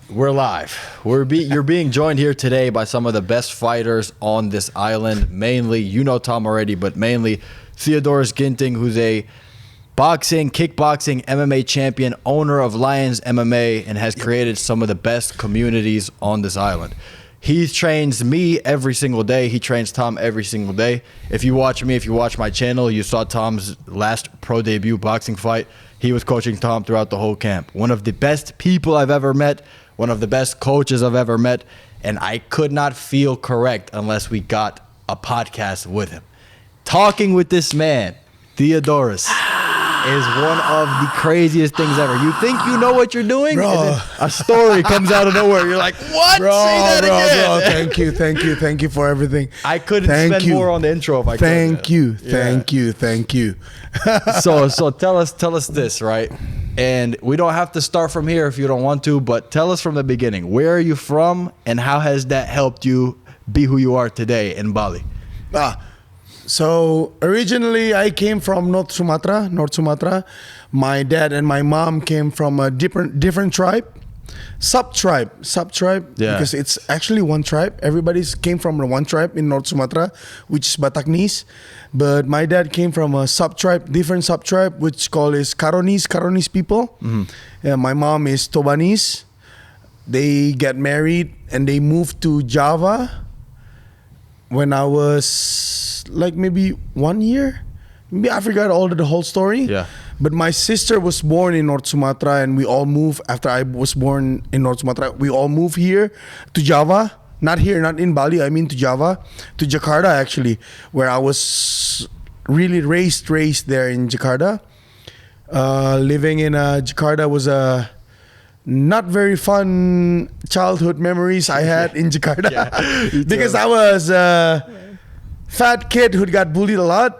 We're live. You're being joined here today by some of the best fighters on this island. Mainly, you know Tom already, but mainly Theodorus Ginting, who's a boxing, kickboxing, MMA champion, owner of Lions MMA, and has created some of the best communities on this island. He trains me every single day. He trains Tom every single day. If you watch me, if you watch my channel, you saw Tom's last pro debut boxing fight. He was coaching Tom throughout the whole camp. One of the best people I've ever met, one of the best coaches I've ever met, and I could not feel correct unless we got a podcast with him. Talking with this man, Theodorus, is one of the craziest things ever. You think you know what you're doing, bro, and then a story comes out of nowhere. You're like, what? Bro, Say that again. Bro, thank you for everything. I couldn't spend more on the intro if I could. Thank you. So tell us this, right? And we don't have to start from here if you don't want to, but tell us from the beginning. Where are you from, and how has that helped you be who you are today in Bali? So originally I came from North Sumatra. My dad and my mom came from a different tribe, sub-tribe, yeah. Because it's actually one tribe. Everybody came from one tribe in North Sumatra, which is Bataknis. But my dad came from a different sub-tribe, which called is Karonis people. Mm-hmm. Yeah, my mom is Tobanese. They get married and they moved to Java when I was like maybe 1 year. Maybe I forgot the whole story. Yeah. But my sister was born in North Sumatra, and we all moved after I was born in North Sumatra. We all moved here to Java. Not here, not in Bali. I mean to Java, to Jakarta actually, where I was really raised there in Jakarta. Living in Jakarta was a not very fun childhood memories I had in Jakarta. Yeah, because I was a fat kid who got bullied a lot.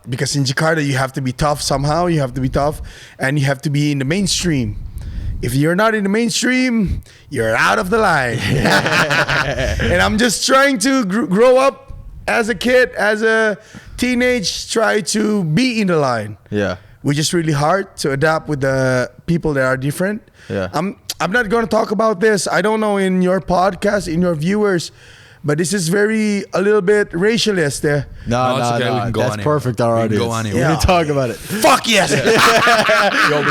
Because in Jakarta you have to be tough somehow. You have to be tough, and you have to be in the mainstream. If you're not in the mainstream, you're out of the line. And I'm just trying to grow up as a kid, as a teenage, try to be in the line. Yeah. Which is really hard to adapt with the people that are different. Yeah. I'm not going to talk about this. I don't know in your podcast, in your viewers, but this is a little bit racialist. No, it's okay. We can go that's anywhere. perfect already. We can go anywhere. We can talk about it. Fuck yes.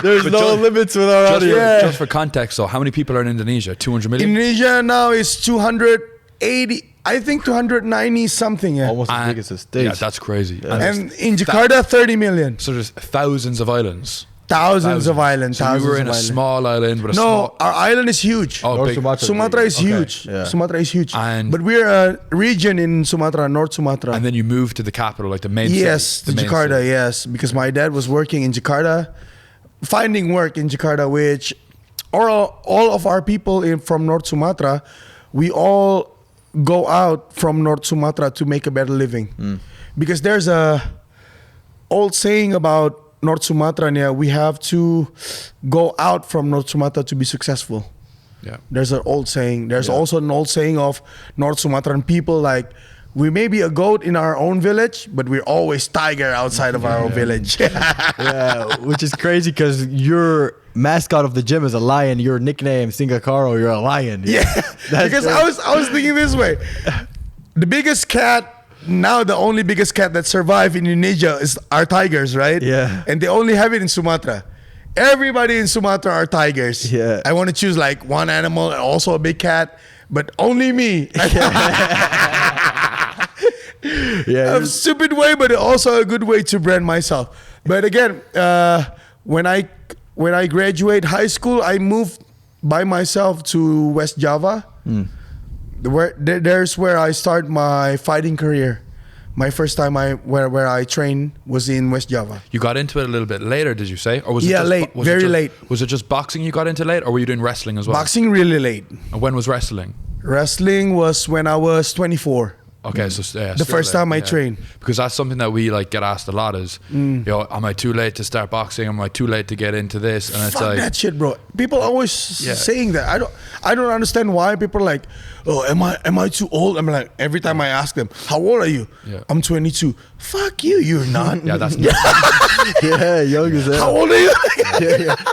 There's no limits with our audience. Just for context, though, how many people are in Indonesia? 200 million? Indonesia now is 280, I think 290 something. Yeah. Almost as big as the States. Yeah, that's crazy. Yeah. And in Jakarta, 30 million. So there's thousands of islands. Thousands of islands. So you were in a small island with a small... our island is huge. Oh, big. Sumatra is huge. Yeah. Sumatra is huge. And- but we're a region in Sumatra, North Sumatra. And then you moved to the capital, like the main city. Yes, to the main Jakarta, city. yes. Because my dad was working in Jakarta, finding work in Jakarta, which all of our people from North Sumatra, we all go out from North Sumatra to make a better living. Because there's a old saying about North Sumatra, yeah, we have to go out from North Sumatra to be successful. Yeah. There's an old saying. There's also an old saying of North Sumatran people, like, we may be a goat in our own village, but we're always tiger outside of our own village. Yeah, which is crazy because your mascot of the gym is a lion. Your nickname, Singakaro, you're a lion. Yeah, because crazy. I was thinking this way. The biggest cat, now the only biggest cat that survive in Indonesia is our tigers, right? Yeah. And they only have it in Sumatra. Everybody in Sumatra are tigers. Yeah. I want to choose like one animal and also a big cat, but only me. Yeah, A stupid way, but also a good way to brand myself. But again, when I graduate high school, I moved by myself to West Java. There's where I start my fighting career. My first time where I trained was in West Java. You got into it a little bit later, did you say? Or was Yeah, it just, late, was it very just- late. Was it just boxing you got into late, or were you doing wrestling as well? Boxing really late. And when was wrestling? Wrestling was when I was 24. Okay, so The first time I trained. because that's something that we like get asked a lot is, you know, am I too late to start boxing? Am I too late to get into this? And it's Fuck like, that shit, bro. People always saying that. I don't understand why people are like, oh, am I too old? I'm like, every time I ask them, how old are you? Yeah. I'm 22. Fuck you, you're not. yeah, that's Yeah, young as hell. How old are you?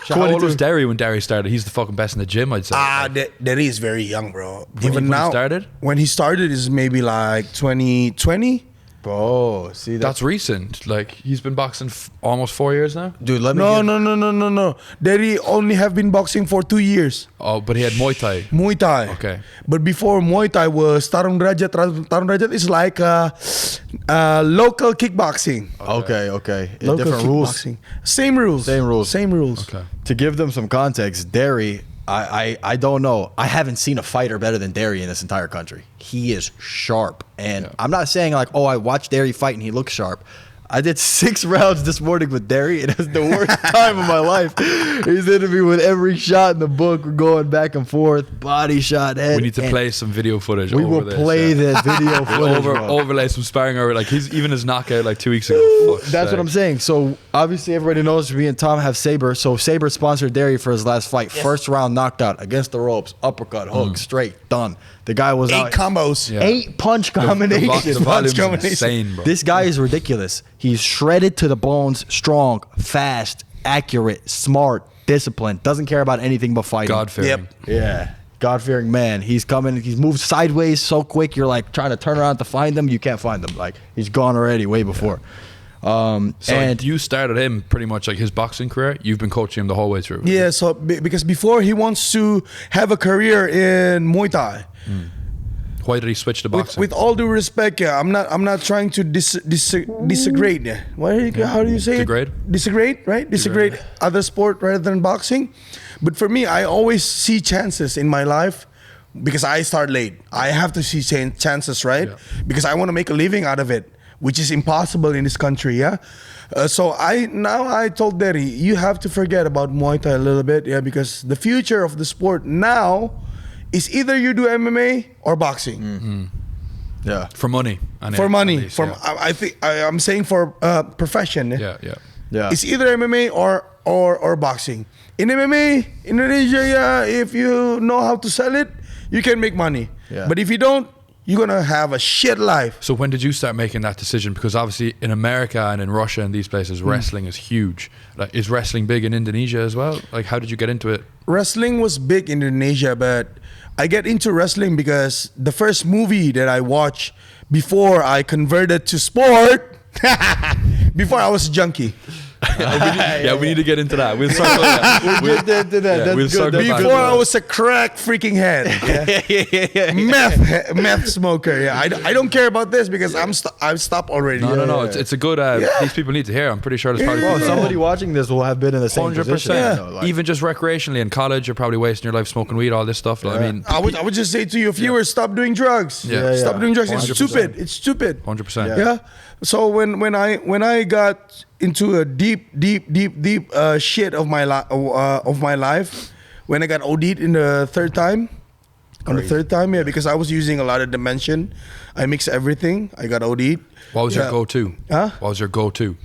How old was Derry when Derry started? He's the fucking best in the gym, I'd say. That is very young, bro. When he started? When he started is maybe like 2020. Bro, see That's recent. Like he's been boxing almost 4 years now. dude. Let me. No. Daddy only have been boxing for 2 years. Oh, but he had Muay Thai. Muay Thai. Okay. But before Muay Thai was Tarung Derajat. Tarung Derajat is like local kickboxing. Okay. Local Different rules. kickboxing. Same rules. Same rules. Okay. To give them some context, Derry, I don't know. I haven't seen a fighter better than Derry in this entire country. He is sharp. And I'm not saying like, oh, I watched Derry fight and he looks sharp. I did 6 rounds this morning with Derry. It was the worst time of my life. He's hitting me with every shot in the book. We're going back and forth, body shot, head. We need to and play some video footage. We over will this, play this video footage. bro. overlay some sparring over. Like he's even his knockout like 2 weeks ago. Fuck's That's what sake. I'm saying. So obviously everybody knows me and Tom have Saber. So Saber sponsored Derry for his last fight. First round knocked out against the ropes, uppercut, hook, straight, done. The guy was 8 out. combos. Yeah. 8 punch combinations. The volume's combination. insane, bro. This guy is ridiculous. He's shredded to the bones, strong, fast, accurate, smart, disciplined. Doesn't care about anything but fighting. God-fearing. Yep. Yeah. God-fearing man. He's coming. He's moved sideways so quick. You're like trying to turn around to find him. You can't find him. Like he's gone already way before. So And you started him pretty much like his boxing career. You've been coaching him the whole way through. Yeah, so because before he wants to have a career in Muay Thai. Why did he switch to boxing? With all due respect, yeah, I'm not trying to disagree. Yeah. How do you say Degrade? it? Disagrade, right? Disagrade other sport rather than boxing. But for me, I always see chances in my life because I start late. I have to see chances, right? Yeah. Because I want to make a living out of it, which is impossible in this country. Yeah. So I told Derry, you have to forget about Muay Thai a little bit, yeah, because the future of the sport now is either you do MMA or boxing. yeah. For money. For money. At least, For yeah. I think I'm saying for profession. Yeah. Yeah. It's either MMA or boxing. In MMA, Indonesia, yeah, if you know how to sell it, you can make money. Yeah. But if you don't, you're gonna have a shit life. So when did you start making that decision? Because obviously in America and in Russia and these places, wrestling is huge. Like, is wrestling big in Indonesia as well? Like, how did you get into it? Wrestling was big in Indonesia, but I get into wrestling because the first movie that I watched before I converted to sport, before I was a junkie. We need to get into that. We'll circle that. We'll get into that. That's we'll good. circle That's back. Before I was a crack freaking head. Yeah. Meth smoker. Yeah, I don't care about this because I've stopped already. No. It's a good. These people need to hear. I'm pretty sure there's probably Well, people- somebody watching this will have been in the same 100%. position. you know, like- Even just recreationally in college, you're probably wasting your life smoking weed, all this stuff. I mean, I would just say to you, viewers, stop doing drugs. Yeah. Stop doing drugs. It's 100%. stupid. It's stupid. 100%. Yeah. So when I got into a deep shit of my life, when I got OD'd in the third time, yeah, because I was using a lot of dimension, I mixed everything. I got OD'd. What was your go-to? Huh? What was your go-to?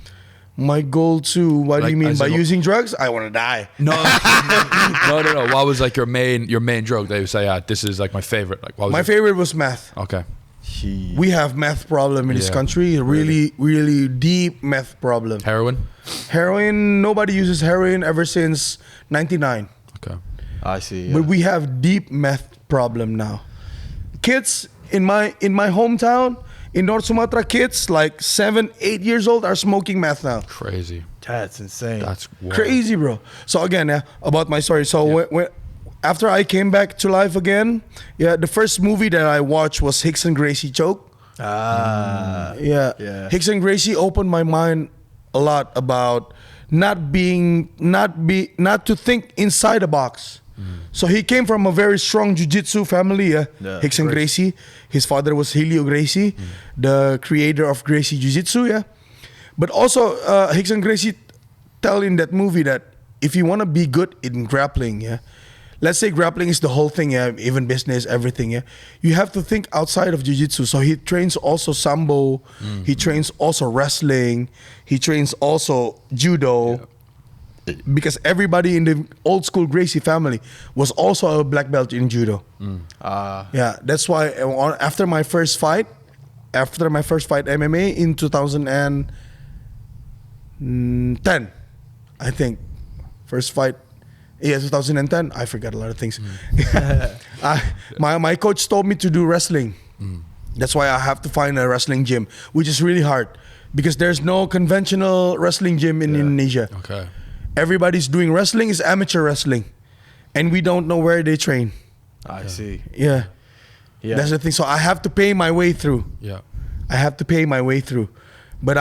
My goal to what do Like, you mean as by in- using drugs? I want to die. No, no. What was like your main drug that you say, this is like my favorite? Like, what was My it? favorite was meth. Okay. We have meth problem in this Yeah. country. Really deep meth problem. Heroin? Heroin, nobody uses heroin ever since 99. Okay. I see. Yeah. But we have deep meth problem now. Kids in my hometown, in North Sumatra, kids like 7, 8 years old are smoking meth now. Crazy. That's insane. That's wild. Crazy, bro. So again, about my story. So when after I came back to life again, the first movie that I watched was Hicks and Gracie Choke. Yeah. Hicks and Gracie opened my mind a lot about not to think inside a box. So he came from a very strong jiu-jitsu family, Hicks and Gracie. His father was Helio Gracie, the creator of Gracie Jiu-Jitsu, But also Hicks and Gracie tell in that movie that if you want to be good in grappling, let's say grappling is the whole thing, yeah, even business, everything, yeah. You have to think outside of jiu-jitsu. So he trains also sambo, he trains also wrestling, he trains also judo. Because everybody in the old school Gracie family was also a black belt in judo. Yeah, that's why after my first fight MMA in 2010, I think, first fight, yeah, 2010. I forgot a lot of things. My coach told me to do wrestling. That's why I have to find a wrestling gym, which is really hard because there's no conventional wrestling gym in Indonesia. Okay. Everybody's doing wrestling is amateur wrestling, and we don't know where they train. I see. Yeah, that's the thing. So I have to pay my way through. Yeah. I have to pay my way through. But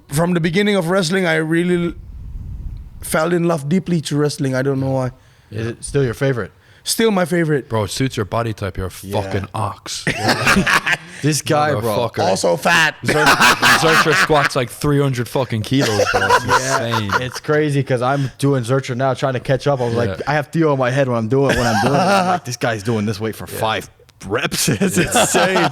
from the beginning of wrestling, I really fell in love deeply to wrestling. I don't know why. Is it still your favorite? Still my favorite. Bro, it suits your body type. You're a fucking ox. This guy, bro. Motherfucker. Also fat. Zercher squats like 300 fucking kilos, bro. It's insane. It's crazy because I'm doing Zercher now, trying to catch up. I was like, I have Theo in my head when I'm doing it. I'm like, this guy's doing this weight for 5 reps. It's insane.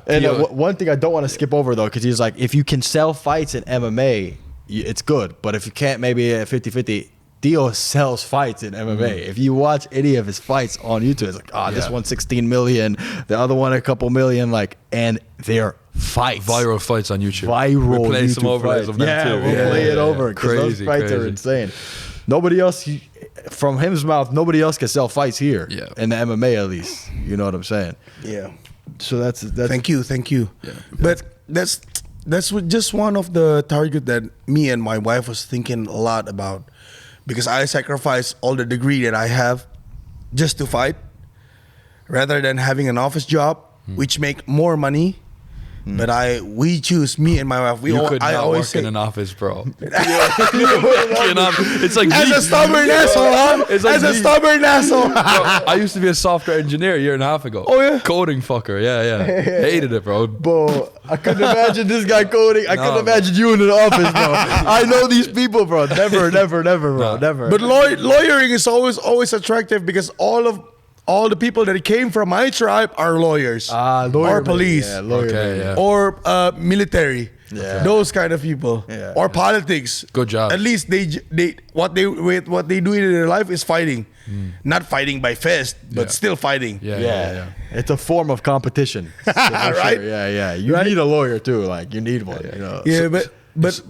And one thing I don't want to skip over though, because he's like, if you can sell fights in MMA, it's good. But if you can't, maybe at 50-50. Theo sells fights in MMA. If you watch any of his fights on YouTube, it's like, this one 16 million, the other one a couple million, like, and they're fights. Viral fights on YouTube. Viral We'll play YouTube some overlays of them too. We'll play it over. Crazy, those fights are insane. Nobody else, from his mouth, nobody else can sell fights here. Yeah. In the MMA at least. You know what I'm saying? Yeah. So that's Thank you. Yeah. But that's just one of the target that me and my wife was thinking a lot about. Because I sacrifice all the degree that I have just to fight, rather than having an office job, which make more money. But we choose, me and my wife. You could I not always work say, in an office, bro. It's like as me. a stubborn asshole, huh? It's like As a me. stubborn asshole. Bro, I used to be a software engineer a year and a half ago. Oh, yeah? Coding fucker. Yeah. Hated it, bro. Bro, I couldn't imagine this guy coding. I couldn't imagine you in an office, bro. I know these people, bro. Never, bro. Never. But lawyering is always attractive because all the people that came from my tribe are lawyers, or police, or military. Yeah. Those kind of people, Yeah. or politics. Good job. At least what they do in their life is fighting, not fighting by fist, but still fighting. Yeah. It's a form of competition. So for Right? sure. Yeah. You need a lawyer too. Like you need one. You know? Yeah, but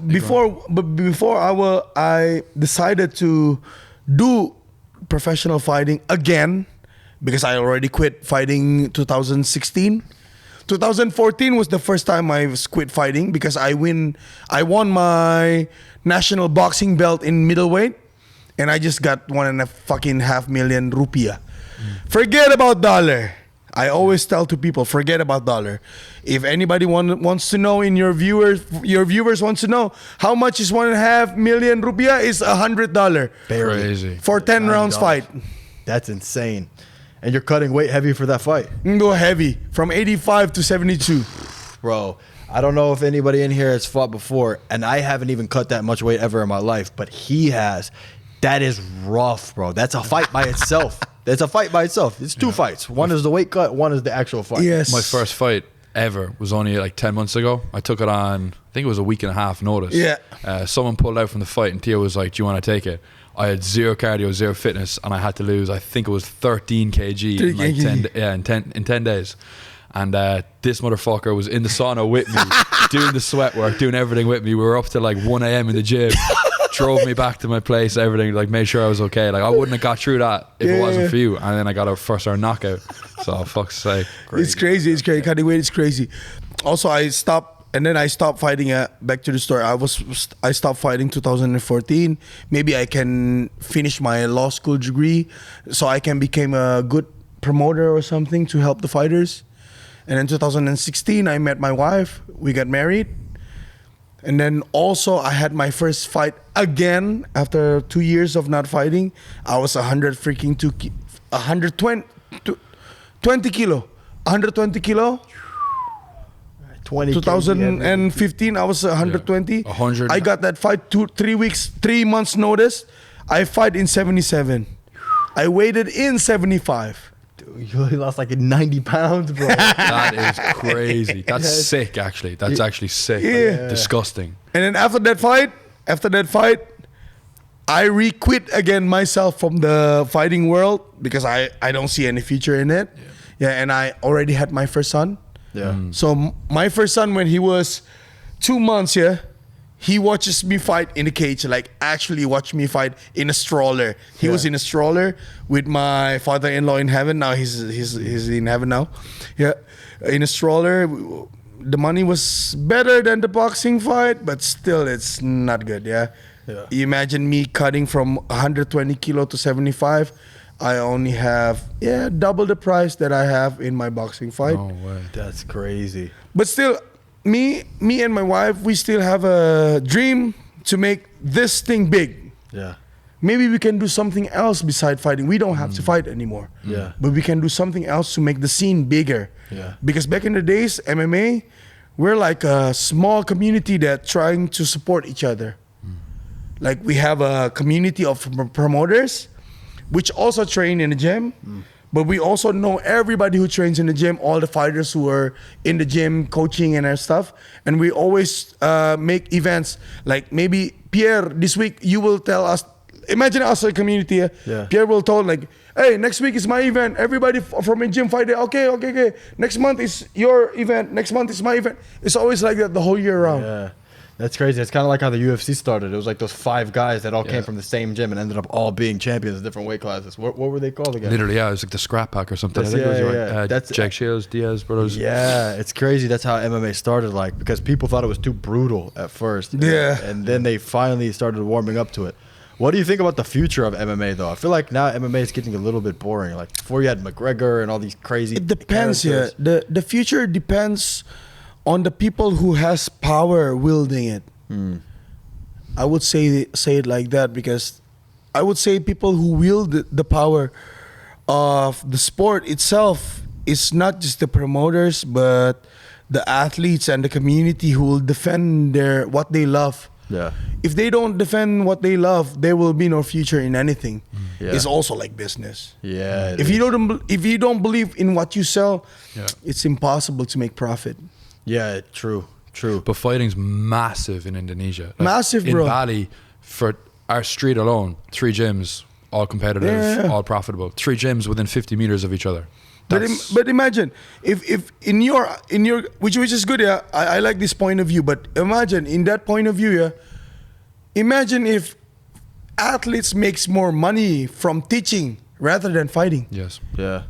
before I decided to do professional fighting again, because I already quit fighting 2016. 2014 was the first time I quit fighting because I won my national boxing belt in middleweight, and I just got $1.5 million rupiah. Forget about dollar. I always tell to people, forget about dollar. If anybody wants to know, in your viewers wants to know how much is $1.5 million rupiah, is $100 Crazy. for 10 rounds fight. That's insane. And you're cutting weight heavy for that fight. Go heavy from 85 to 72. Bro, I don't know if anybody in here has fought before, and I haven't even cut that much weight ever in my life, but he has. That is rough, bro. That's a fight by itself. That's a fight by itself. It's 2 fights. One is the weight cut, one is the actual fight. Yes. My first fight ever was only like 10 months ago. I took it on, I think it was a week and a half notice. Yeah. Someone pulled out from the fight and Theo was like, do you want to take it? I had zero cardio, zero fitness, and I had to lose, I think it was 13 kg in like 10 days. And this motherfucker was in the sauna with me, doing the sweat work, doing everything with me. We were up to like 1 a.m. in the gym. Drove me back to my place, everything, like made sure I was okay. Like I wouldn't have got through that if it wasn't for you. And then I got a first round knockout. So fuck's sake. It's crazy. Cutting weight is crazy. Also, I stopped fighting. Back to the story. I stopped fighting 2014. Maybe I can finish my law school degree, so I can become a good promoter or something to help the fighters. And in 2016, I met my wife. We got married. And then also I had my first fight again after 2 years of not fighting. I was 120 kilo. 2015 I was 120. 100. I got that fight 3 months notice. I fight in 77. I weighted in 75. Dude, you only lost like 90 pounds, bro. That is crazy. That's sick, actually. That's actually sick. Yeah. Like, disgusting. And then after that fight, I re-quit again myself from the fighting world because I don't see any future in it. Yeah, and I already had my first son. Yeah. So my first son, when he was 2 months, he watches me fight in the cage, like actually watch me fight in a stroller. He was in a stroller with my father-in-law in heaven. Now he's in heaven now. Yeah, in a stroller. The money was better than the boxing fight, but still it's not good. Yeah. You imagine me cutting from 120 kilo to 75. I only have double the price that I have in my boxing fight. No way. That's crazy. But still, me and my wife, we still have a dream to make this thing big. Yeah. Maybe we can do something else beside fighting. We don't have to fight anymore. Yeah. But we can do something else to make the scene bigger. Yeah. Because back in the days, MMA, we're like a small community that trying to support each other. Like we have a community of promoters, which also train in the gym. But we also know everybody who trains in the gym, all the fighters who are in the gym coaching and stuff. And we always make events. Like maybe Pierre, this week you will tell us, imagine us a community. Yeah. Pierre will tell like, hey, next week is my event. Everybody from the gym fight. Okay. Next month is your event. Next month is my event. It's always like that the whole year round. Yeah. That's crazy. It's kind of like how the UFC started. It was like those 5 guys that all came from the same gym and ended up all being champions in different weight classes. What were they called again? Literally, yeah. It was like the Scrap Pack or something. That's- I think it was yeah. That's- Jack Shields, Diaz brothers. Yeah, it's crazy. That's how MMA started, like, because people thought it was too brutal at first. Yeah. And then they finally started warming up to it. What do you think about the future of MMA, though? I feel like now MMA is getting a little bit boring. Like, before you had McGregor and all these crazy It depends, characters. The future depends on the people who has power wielding it. I would say it like that because I would say people who wield the power of the sport itself is not just the promoters but the athletes and the community who will defend what they love. Yeah. If they don't defend what they love, there will be no future in anything. Yeah. It's also like business. Yeah. If you don't believe in what you sell, Yeah. it's impossible to make profit. Yeah, true. But fighting's massive in Indonesia. Like, Massive, bro. In Bali, for our street alone, 3 gyms, all competitive, Yeah. all profitable. 3 gyms within 50 meters of each other. But imagine if in your which is good, yeah. I like this point of view. But imagine in that point of view, yeah. Imagine if athletes makes more money from teaching rather than fighting. Yes. Yeah.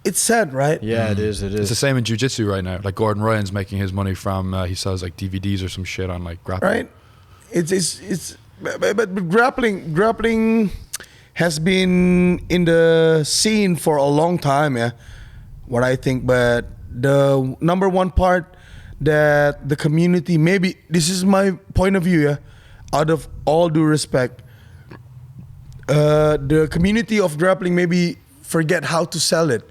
It's sad, right? Yeah, it is. It's the same in jiu-jitsu right now. Like Gordon Ryan's making his money from he sells like DVDs or some shit on like grappling. Right. It's but grappling has been in the scene for a long time, yeah. What I think, but the number one part that the community, maybe this is my point of view, yeah. Out of all due respect, the community of grappling maybe forget how to sell it.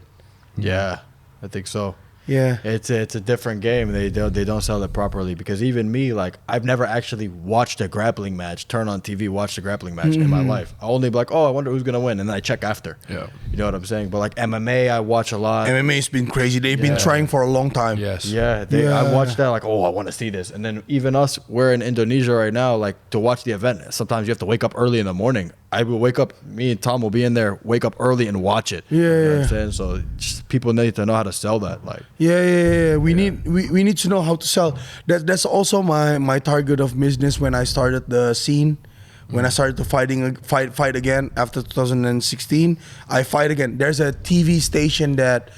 Yeah, I think so. Yeah. It's a different game. They don't sell it properly because even me, like, I've never actually watched a grappling match, turn on TV, watch a grappling match in my life. I only be like, oh, I wonder who's gonna win, and then I check after. Yeah. You know what I'm saying? But like MMA, I watch a lot. MMA's been crazy. They've been trying for a long time. Yes. Yeah, I Yeah. watch that like, oh, I want to see this. And then even us, we're in Indonesia right now, like to watch the event. Sometimes you have to wake up early in the morning. I will wake up, me and Tom will be in there, wake up early and watch it. You know what Yeah. I'm saying? So just people need to know how to sell that. Like, Yeah. We need to know how to sell. That's also my target of business when I started the scene. When I started to fight again after 2016, I fight again. There's a TV station that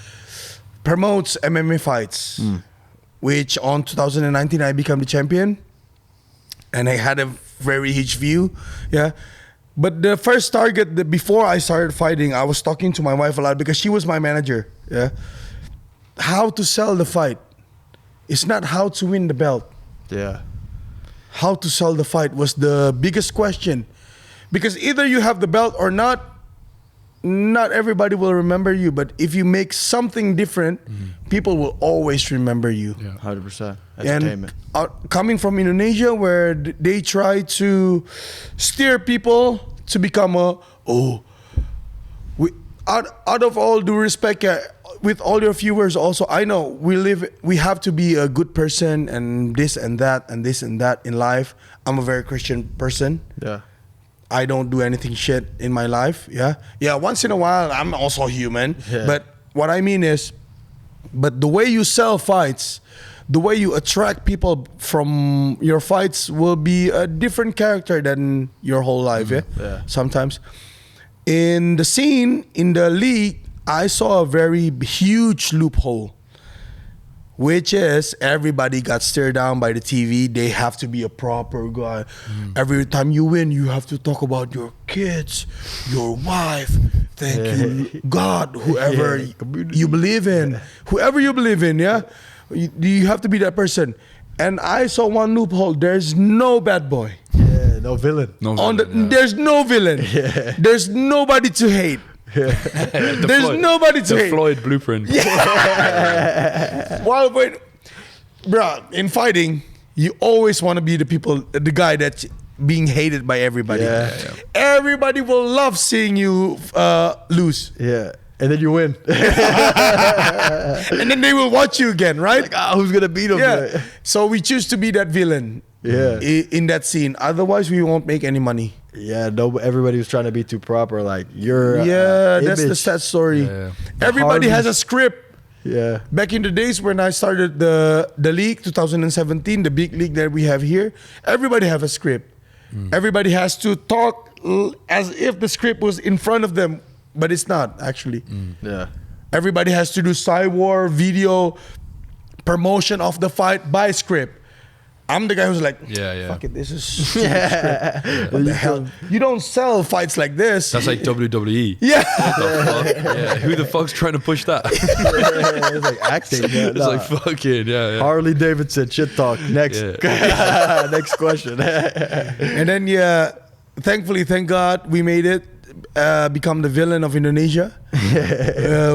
promotes MMA fights, which on 2019 I became the champion, and I had a very huge view. Yeah. But the first target, before I started fighting, I was talking to my wife a lot because she was my manager. Yeah. How to sell the fight. It's not how to win the belt. yeah. How to sell the fight was the biggest question. Because either you have the belt or not everybody will remember you. But if you make something different, people will always remember you. Yeah. 100%. And Entertainment. coming from Indonesia, where they try to steer people to become out of all due respect, with all your viewers, also I know we have to be a good person and this and that and this and that in life. I'm a very Christian person. Yeah. I don't do anything shit in my life. Yeah. Once in a while, I'm also human. Yeah. But what I mean is, but the way you sell fights, the way you attract people from your fights will be a different character than your whole life. Yeah. Sometimes. In the scene, in the league, I saw a very huge loophole, which is everybody got stared down by the TV. They have to be a proper guy. Every time you win, you have to talk about your kids, your wife. Thank you, God, whoever you believe in. Whoever you believe in, yeah? You have to be that person. And I saw one loophole. There's no bad boy. Yeah, no villain. There's no villain. Yeah. There's nobody to hate. There's nobody to the hate. Floyd blueprint. Well, bruh, in fighting, you always want to be the guy that's being hated by everybody. Yeah. Everybody will love seeing you lose. Yeah. And then you win. And then they will watch you again, right? Like, who's gonna beat him? Yeah. So we choose to be that villain. Yeah. In that scene. Otherwise, we won't make any money. Yeah. No. Everybody was trying to be too proper. Like your That's the image. sad story. Yeah. Everybody has a Harvey's- script. Yeah. Back in the days when I started the league, 2017, the big league that we have here, everybody have a script. Everybody has to talk as if the script was in front of them, but it's not actually. Yeah. Everybody has to do war video promotion of the fight by script. I'm the guy who's like, Yeah. fuck it, this is what the hell? You don't sell fights like this. That's like WWE. Yeah. Yeah. Who the fuck's trying to push that? It's like acting. Yeah, It's like fucking yeah. Harley Davidson shit talk. Next. Yeah. Next question. And then thankfully, thank God, we made it. Become the villain of Indonesia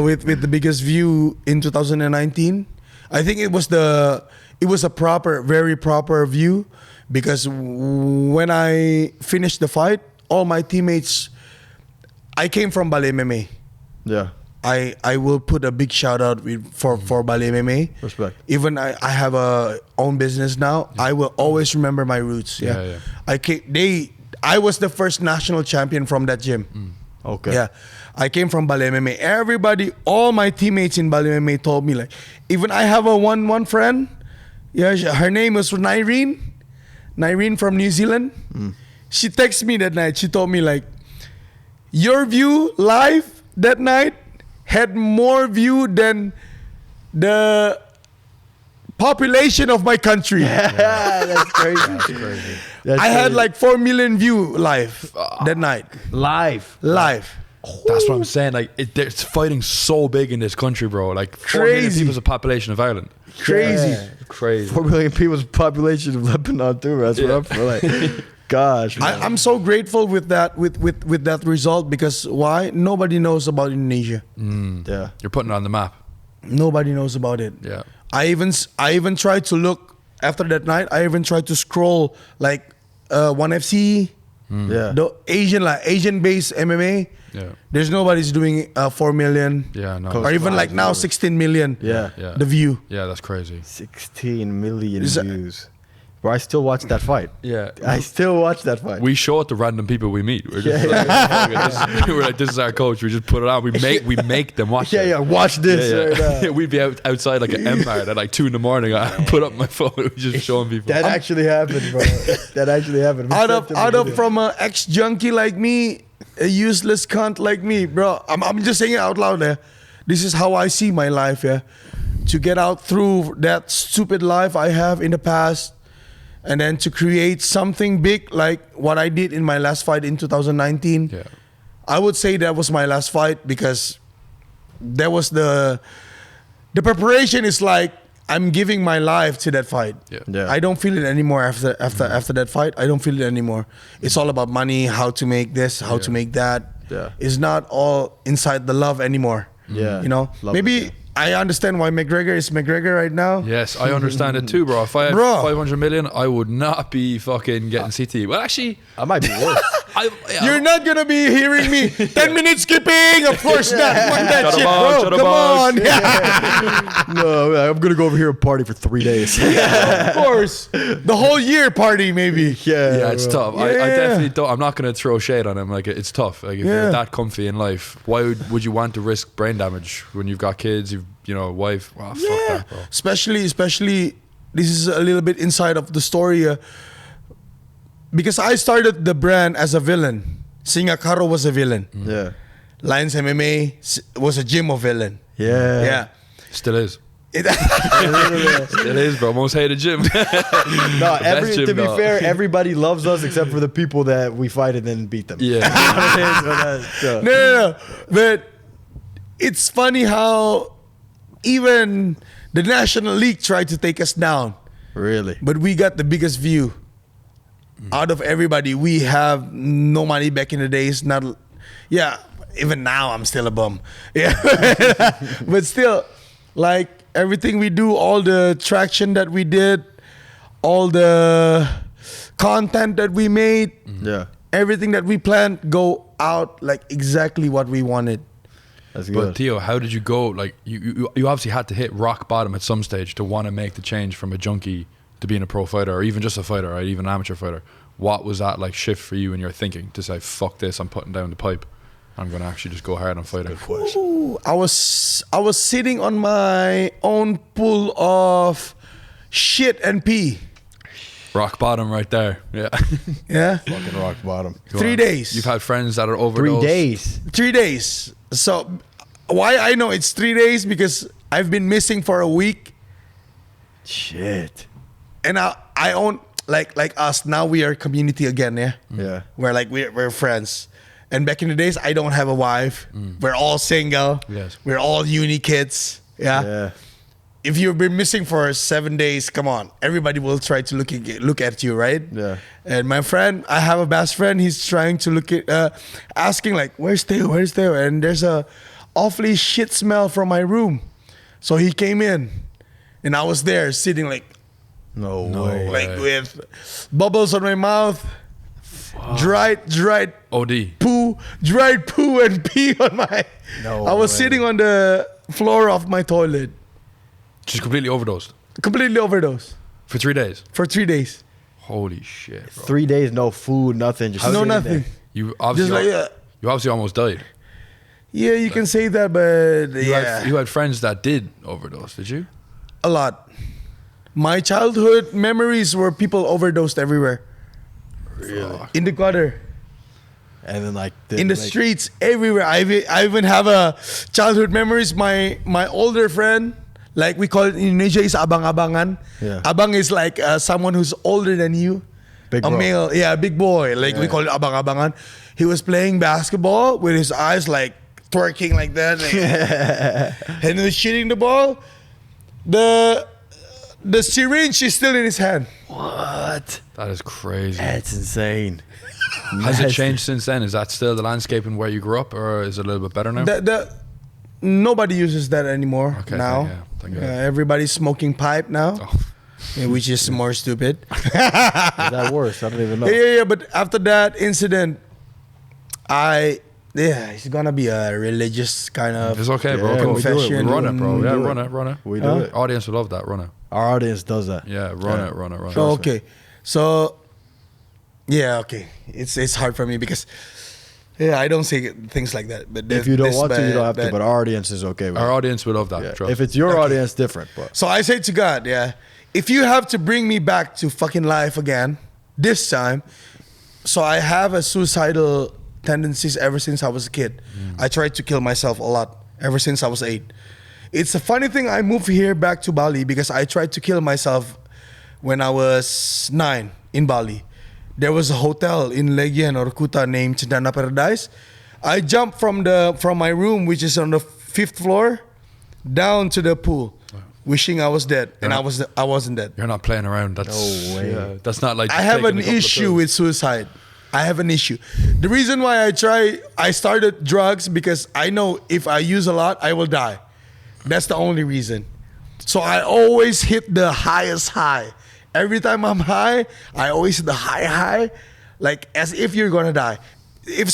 with the biggest view in 2019. I think it was a very proper view, because when I finished the fight, all my teammates, I came from Bali MMA. Yeah. I will put a big shout out for Bali MMA. Respect. Even I have a own business now. I will always remember my roots. Yeah. I was the first national champion from that gym. Okay. Yeah. I came from Bali MMA. Everybody, all my teammates in Bali MMA told me, like, even I have a one friend. Yeah, her name was Nyreen from New Zealand. She texted me that night. She told me, like, your view live that night had more view than the population of my country. That's crazy. That's crazy. I had like 4 million view live that night. live. That's what I'm saying. Like, it's fighting so big in this country, bro. Like, 4 million Crazy. people's a population of Ireland. Crazy. Yeah. Crazy. 4 million people's population of Lebanon too. That's what I'm for. Like, gosh. Man. I'm so grateful with that with that result, because why? Nobody knows about Indonesia. Yeah. You're putting it on the map. Nobody knows about it. Yeah. I even tried to look after that night. I even tried to scroll like ONE FC, Yeah. the Asian based MMA. Yeah. There's nobody's doing 4 million. Yeah, no. Or even like now 16 million. Yeah. Yeah. The view. Yeah, that's crazy. 16 million Is that- views. Bro, I still watch that fight. Yeah. I still watch that fight. We show it to random people we meet. We're just like, we're like, this is our coach. We just put it on. We make them watch it. yeah. Watch this. Right now. We'd be outside like an Empire at like 2 a.m. I put up my phone. We just showing people. That actually happened, bro. That actually happened. We Out sent them of the video. from an ex junkie like me, a useless cunt like me, bro. I'm just saying it out loud there. This is how I see my life, yeah. To get out through that stupid life I have in the past, and then to create something big like what I did in my last fight in 2019. Yeah. I would say that was my last fight, because that was the preparation is like I'm giving my life to that fight. Yeah. I don't feel it anymore after that fight. I don't feel it anymore. It's all about money, how to make this, how to make that. Yeah. It's not all inside the love anymore. Yeah. You know? Love Maybe it, yeah. I understand why McGregor is McGregor right now. Yes, I understand it too, bro. If I had Bro. 500 million, I would not be fucking getting CT. Well, actually, I might be worse. You're not gonna be hearing me 10 minutes skipping. Of course not. Fuck that shit, bro. Come on. No, I'm gonna go over here and party for 3 days. Of course. The whole year party, maybe. Yeah, it's tough. I Yeah. definitely don't. I'm not going to throw shade on him. Like, it's tough. Like, if Yeah. you're that comfy in life, why would you want to risk brain damage when you've got kids, a wife? Oh, fuck Yeah. that, bro. Especially, this is a little bit inside of the story. Because I started the brand as a villain. Singakaro was a villain. Yeah. Lions MMA was a gym of villain. Yeah. Yeah. Still is. It- Still is, bro. Most hated gym. No, best gym to be dog. fair, everybody loves us except for the people that we fight and then beat them. Yeah. No. But it's funny how even the National League tried to take us down. Really? But we got the biggest view out of everybody. We have no money back in the days. Even now I'm still a bum. Yeah, but still, like everything we do, all the traction that we did, all the content that we made, Yeah. everything that we planned go out like exactly what we wanted. That's But good. Theo, how did you go? Like, you obviously had to hit rock bottom at some stage to want to make the change from a junkie to being a pro fighter, or even just a fighter, right? Even an amateur fighter. What was that like shift for you in your thinking to say, "Fuck this! I'm putting down the pipe. I'm going to actually just go hard on fighting." Ooh, I was sitting on my own pool of shit and pee. Rock bottom right there. Yeah. Yeah, Fucking rock bottom. Go 3 on. days. You've had friends that are over 3 days. 3 days. So why I know it's 3 days because I've been missing for a week, Shit. and I own like us now. We are community again. Yeah, Yeah. we're friends. And back in the days, I don't have a wife. We're all single. Yes. We're all uni kids. Yeah. Yeah. If you've been missing for 7 days, come on, everybody will try to look at you, right? Yeah. And my friend, I have a best friend. He's trying to look at, asking like, "Where's Theo? Where's Theo?" And there's a awfully shit smell from my room, so he came in, and I was there sitting like No way. like with bubbles on my mouth, dried OD. dried poo and pee on my. No I was way. sitting on the floor of my toilet, Just completely overdosed completely overdosed for 3 days. for 3 days. Holy shit, bro. 3 days, no food, nothing. Just No, sitting nothing. there. You Just obviously, like you obviously almost died. yeah, you can say that, but You had friends that did overdose, did you? a lot. My childhood memories were people overdosed everywhere. Really? In the gutter, And then like in the streets, everywhere. I even have a childhood memories. My older friend, like we call it in Indonesia, is abang-abangan. Yeah. Abang is like someone who's older than you. Big a bro. male, yeah, a big boy. Like we Yeah. call it abang-abangan. He was playing basketball with his eyes like twerking like that, like, and he was shooting the ball. The syringe is still in his hand. What? That is crazy. That's insane. Has it Nasty. changed since then? Is that still the landscape in where you grew up, or is it a little bit better now? Nobody uses that anymore Okay, now. thank God. Everybody's smoking pipe now, Oh. which is more stupid. Is that worse? I don't even know. Yeah. But after that incident, it's gonna be a religious kind of. It's okay, bro. Yeah, Come on. we do it. We confession. Run it, bro. We Yeah, do it. run it. We do Huh? it. Audience will love that. Run it. Our audience does that. Yeah, run it. So, okay, so yeah, okay. It's hard for me because I don't say things like that. But If you don't this want to, you don't have bad. to. But our audience is okay with Our it. audience will love that. Yeah. Trust. If it's your audience, different. But So I say to God, if you have to bring me back to fucking life again, this time, so I have a suicidal tendencies ever since I was a kid. I tried to kill myself a lot ever since I was 8. It's a funny thing I moved here back to Bali because I tried to kill myself when I was 9 in Bali. There was a hotel in Legian or Kuta named Cendana Paradise. I jumped from my room, which is on the 5th floor, down to the pool, wishing I was dead, and I wasn't dead. You're not playing around. That's No way. Yeah, that's not like. I just have taking an a couple of issue pills. with suicide. I have an issue. The reason why I started drugs because I know if I use a lot, I will die. That's the only reason. So I always hit the highest high. Every time I'm high, I always hit the high. like as if you're gonna die. If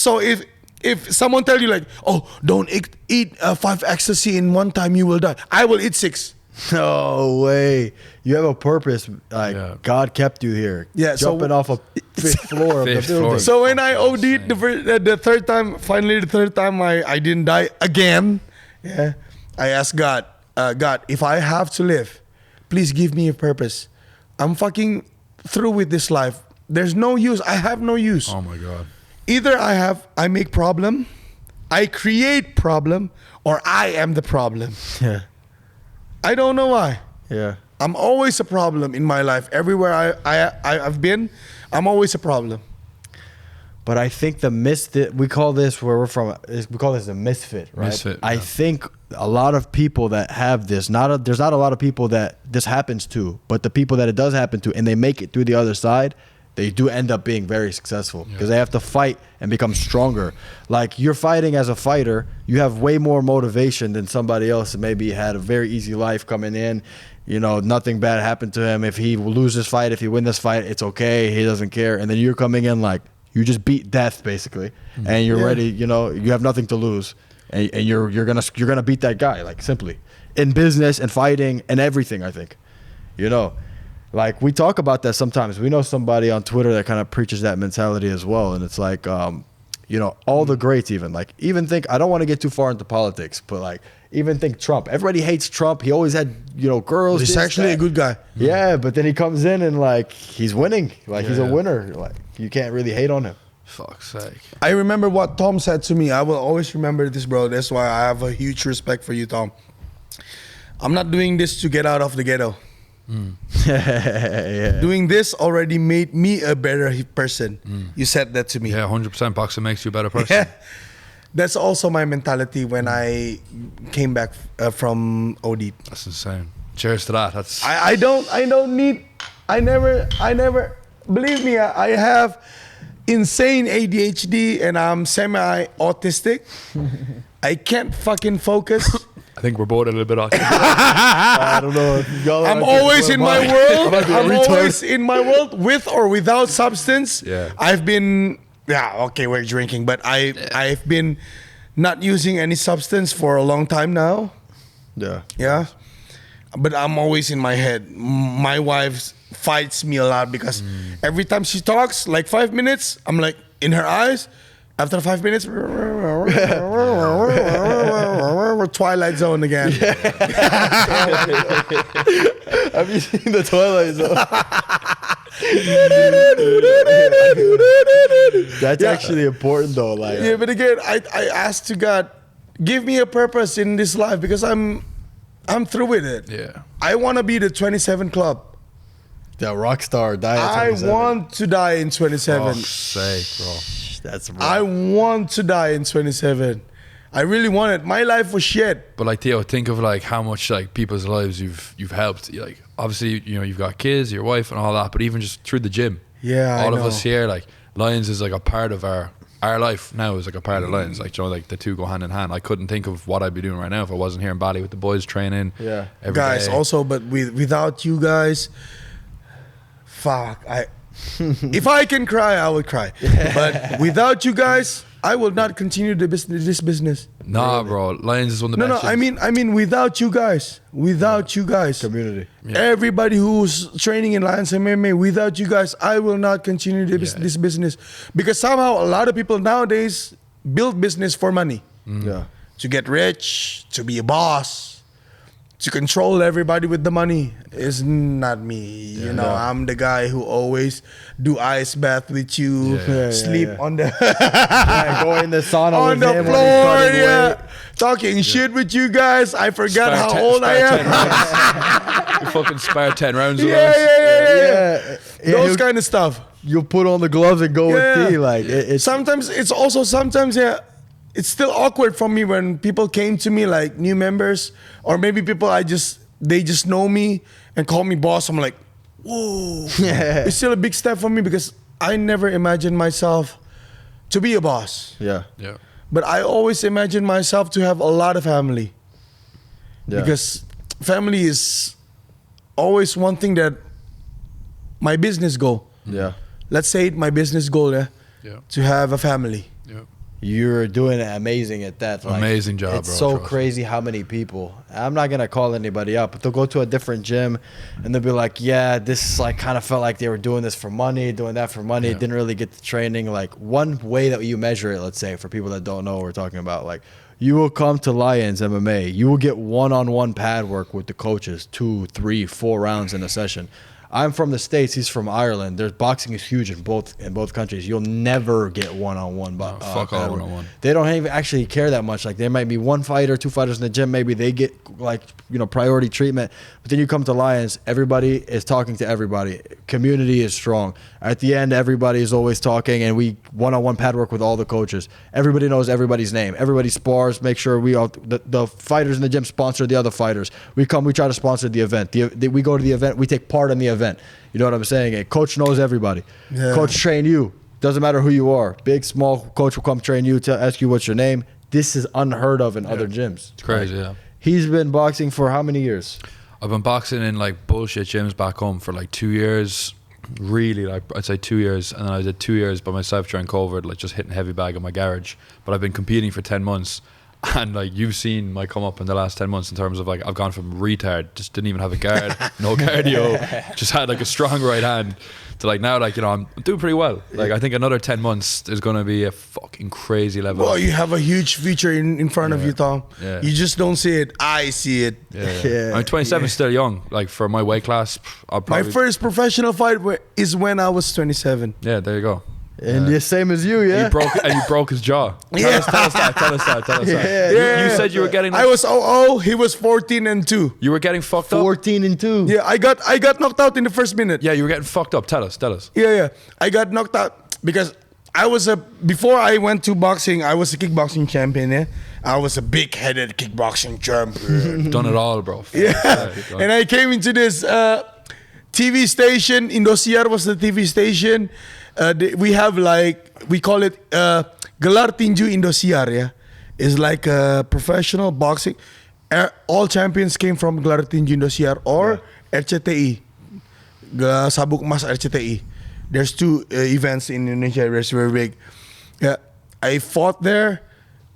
someone tell you like, oh, don't eat 5 ecstasy in one time, you will die. I will eat 6. No way. You have a purpose. Like God kept you here. Yeah, jumping off a 5th floor of the Fifth building. floor. So when I OD'd Insane. the third time, finally the third time I didn't die again. Yeah, I asked God, God, if I have to live, please give me a purpose. I'm fucking through with this life. There's no use. I have no use. Oh my God. Either I make problem, I create problem, or I am the problem. Yeah. I don't know why. Yeah. I'm always a problem in my life. Everywhere I've been, I'm always a problem. But I think we call this where we're from. We call this a misfit, right? Misfit, I yeah. think a lot of people that have this, there's not a lot of people that this happens to, but the people that it does happen to, and they make it through the other side, they do end up being very successful because they have to fight and become stronger. Like you're fighting as a fighter, you have way more motivation than somebody else that maybe had a very easy life coming in. You know, nothing bad happened to him. If he loses this fight, if he win this fight, it's okay. He doesn't care. And then you're coming in like you just beat death basically, and you're ready. You know, you have nothing to lose, and you're gonna beat that guy like simply in business and fighting and everything. I think, you know. Like we talk about that sometimes. We know somebody on Twitter that kind of preaches that mentality as well. And it's like, you know, all the greats even think, I don't want to get too far into politics, but like even think Trump. Everybody hates Trump. He always had, you know, girls. He's this, actually that. a good guy. Yeah, but then he comes in and like he's winning. Like he's a winner. Like you can't really hate on him. Fuck's sake. I remember what Tom said to me. I will always remember this, bro. That's why I have a huge respect for you, Tom. I'm not doing this to get out of the ghetto. Yeah. Doing this already made me a better person. You said that to me. Yeah, 100% boxing makes you a better person. Yeah. That's also my mentality when I came back from OD. That's insane. Cheers to that. That's I never believe me, I have insane ADHD and I'm semi-autistic. I can't fucking focus. I think we're both a little bit off. I don't know. I'm always in my world. I'm retard. always in my world with or without substance. Yeah. I've been, okay, we're drinking, but I've been not using any substance for a long time now. Yeah. Yeah. But I'm always in my head. My wife fights me a lot because every time she talks, like 5 minutes, I'm like in her eyes. After 5 minutes, we're Twilight Zone again. Have you seen the Twilight Zone? That's actually important though. Like, Yeah, but again, I asked to God, give me a purpose in this life because I'm through with it. Yeah. I want to be the 27 club. the rock star diet. I want to die in 27. Fuck's sake, bro. That's real. I want to die in 27. I really want it. My life was shit. But like Theo, think of like how much like people's lives you've helped. Like obviously, you know, you've got kids, your wife, and all that. But even just through the gym, Yeah, all I of know. us here, like Lions is like a part of our life now. Is like a part of Lions. Like, you know, like the two go hand in hand. I couldn't think of what I'd be doing right now if I wasn't here in Bali with the boys training. Yeah. every Guys, day. also, but without you guys, fuck. If I can cry, I would cry. But without you guys, I will not continue this business. Nah, bro. Lions is one of the No, best. I mean, without you guys, community. everybody who's training in Lions MMA, without you guys, I will not continue this business because somehow a lot of people nowadays build business for money, Yeah. to get rich, to be a boss, to control everybody with the money. Is not me. You know, I'm the guy who always do ice bath with you, sleep on the Go in the sauna on with the him when he's floor, cutting weight. talking shit with you guys. I forgot Spare how 10 old I spare am. You fucking spare 10 rounds with Yeah, us. Yeah. Those kind of stuff. You'll put on the gloves and go with tea. Like it's Sometimes it's still awkward for me when people came to me like new members or maybe people they just know me and call me boss. I'm like, whoa. Yeah. It's still a big step for me because I never imagined myself to be a boss. yeah. Yeah. But I always imagine myself to have a lot of family. Yeah. Because family is always one thing that my business go. Yeah. let's say my business goal, to have a family. Yeah. You're doing amazing at that. Like, Amazing job, it's bro. so Trust crazy how many people. I'm not gonna call anybody out, but they'll go to a different gym, and they'll be like, "Yeah, this like kind of felt like they were doing this for money, doing that for money. Yeah. Didn't really get the training." Like one way that you measure it, let's say for people that don't know what we're talking about, like you will come to Lions MMA, you will get one-on-one pad work with the coaches, 2, 3, 4 rounds in a session. I'm from the States. He's from Ireland. There's boxing is huge in both countries. You'll never get one-on-one. Fuck all one-on-one. They don't even actually care that much. Like there might be 1 fighter, 2 fighters in the gym. Maybe they get like priority treatment. But then you come to Lions. Everybody is talking to everybody. Community is strong. At the end, everybody is always talking, and we one-on-one pad work with all the coaches. Everybody knows everybody's name. Everybody spars. Make sure the fighters in the gym sponsor the other fighters. We try to sponsor the event. We go to the event. We take part in the event. You know what I'm saying? A coach knows everybody. Yeah. Coach train you. Doesn't matter who you are. Big, small, coach will come train you to ask you what's your name. This is unheard of in other gyms. It's crazy, yeah. He's been boxing for how many years? I've been boxing in like bullshit gyms back home for like 2 years. Really, like I'd say 2 years, and then I did 2 years by myself during COVID, like just hitting heavy bag in my garage. But I've been competing for 10 months. And like you've seen my come up in the last 10 months in terms of like I've gone from retard, just didn't even have a guard, no cardio, just had like a strong right hand, to like now like I'm doing pretty well. Like I think another 10 months is going to be a fucking crazy level. Well, you have a huge future in front of you, Tom. Yeah. You just don't see it. I see it. Yeah. I'm 27, still young. Like for my weight class, I'll My probably. first professional fight is when I was 27. Yeah, there you go. And the same as you, yeah? You broke his jaw. Yeah. Tell us that. Yeah. You said you were getting. I was 0-0. He was 14-2. You were getting fucked up. 14-2. Yeah, I got knocked out in the first minute. Yeah, you were getting fucked up. Tell us. Yeah. I got knocked out because I was before I went to boxing, I was a kickboxing champion. Yeah, I was a big-headed kickboxing champion. Done it all, bro. Yeah. And I came into this TV station. Indosiar was the TV station. We have we call it Gelar Tinju Indosiar. Yeah, it's like a professional boxing. All champions came from Gelar Tinju Indosiar or RCTI, Sabuk Emas RCTI. There's 2 events in Indonesia. It's very big. Yeah, I fought there.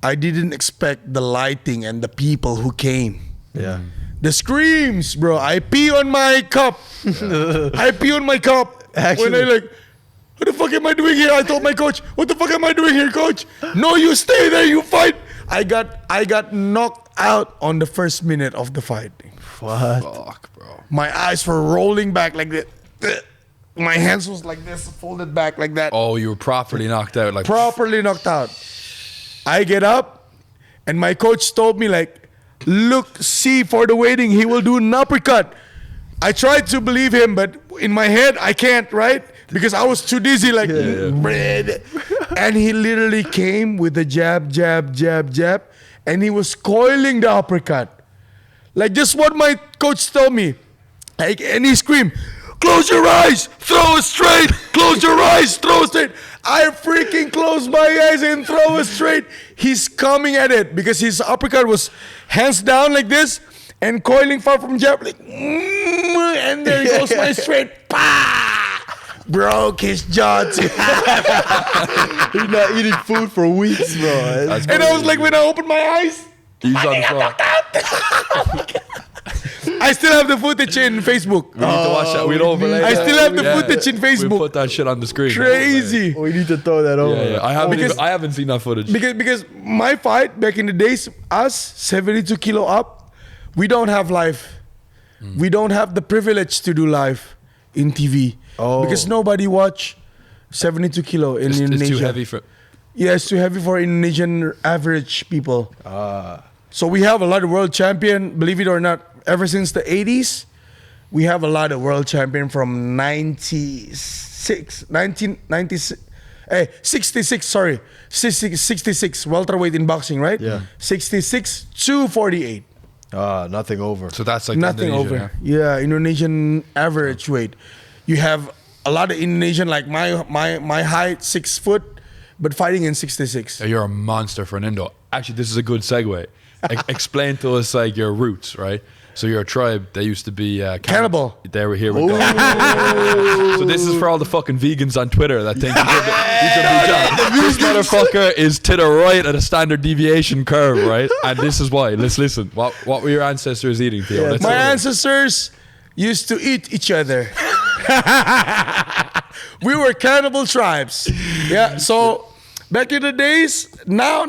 I didn't expect the lighting and the people who came. Yeah. The screams, bro. I pee on my cup. I pee on my cup. Actually. When I like, what the fuck am I doing here? I told my coach, what the fuck am I doing here, coach? No, you stay there, you fight. I got knocked out on the first minute of the fight. What? Fuck, bro. My eyes were rolling back like that. My hands was like this, folded back like that. Oh, you were properly knocked out. Like Properly knocked out. I get up, and my coach told me like, look, see for the waiting, he will do an uppercut. I tried to believe him, but in my head, I can't, right? Because I was too dizzy, like, bread. And he literally came with a jab, and he was coiling the uppercut. Like, just what my coach told me. Like, and he screamed, close your eyes, throw it straight, close your eyes, throw it straight. I freaking closed my eyes and throw it straight. He's coming at it because his uppercut was hands down like this and coiling far from jab, like, and there he goes, my straight, broke his jaw too. He's not eating food for weeks, bro. And I was like, when I opened my eyes, you saw the floor. I still have the footage in Facebook. We need to watch that. We'd overlay. I that. still have the footage in Facebook. We'll put that shit on the screen. Crazy. We need to throw that over. Yeah. I haven't seen that footage. Because my fight back in the days, us 72 kilo up, we don't have live. We don't have the privilege to do live in TV. Oh. Because nobody watch 72 kilo in Indonesia. It's too heavy for. Yeah, it's too heavy for Indonesian average people. So we have a lot of world champion, believe it or not, ever since the 80s. We have a lot of world champion from 66 welterweight in boxing, right? Yeah. 66 to 48. Nothing over. So that's like Nothing Indonesia, over. Yeah, Indonesian average weight. You have a lot of Indonesian, like my height, 6 foot, but fighting in 66. Yeah, you're a monster for an Indo. Actually, this is a good segue. Explain to us like your roots, right? So your tribe, they used to be Cannibal. There we here we go. So this is for all the fucking vegans on Twitter that think you can be John. This motherfucker is to the right at a standard deviation curve, right? And this is why. Let's listen. What were your ancestors eating, Theo? My ancestors used to eat each other. We were cannibal tribes. Yeah. So back in the days, now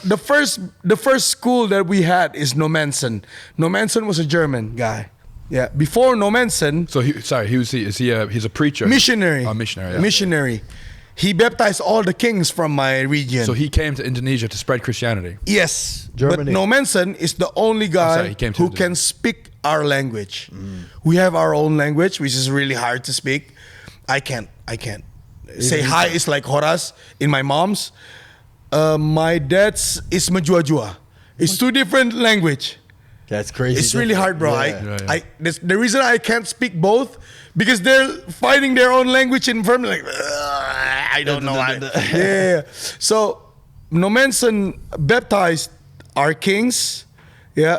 the first school that we had is Nomensen. Nomensen was a German guy. Yeah. Before Nomensen, So he's a preacher. missionary. Oh, missionary. Yeah. Missionary. He baptized all the kings from my region. So he came to Indonesia to spread Christianity. Yes. Germany. But Nomensen is the only guy sorry, he came to who Indonesia. can speak our language. We have our own language, which is really hard to speak. I can't. Say hi is like Horas in my mom's. My dad's is Majua. It's two different language. That's crazy. It's really hard, bro. Yeah. The reason I can't speak both because they're fighting their own language in front of me, like I don't know why. Yeah. So Nomensen baptized our kings, yeah,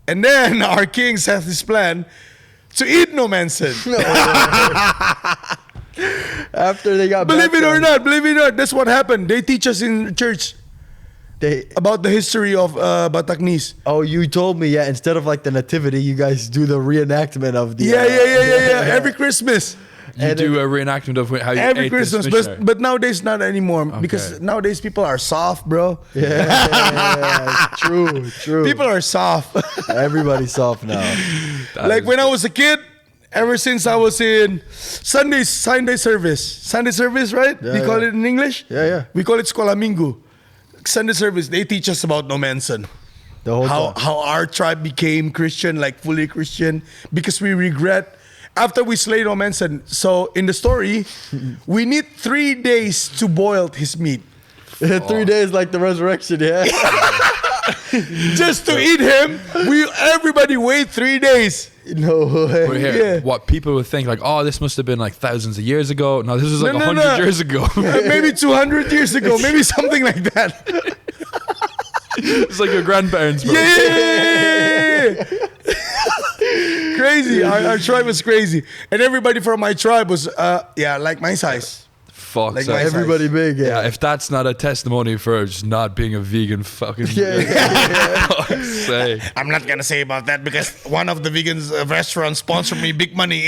and then our kings have this plan to eat Nomensen. After they got Believe it or baptized, not, that's what happened. They teach us in church they. about the history of Bataknis. Oh, you told me, yeah. Instead of like the nativity, you guys do the reenactment of the. Yeah. Every Christmas. You And do a reenactment of how you Every ate this Christmas, missionary. but nowadays not anymore because nowadays people are soft, bro. Yeah, true. People are soft. Everybody's soft now. Like when I was a kid, ever since I was in Sunday service, right? Yeah, We call yeah. it in English. Yeah. We call it Sekolah Minggu. Sunday service. They teach us about Nomensen. The whole time. How our tribe became Christian, like fully Christian, because we regret after we slayed Nomensen. So in the story, we need 3 days to boil his meat. 3 days like the resurrection, yeah. Just to eat him, everybody wait 3 days. No way. We're here. Yeah. What people would think, like, oh, this must have been like thousands of years ago. No, this was like No, 100 years ago. Maybe 200 years ago, maybe something like that. It's like your grandparents, bro. Yeah. Crazy. Our tribe was crazy. And everybody from my tribe was, like my size. Fuck. Like so my Everybody big, yeah. yeah, if that's not a testimony for just not being a vegan fucking fuck's sake. I'm not going to say about that because one of the vegans restaurants sponsored me big money.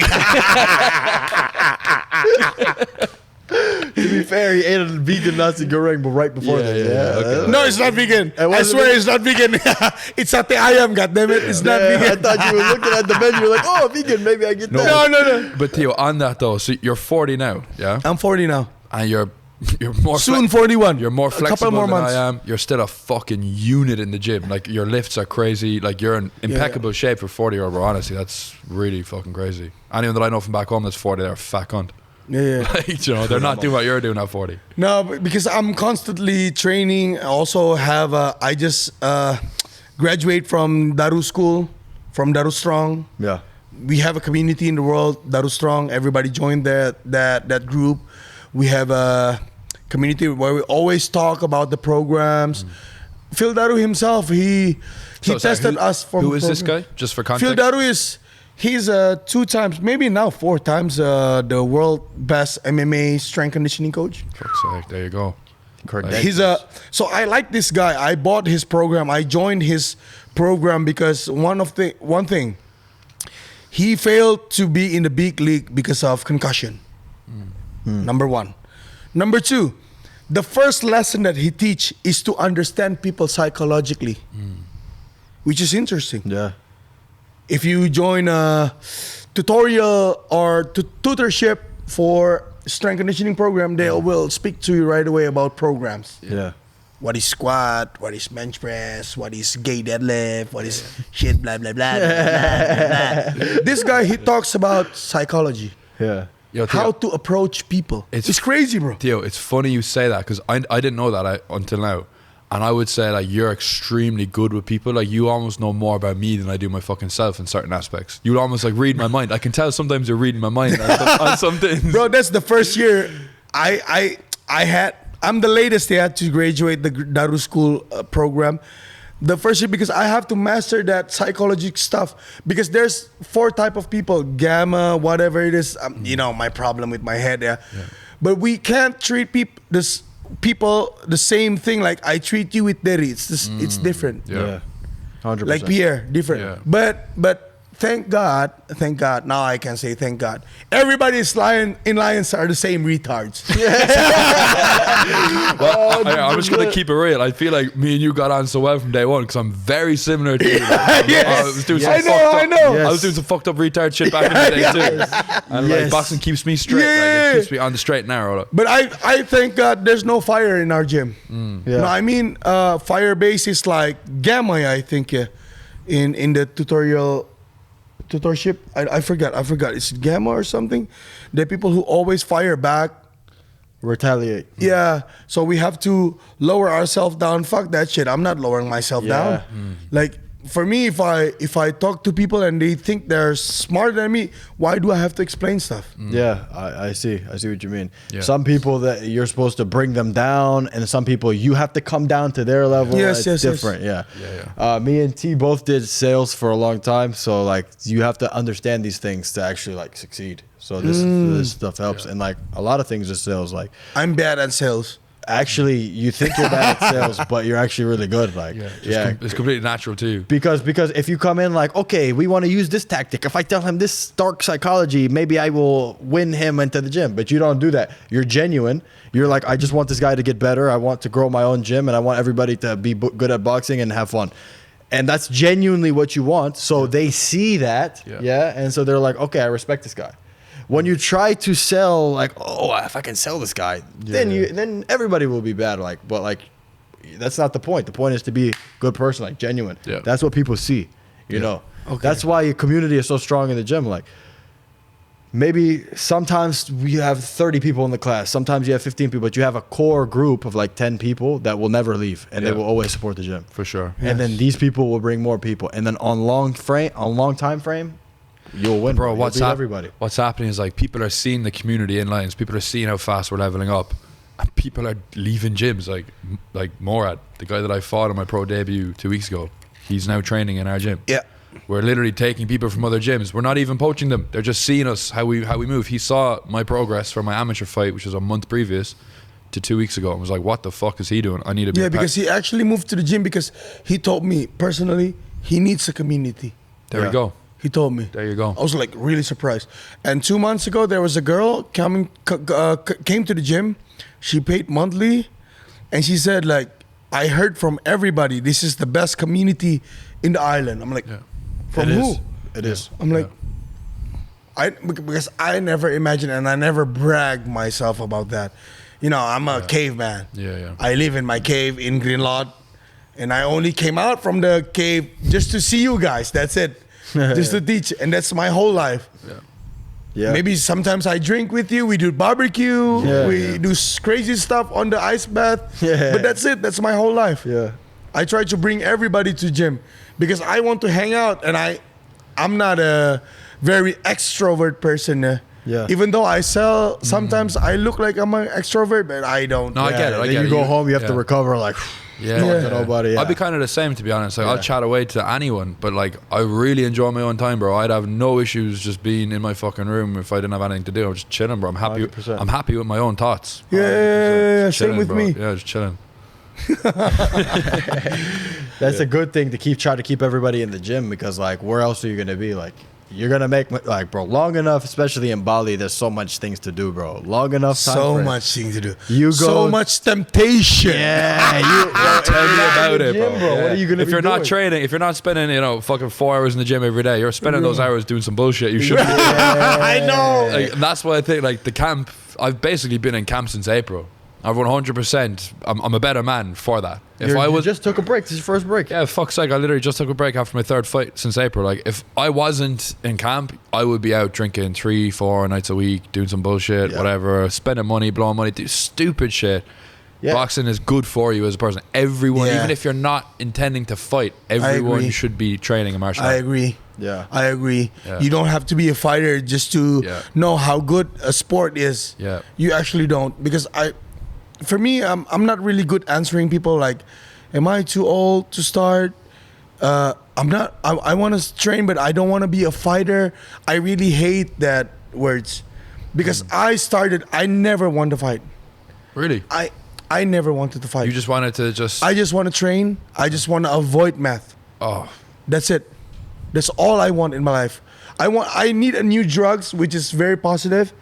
To be fair, he ate a vegan nasi goreng, but right before Yeah, this. yeah, okay. No, it's not vegan. I wasn't swear it? it's not vegan. It's sate ayam, goddammit. It's not I vegan. thought you were looking at the menu, you're like, oh, vegan, maybe I get that. No. But Theo, on that though, so you're 40 now, yeah? I'm 40 now. And you're more Soon 41. You're more A couple flexible more than months. I am. You're still a fucking unit in the gym. Like your lifts are crazy. Like you're in impeccable shape for 40-year-old. Bro. Honestly, that's really fucking crazy. Anyone that I know from back home that's 40, they're a fat cunt. Yeah. Like, you know, they're not doing what you're doing at 40. No, because I'm constantly training. I also have I just graduate from Daru School, from Daru Strong. Yeah. We have a community in the world, Daru Strong. Everybody joined that group. We have a community where we always talk about the programs. Phil Daru himself, he So, sorry, tested us for. Who is this guy? Just for context. Phil Daru he's 2 times, maybe now 4 times, the world best MMA strength conditioning coach. Fuck's sake, there you go. So I like this guy. I bought his program. I joined his program because one thing, he failed to be in the big league because of concussion. Number 1. Number 2, the first lesson that he teach is to understand people psychologically, which is interesting. Yeah. If you join a tutorial or tutorship for strength conditioning program, they will speak to you right away about programs. Yeah. What is squat? What is bench press? What is gay deadlift? What is shit? Blah blah blah. Blah, blah, blah. This guy, he talks about psychology, Yeah. Yo, Theo, how to approach people. It's crazy, bro. Theo, it's funny you say that because I didn't know that until now. And I would say like you're extremely good with people. Like you almost know more about me than I do my fucking self in certain aspects. You almost like read my mind. I can tell sometimes you're reading my mind on some things. Bro, that's the first year I'm the latest they had to graduate the Daru School program. The first year, because I have to master that psychology stuff. Because there's 4 type of people, gamma, whatever it is. You know, my problem with my head. Yeah. But we can't treat people the same thing like I treat you with Derry. It's different. Yeah. 100%. Like Pierre, different. Yeah. But thank God. Now I can say thank God. Everybody in Lions are the same retards. Well, I'm just gonna keep it real. I feel like me and you got on so well from day one because I'm very similar to you. I was doing some I know. I was doing some fucked up retard shit back in the day too. And like boxing keeps me straight. Like, it keeps me on the straight and narrow. Like. But I thank God there's no fire in our gym. Yeah. No, I mean fire base is like gamma. I think in the tutorship. I forgot. Is it gamma or something? The people who always fire back. Retaliate. Yeah. So we have to lower ourselves down. Fuck that shit. I'm not lowering myself down. Like for me, if I talk to people and they think they're smarter than me, why do I have to explain stuff? Yeah, I see what you mean. Yeah. Some people that you're supposed to bring them down, and some people you have to come down to their level. Yes, it's yes, different. yes. Yeah. Me and T both did sales for a long time, so like you have to understand these things to actually like succeed. So this stuff helps, and like a lot of things with sales, like I'm bad at sales. actually you think you're bad at sales, but you're actually really good. Like It's completely natural too. Because if you come in like, okay, we want to use this tactic. If I tell him this dark psychology, maybe I will win him into the gym. But you don't do that. You're genuine. You're like, I just want this guy to get better. I want to grow my own gym, and I want everybody to be good at boxing and have fun. And that's genuinely what you want. So they see that, and so they're like, okay, I respect this guy. When you try to sell like, oh, if I can sell this guy, then everybody will be bad. But that's not the point. The point is to be a good person, like genuine. Yeah. That's what people see, you know. Okay. That's why your community is so strong in the gym. Like maybe sometimes we have 30 people in the class. Sometimes you have 15 people, but you have a core group of like 10 people that will never leave, and they will always support the gym. For sure. And then these people will bring more people, and then on long time frame, you'll win, Bro, You'll beat everybody. What's happening is like people are seeing the community in Lions. People are seeing how fast we're leveling up, and people are leaving gyms. Like Morad, the guy that I fought on my pro debut 2 weeks ago, he's now training in our gym. Yeah. We're literally taking people from other gyms. We're not even poaching them. They're just seeing us how we move. He saw my progress from my amateur fight, which was a month previous, to 2 weeks ago, and was like, "What the fuck is he doing? I need to be." Yeah, because he actually moved to the gym because he told me personally he needs a community. There we go. He told me. There you go. I was like really surprised. And 2 months ago, there was a girl came to the gym. She paid monthly, and she said like, "I heard from everybody this is the best community in the island." I'm like, "From who?" It is. I'm like, because I never imagined and I never bragged myself about that. You know, I'm a caveman. Yeah. I live in my cave in Greenlawn, and I only came out from the cave just to see you guys. That's it. Just to teach, and that's my whole life. Yeah. Maybe sometimes I drink with you. We do barbecue. We do crazy stuff on the ice bath. But that's it. That's my whole life. Yeah. I try to bring everybody to gym because I want to hang out, and I'm not a very extrovert person. Even though I sell, sometimes I look like I'm an extrovert, but I don't. No, I get it. Then you go home, you have to recover. Like, talk to nobody. I'd be kind of the same, to be honest. Like I'll chat away to anyone, but like I really enjoy my own time, bro. I'd have no issues just being in my fucking room if I didn't have anything to do. I'm just chilling, bro. I'm happy. 100%. I'm happy with my own thoughts. Yeah, Chilling, same with bro. me. Yeah, just chilling. That's a good thing to try to keep everybody in the gym, because like where else are you gonna be? Like you're gonna make like, bro, long enough, especially in Bali, there's so much things to do, bro. Long enough time So frame. much things to do. You go so much temptation. Tell me about it, bro. Bro. What are you gonna If be you're not doing? training, if you're not spending, fucking 4 hours in the gym every day, you're spending those hours doing some bullshit. You should be. I know. Like, and that's why I think like the camp. I've basically been in camp since April. I've 100%. I'm a better man for that. If You just took a break. This is your first break. Yeah, fuck's sake, I literally just took a break after my third fight since April. Like, if I wasn't in camp, I would be out drinking 3-4 nights a week, doing some bullshit, whatever, spending money, blowing money, do stupid shit. Yeah. Boxing is good for you as a person. Everyone, even if you're not intending to fight, everyone should be training a martial art. I agree. Yeah. I agree. Yeah. You don't have to be a fighter just to know how good a sport is. Yeah. You actually don't. Because for me, I'm not really good answering people like, Am I too old to start? I'm not. I want to train, but I don't want to be a fighter. I really hate that words because I never wanted to fight. Really? I never wanted to fight. You just wanted to just. I just want to train. I just want to avoid math. Oh. That's it. That's all I want in my life. I need a new drugs, which is very positive.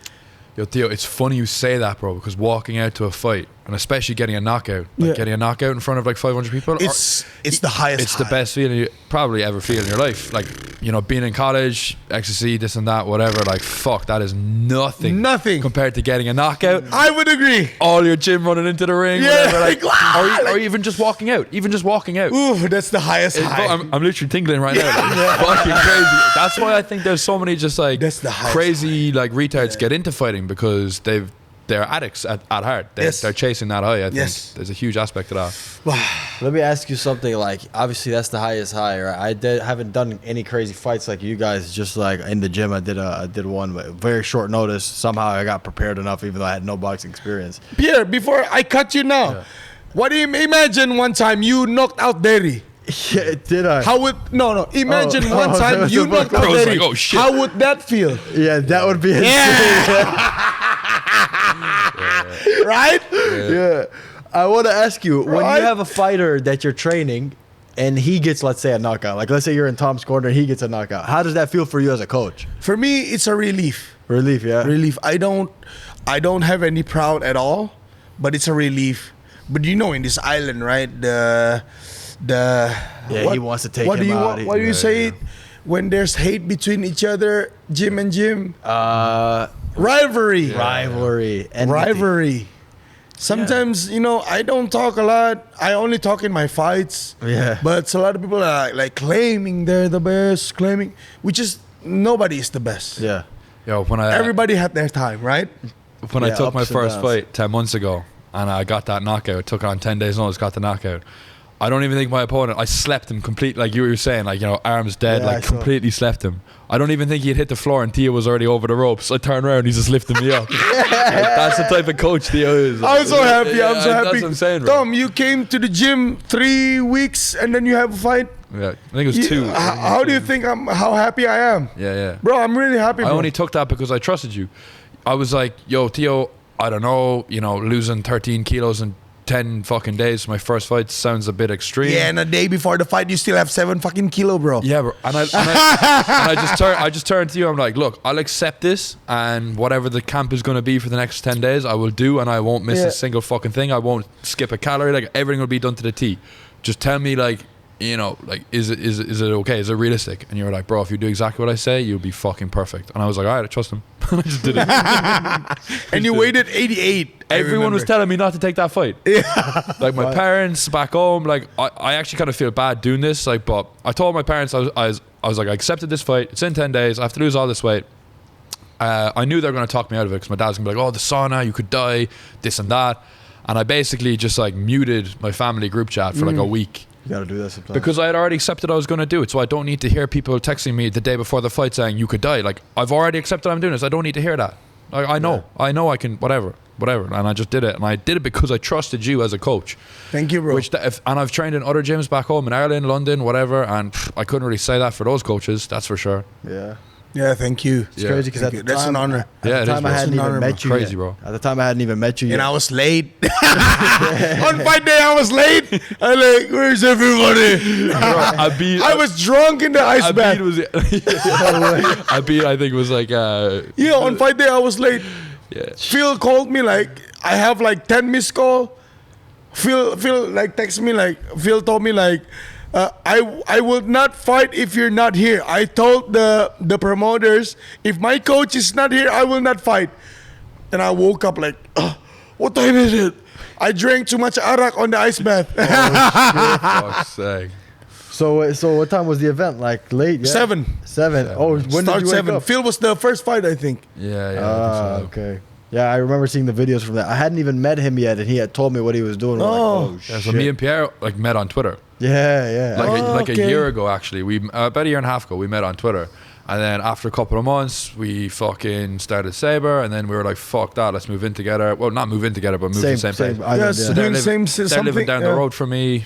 Yo, Theo, it's funny you say that, bro, because walking out to a fight, and especially getting a knockout, getting a knockout in front of like 500 people, It's the highest. It's the best feeling you probably ever feel in your life. Like, you know, being in college, ecstasy, this and that, whatever. Like, fuck, that is nothing. Nothing compared to getting a knockout. I would agree. All your gym running into the ring, Yeah, whatever. Like, like, or even just walking out. Even just walking out. Ooh, that's the highest high. I'm literally tingling right now. Like, fucking crazy. That's why I think there's so many just like That's the highest crazy like retards get into fighting because they're addicts at heart. They're chasing that high. I think there's a huge aspect to that. Let me ask you something. Like, obviously, that's the highest high. Right? haven't done any crazy fights like you guys. Just like in the gym, I did one, but very short notice. Somehow, I got prepared enough, even though I had no boxing experience. Pierre, before I cut you now, what do you imagine one time you knocked out Derry? Yeah, did I? How would imagine one time you knocked out Derry? Like, oh, shit. How would that feel? Yeah, that would be insane. Right? Yeah. I want to ask you, when Right? you have a fighter that you're training and he gets, let's say, a knockout, like let's say you're in Tom's corner and he gets a knockout, how does that feel for you as a coach? For me, it's a relief. Relief, yeah? Relief. I don't have any proud at all, but it's a relief. But you know, in this island, right? He wants to take him out. What do you say when there's hate between each other, Jim and Jim? Rivalry. Rivalry. Enmity. Rivalry. Sometimes, I don't talk a lot. I only talk in my fights. Yeah. But a lot of people are like claiming they're the best, which is nobody is the best. Yeah. Yo, Everybody had their time, right? When I took ups my and first downs. fight 10 months ago and I got that knockout, took on 10 days notice, got the knockout. I don't even think my opponent, I slept him completely, like you were saying, like, arms dead, Yeah, I saw. completely slept him. I don't even think he had hit the floor and Theo was already over the ropes. I turned around, he's just lifting me up. Like, that's the type of coach Theo is. I'm so happy. Yeah, I'm so happy. That's what I'm saying, bro. Tom, you came to the gym 3 weeks and then you have a fight. Yeah, I think it was 2. How do you think how happy I am? Yeah. Bro, I'm really happy, I bro. only took that because I trusted you. I was like, yo, Theo, I don't know, losing 13 kilos in 10 fucking days. My first fight sounds a bit extreme. Yeah, and a day before the fight, you still have 7 fucking kilo, bro. Yeah, bro. And I just turned to you. I'm like, look, I'll accept this, and whatever the camp is going to be for the next 10 days, I will do, and I won't miss a single fucking thing. I won't skip a calorie. Like, everything will be done to the T. Just tell me, like, is it okay? Is it realistic? And you were like, bro, if you do exactly what I say, you'll be fucking perfect. And I was like, all right, I trust him. I just did it. And you waited 88. Everyone was telling me not to take that fight. Like my parents back home, like I actually kind of feel bad doing this. Like, but I told my parents I was like, I accepted this fight. It's in 10 days. I have to lose all this weight. I knew they were going to talk me out of it because my dad's going to be like, oh, the sauna, you could die, this and that. And I basically just like muted my family group chat for like a week. You got to do that sometimes. Because I had already accepted I was going to do it, so I don't need to hear people texting me the day before the fight saying you could die. Like, I've already accepted I'm doing this. I don't need to hear that. Like, I know I can, whatever, and I just did it, and I did it because I trusted you as a coach. Thank you, bro. And I've trained in other gyms back home in Ireland, London, whatever, and I couldn't really say that for those coaches. That's for sure. Yeah, thank you. It's crazy because That's an honor. At the time I hadn't even met you Crazy, yet. bro. At the time I hadn't even met you yet. And I was late. On fight day, I was late. I'm like, where's everybody? I was drunk in the ice bath. I think was like On fight day, I was late. Yeah. Phil called me like, I have like 10 missed call. Phil like texted me like, Phil told me like, I will not fight if you're not here. I told the promoters, if my coach is not here, I will not fight. And I woke up like, what time is it? I drank too much arak on the ice bath. fuck's sake. So what time was the event? Like late? Yeah? 7. 7. Oh, when did Start you wake 7. up? Phil was the first fight, I think. Yeah. Okay. Yeah, I remember seeing the videos from that. I hadn't even met him yet, and he had told me what he was doing. We're like, Yeah, so shit. me and Pierre like met on Twitter. Yeah. Like a okay. year ago, actually. About a year and a half ago, we met on Twitter. And then after a couple of months, we fucking started Sabre. And then we were like, fuck that, let's move in together. Well, not move in together, but move to the same place. island, Yes, yeah. doing They're something. living down the road from me.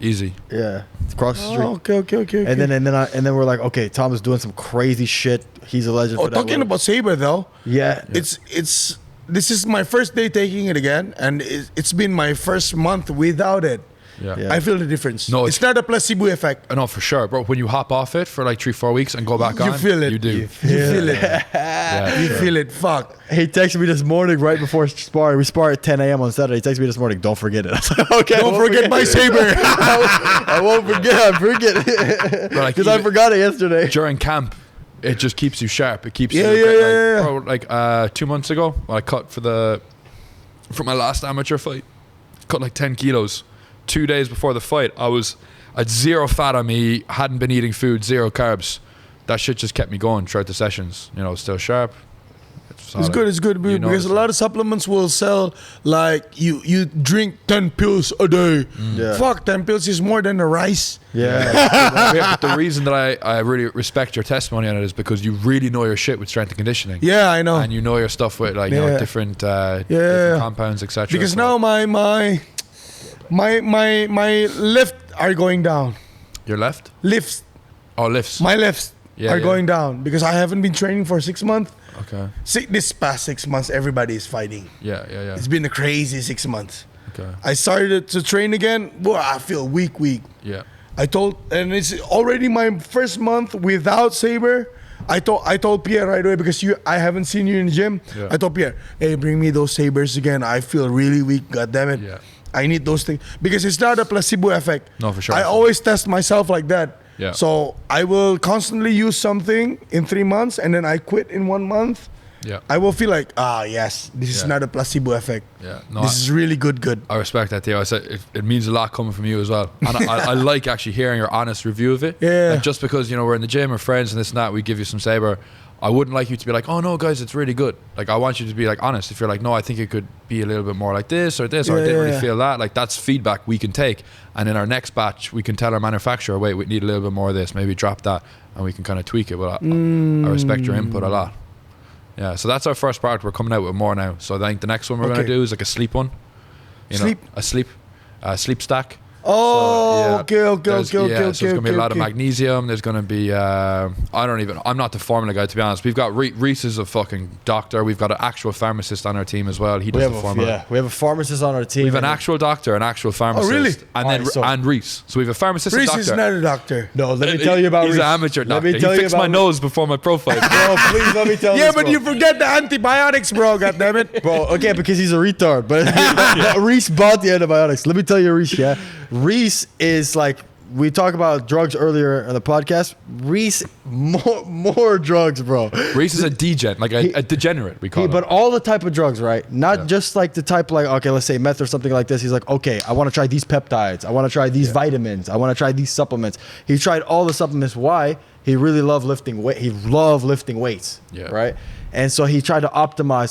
Easy. Yeah, across the street. Okay. And then we're like, okay, Tom is doing some crazy shit. He's a legend. For that Talking weight. about Saber though. Yeah. It's this is my first day taking it again, and it's been my first month without it. Yeah. I feel the difference. No, it's not a placebo effect. No, for sure, bro. When you hop off it for like 3-4 weeks and go back You on, feel it. You do. You feel it. Yeah, You sure. feel it. Fuck. He texted me this morning right before sparring. We spar at 10 a.m. on Saturday. He texted me this morning. Don't forget it. I was like, okay. Don't forget my Saber. I won't forget. I forget it But, like, because I even- forgot it yesterday. During camp, it just keeps you sharp. It keeps Yeah, you. yeah. Bro, like 2 months ago, when I cut for my last amateur fight, cut like 10 kilos. 2 days before the fight, I had zero fat on me, hadn't been eating food, zero carbs. That shit just kept me going throughout the sessions. You know, still sharp. It's good You know because a lot of supplements will sell like you drink 10 pills a day. Yeah. Fuck, 10 pills is more than the rice. Yeah. Yeah, but the reason that I really respect your testimony on it is because you really know your shit with strength and conditioning. Yeah, I know. And you know your stuff with like you know, Yeah. different Yeah. compounds, etc. Because So- now my lift are going down. your left. Lifts, Lifts. my lifts Yeah, are yeah. going down because I haven't been training for 6 months. Okay. This past 6 months, everybody is fighting. Yeah. It's been a crazy 6 months. Okay. I started to train again. Boy, I feel weak. Yeah. And it's already my first month without Saber. I told Pierre right away because I haven't seen you in the gym. Yeah. I told Pierre, hey, bring me those Sabers again. I feel really weak. God damn it. Yeah. I need those things because it's not a placebo effect. No, for sure. I always test myself like that. Yeah. So I will constantly use something in 3 months and then I quit in 1 month. Yeah. I will feel like, yes, this is Yeah. not a placebo effect. Yeah. No, This is really good. I respect that, Theo. I said it means a lot coming from you as well, and I like actually hearing your honest review of it. Yeah. Like just because we're in the gym, we're friends, and this and that, we give you some Saber. I wouldn't like you to be like, oh no, guys, it's really good. Like I want you to be like honest. If you're like, no, I think it could be a little bit more like this or this, or I didn't really feel that. Like that's feedback we can take, and in our next batch, we can tell our manufacturer, wait, we need a little bit more of this. Maybe drop that, and we can kind of tweak it. But I respect your input a lot. Yeah, so that's our first product. We're coming out with more now. So I think the next one we're going to do is like a sleep one. Sleep? A sleep stack. Oh, So, yeah, okay. So there's going to be a lot of magnesium. There's going to be, I'm not the formula guy, to be honest. We've got Reese is a fucking doctor. We've got an actual pharmacist on our team as well. He does the formula. we have a pharmacist on our team. We have an actual doctor, an actual pharmacist. really? And then Alright, so- and Reese. So we have a pharmacist and Reese doctor. is not a doctor. No, let me tell you about He's Reese. an amateur Let doctor. me tell He you fixed about my nose before my profile. Bro, please let me tell Yeah, this, but bro. you forget the antibiotics, bro. God damn it. Bro, okay, because he's a retard. But Reese bought the antibiotics. Let me tell you, Reese, yeah. Reese is like, we talked about drugs earlier on the podcast. Reese, more drugs, bro. Reese is a degen, like a degenerate, we call him. But all the type of drugs, right? Not just like the type like, okay, let's say meth or something like this. He's like, okay, I want to try these peptides. I want to try these vitamins. I want to try these supplements. He tried all the supplements. Why? He really loved lifting weight. He loved lifting weights, right? And so he tried to optimize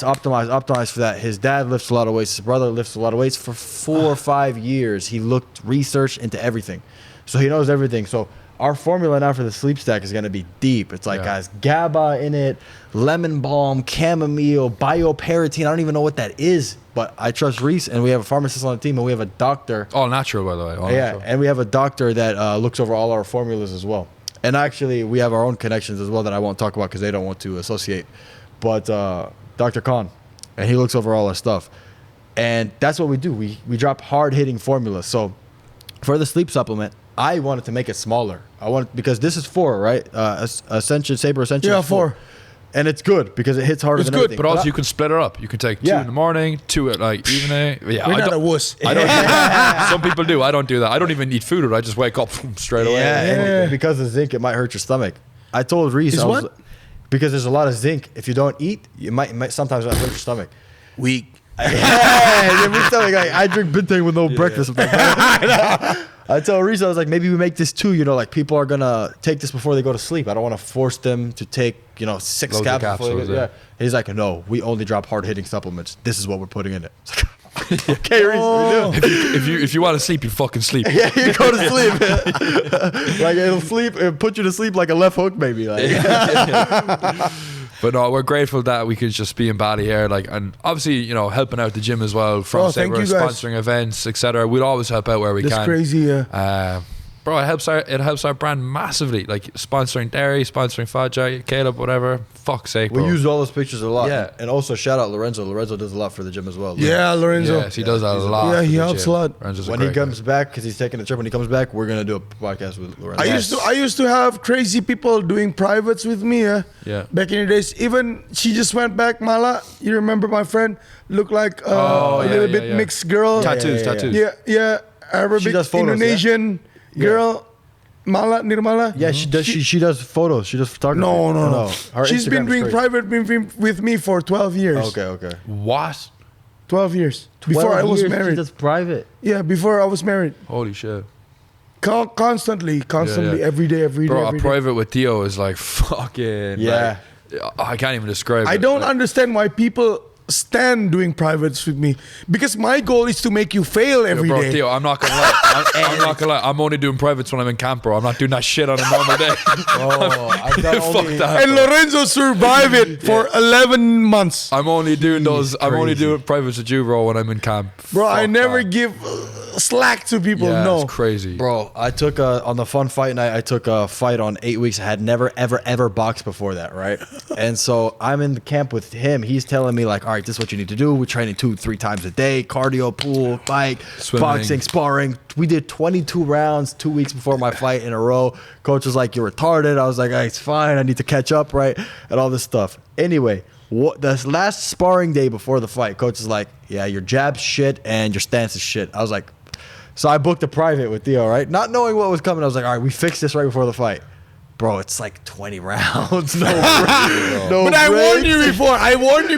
for that. His dad lifts a lot of weights. His brother lifts a lot of weights. For 4 or 5 years, he researched into everything. So he knows everything. So our formula now for the sleep stack is going to be deep. It's like, guys, GABA in it, lemon balm, chamomile, bioperotine. I don't even know what that is, but I trust Reese, and we have a pharmacist on the team, and we have a doctor. All natural, by the way. All natural. And we have a doctor that looks over all our formulas as well. And actually, we have our own connections as well that I won't talk about because they don't want to associate. But Dr. Khan, and he looks over all our stuff. And that's what we do. We drop hard-hitting formulas. So for the sleep supplement, I wanted to make it smaller. Because this is 4, right? Ascension, Saber Ascension. Yeah, is 4. And it's good because it hits harder It's than good, everything. But also you can split it up. You can take 2 in the morning, 2 at like evening. Yeah, You're not a wuss. I don't. Some people do. I don't do that. I don't even eat food. I just wake up straight away. And because of zinc, it might hurt your stomach. I told Reese, because there's a lot of zinc. If you don't eat, it might sometimes hurt your stomach. Weak. I drink Ginting with no breakfast. I tell Reese, I was like, maybe we make this too. Like people are gonna take this before they go to sleep. I don't want to force them to take 6 Loads of capsules. capsules, He's like, no, we only drop hard hitting supplements. This is what we're putting in it. Okay, Reese, we do. If you want to sleep, you fucking sleep. Yeah, you go to sleep. Like it'll put you to sleep like a left hook, maybe. Like. But no, we're grateful that we could just be in Bali here, like, and obviously, you know, helping out the gym as well. From thank we're you guys. sponsoring events, etc. We'd always help out where we That's can. crazy, yeah. Bro, it helps our brand massively. Like sponsoring Derry, sponsoring Fajr, Caleb, whatever. Fuck's sake, We bro. use all those pictures a lot. Yeah. And also shout out Lorenzo. Lorenzo does a lot for the gym as well. Yeah, Lorenzo. Yes, he does a lot. Yeah, for he the helps gym. a lot. Lorenzo's a When he great comes guy. back, because he's taking a trip, when he comes back, we're gonna do a podcast with Lorenzo. I used to have crazy people doing privates with me, Yeah. back in the days. Even she just went back, Mala. You remember my friend? Looked like a little bit mixed girl. Tattoos. Yeah, Arabic, does photos, Indonesian girl. Mala, Nirmala. Yeah, she does. She does photos. She does photography. No. Her She's been Instagram is doing crazy. private with me for 12 years. Okay. What? 12 years. Before I was married. She does private. Yeah, before I was married. Holy shit. Constantly, every day. Bro, a private with Theo is like fucking. Yeah. Like, I can't even describe it. I don't Like, understand why people stand doing privates with me, because my goal is to make you fail every bro, day. Theo, I'm not gonna lie. I'm not gonna lie. I'm only doing privates when I'm in camp, bro. I'm not doing that shit on a normal day. Oh, I've done Fuck only. that. And Lorenzo survived it for 11 months. I'm only doing those. I'm only crazy. doing privates with you, bro, when I'm in camp. Bro, I Fuck never that. give slack to people. Yeah, No. it's crazy. Bro, I took on the fun fight night. I took a fight on 8 weeks. I had never ever boxed before that, right? And so I'm in the camp with him. He's telling me like, all right, this is what you need to do. We're training 2-3 times a day, cardio, pool, bike, Swimming. boxing, sparring. We did 22 rounds 2 weeks before my fight in a row. Coach was like, you're retarded. I was like, hey, it's fine. I need to catch up, right? And all this stuff. Anyway, the last sparring day before the fight, coach is like, yeah, your jab's shit and your stance is shit. I was like, so I booked a private with Theo, right? Not knowing what was coming, I was like, all right, we fixed this right before the fight. Bro, it's like 20 rounds. No, no But I warned breaks. you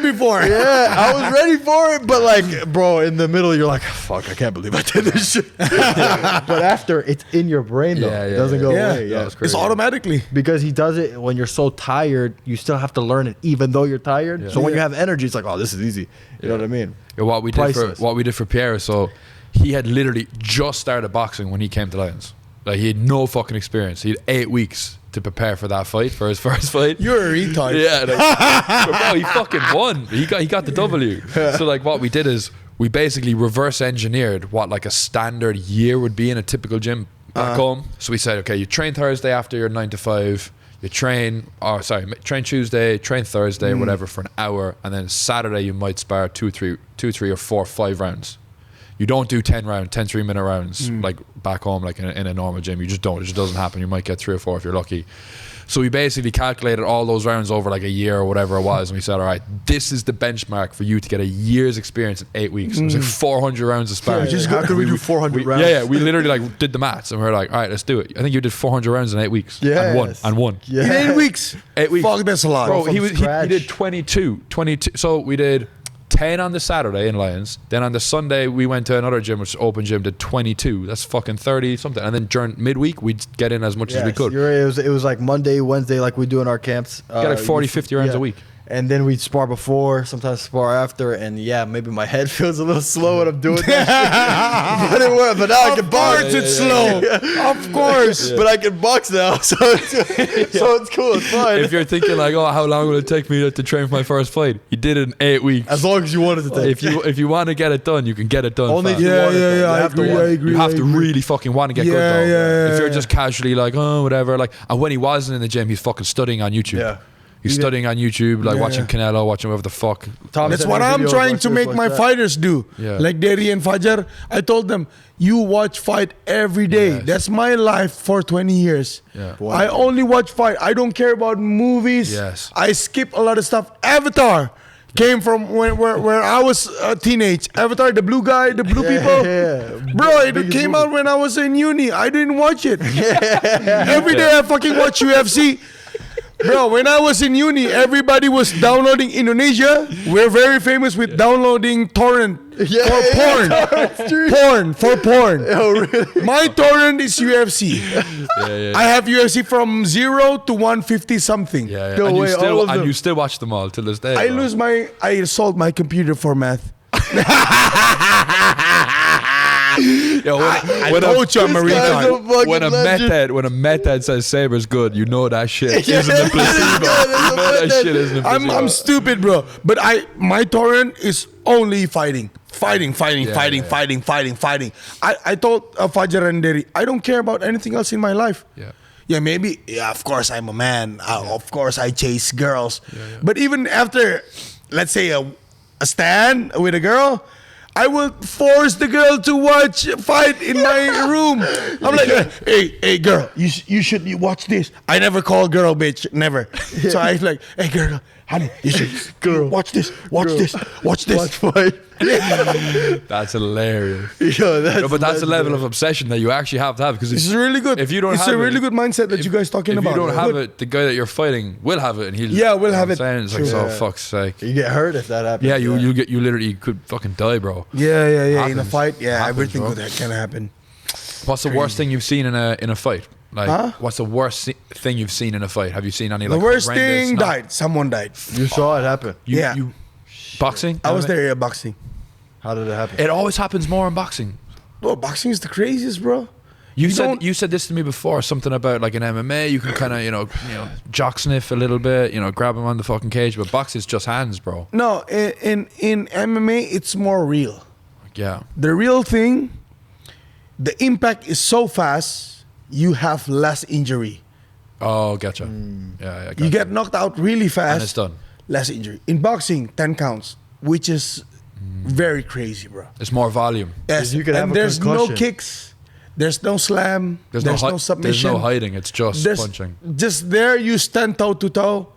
before. Yeah, I was ready for it, but like, bro, in the middle, you're like, fuck, I can't believe I did this shit. But after, it's in your brain though. Yeah, it yeah, doesn't go Yeah. away. Yeah, That's crazy. It's automatically. because he does it when you're so tired. You still have to learn it, even though you're tired. Yeah. So when Yeah. you have energy, it's like, oh, this is easy. You know what I mean? Yeah, what we Priceless. did for Pierre, so he had literally just started boxing when he came to Lions. Like he had no fucking experience. He had 8 weeks to prepare for that fight, for his first fight. You're a retard. Yeah, like, but bro, he fucking won. He got the W. So like, what we did is we basically reverse engineered what like a standard year would be in a typical gym back home. So we said, okay, you train Thursday after your 9 to 5. You train Tuesday, train Thursday, whatever, for an hour, and then Saturday you might spar 2, 3, or 4, 5 rounds. You don't do 10 3-minute rounds like back home, like in a normal gym. You just don't. It just doesn't happen. You might get 3 or 4 if you're lucky. So we basically calculated all those rounds over like a year or whatever it was, and we said, all right, this is the benchmark for you to get a year's experience in 8 weeks. It was like 400 rounds of sparring. Just how could we do 400 rounds? Yeah, we literally like did the maths, and we were like, all right, let's do it. I think you did 400 rounds in 8 weeks. Yes. And won. Yeah. In 8 weeks. 8 weeks. Fuck, that's a lot. Bro, from he scratch. did 22. So we did 10 on the Saturday in Lions. Then on the Sunday, we went to another gym, which is open gym, did 22. That's fucking 30 something. And then during midweek, we'd get in as much as we could. You're right. It was like Monday, Wednesday, like we do in our camps. Get like 40, 50 rounds a week. And then we'd spar before, sometimes spar after, and yeah, maybe my head feels a little slow when I'm doing that. But it worked. But now I can box. Of course it's slow. Of course. But I can box now, so it's cool. It's fine. If you're thinking like, oh, how long will it take me to train for my first fight? You did it in 8 weeks. As long as you wanted to take. if you want to get it done, you can get it done. Only fast. if you want it, though. You I have to agree. want I it. agree. You have I to agree. really fucking want to get good Yeah, though. yeah, If you're yeah. just casually like, oh, whatever, like, and when he wasn't in the gym, he's fucking studying on YouTube. Yeah. He's studying on YouTube, like Yeah, watching yeah. Canelo, watching whatever the fuck. Tom That's sent what me I'm videos, trying watch to this, make watch my that. fighters do. Yeah. Like Derry and Fajar, I told them, you watch fight every day. Yes. That's my life for 20 years. Yeah. Boy. I only watch fight. I don't care about movies. Yes. I skip a lot of stuff. Avatar came from where I was a teenage. Avatar, the blue guy, the blue people. Yeah. Bro, it Biggest came movie. out when I was in uni. I didn't watch it. Every day I fucking watch UFC. Bro, when I was in uni, everybody was downloading Indonesia. We're very famous with downloading torrent for porn. Oh, really? My torrent is UFC. Yeah. I have UFC from 0 to 150 something. Yeah, No and, way, all of them. you still watch them all till this day. I bro. I sold my computer for math. Yo, I told you I'm a This guy's retard. a fucking when a meth legend. head, when a meth head says Saber's good, you know that shit Yeah, isn't a placebo. yeah, You know that shit isn't a placebo. I'm stupid, bro. But my torrent is only fighting. Fighting. I told Fajar and Derry, I don't care about anything else in my life. Yeah. Maybe, of course I'm a man. Of course I chase girls. But even after, let's say, a stand with a girl, I will force the girl to watch fight in my room. I'm like, hey, girl, you should watch this. I never call girl bitch, never. So I was like, hey, girl, honey, you should watch this. Watch this. fight. That's hilarious. Yo, But that's a level of obsession that you actually have to have, because This is really good. If you don't it's have a really good mindset that you guys talking about. If you don't have Good. it, the guy that you're fighting will have it, and he'll Will have it. It's like, True. oh Yeah. fuck's sake. You get hurt if that happens. Yeah, you literally could fucking die, bro. Yeah. In a Happens. fight, everything bro. good can happen. What's the worst thing you've seen in a fight? Like, Huh? what's the worst thing you've seen in a fight? Have you seen any? The Like, worst horrendous thing not- died. Someone died. You saw it happen. Yeah. You boxing? I was there boxing. How did it happen? It always happens more in boxing. Bro, boxing is the craziest, bro. You don't- said this to me before, something about like in MMA you can kind of you know jock sniff a little bit, grab him on the fucking cage, but boxing is just hands, bro. No, in MMA, it's more real. Yeah, The real thing, the impact is so fast, you have less injury. oh, gotcha. Yeah, gotcha. You get knocked out really fast. and it's done. Less injury. In boxing, 10 counts, which is very crazy, bro. It's more volume. Yes, You could have and a there's no concussion. kicks, there's no slam, there's no submission. There's no hiding. It's just There's punching. just there you stand toe to toe,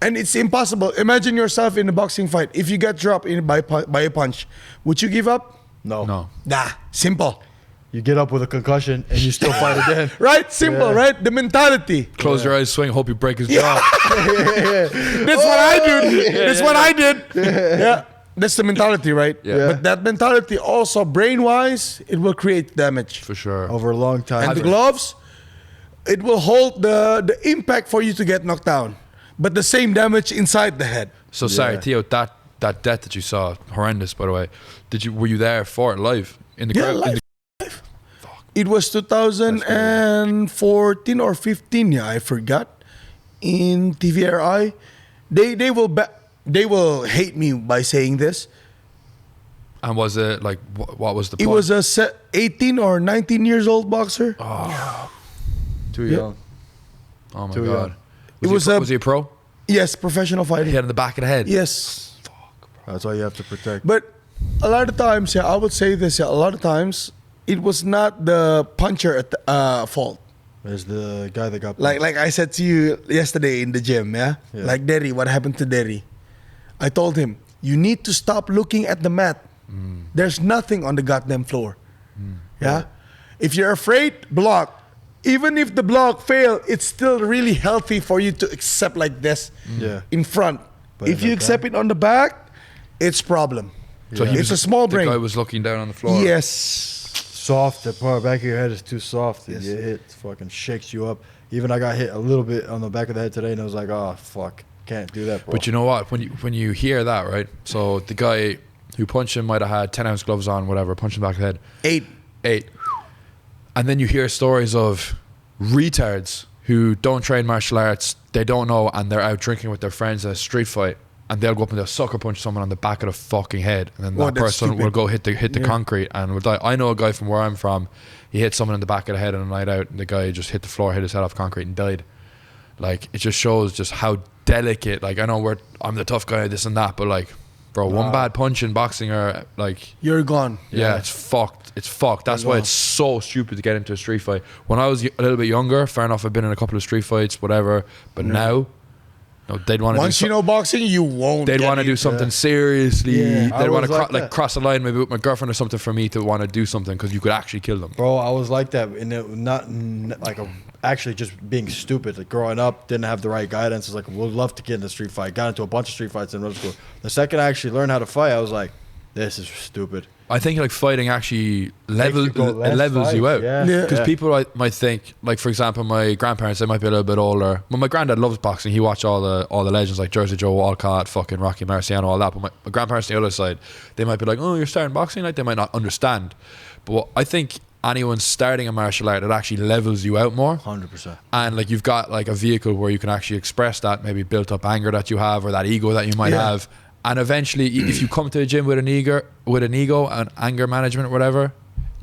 and it's impossible. Imagine yourself in a boxing fight. If you get dropped by a punch, would you give up? No. Nah, simple. You get up with a concussion and you still fight again. Right? Simple, Yeah. right? The mentality. Close your eyes, swing, hope you break his jaw. That's what I did. That's what I did. Yeah. That's the mentality, right? Yeah. But that mentality also, brain-wise, it will create damage. For sure. Over a long time. And the gloves, it will hold the impact for you to get knocked down. But the same damage inside the head. So sorry, Yeah. Theo. That death that you saw, horrendous, by the way. Were you there for it live in the Yeah, crowd? live. It was 2014 or 15, I forgot. In TVRI, they will hate me by saying this. And was it like what was the? It point? was a 18 or 19 years old boxer. Too Yeah. young. Oh my too god. young. Was he a pro? Yes, professional He fighting. had in the back of the head. Yes, That's all you have to protect. but a lot of times, I would say this. A lot of times, it was not the puncher at fault. There's the guy that got Like I said to you yesterday in the gym, yeah? Yeah. Like Derry, what happened to Derry? I told him, you need to stop looking at the mat. There's nothing on the goddamn floor. Yeah? If you're afraid, block. Even if the block fail, it's still really healthy for you to accept like this Yeah. in front. But if in you the accept it on the back, it's problem. So he It's was, a small the brain. guy was looking down on the floor. Yes. soft. The part back of your head is too soft. And Yes. you hit, fucking shakes you up. Even I got hit a little bit on the back of the head today, and I was like, oh fuck, can't do that, bro. But you know what? When you hear that, right? So the guy who punched him might have had 10-ounce gloves on, whatever, punched him back of the head. 8. And then you hear stories of retards who don't train martial arts, they don't know, and they're out drinking with their friends at a street fight, and they'll go up and they'll sucker punch someone on the back of the fucking head, and then Oh, that that's person stupid. will go hit the Yeah. concrete and will die. I know a guy from where I'm from, he hit someone in the back of the head on a night out, and the guy just hit the floor, hit his head off concrete and died. Like, it just shows just how delicate, like, I know I'm the tough guy, this and that, but like, bro, one bad punch in boxing or like, You're gone. yeah, it's fucked. It's fucked. That's why it's so stupid to get into a street fight. When I was a little bit younger, fair enough, I've been in a couple of street fights, whatever. But now, no, they'd want to Once you know boxing, you won't. they'd get want to do it. something seriously. Yeah. I They'd want was to like that. cross the line maybe with my girlfriend or something for me to want to do something because you could actually kill them. Bro, I was like that, and it like actually just being stupid. Like growing up, didn't have the right guidance. It's like, would love to get in a street fight. Got into a bunch of street fights in middle school. The second I actually learned how to fight, I was like, this is stupid. I think like fighting actually levels you go less you out. fights, yeah. Yeah. Because Yeah. people might think, like for example, my grandparents, they might be a little bit older. Well, my granddad loves boxing. He watched all the legends like Jersey Joe Walcott, fucking Rocky Marciano, all that. But my grandparents on the other side, they might be like, oh, you're starting boxing, like they might not understand. But I think anyone starting a martial art, it actually levels you out more. 100%. And like you've got like a vehicle where you can actually express that maybe built up anger that you have or that ego that you might have. And eventually, if you come to a gym with an ego and anger management or whatever,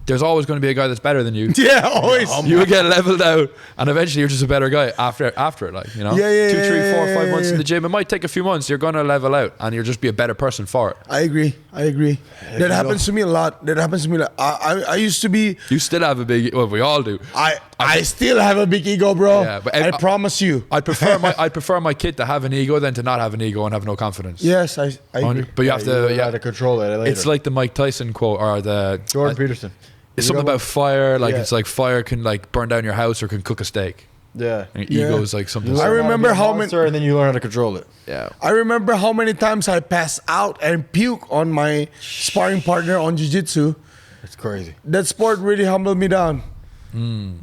there's always going to be a guy that's better than you. Yeah, always. You will get leveled out, and eventually you're just a better guy after it. Like, you know, 2, 3, 4, 5 months in the gym. It might take a few months. You're going to level out, and you'll just be a better person for it. I agree. That happens to me a lot. I used to be. You still have a big. Well, we all do. I still have a big ego, bro. Yeah, but I promise you. I'd prefer my kid to have an ego than to not have an ego and have no confidence. Yes, I agree. But you have to control it later. It's like the Mike Tyson quote or the Jordan Peterson. It's something about fire. Like it's like fire can like burn down your house or can cook a steak. Yeah. And ego is like something. I remember how many. And then you learn how to control it. Yeah. I remember how many times I passed out and puke on my sparring partner on jiu-jitsu. It's crazy. That sport really humbled me down.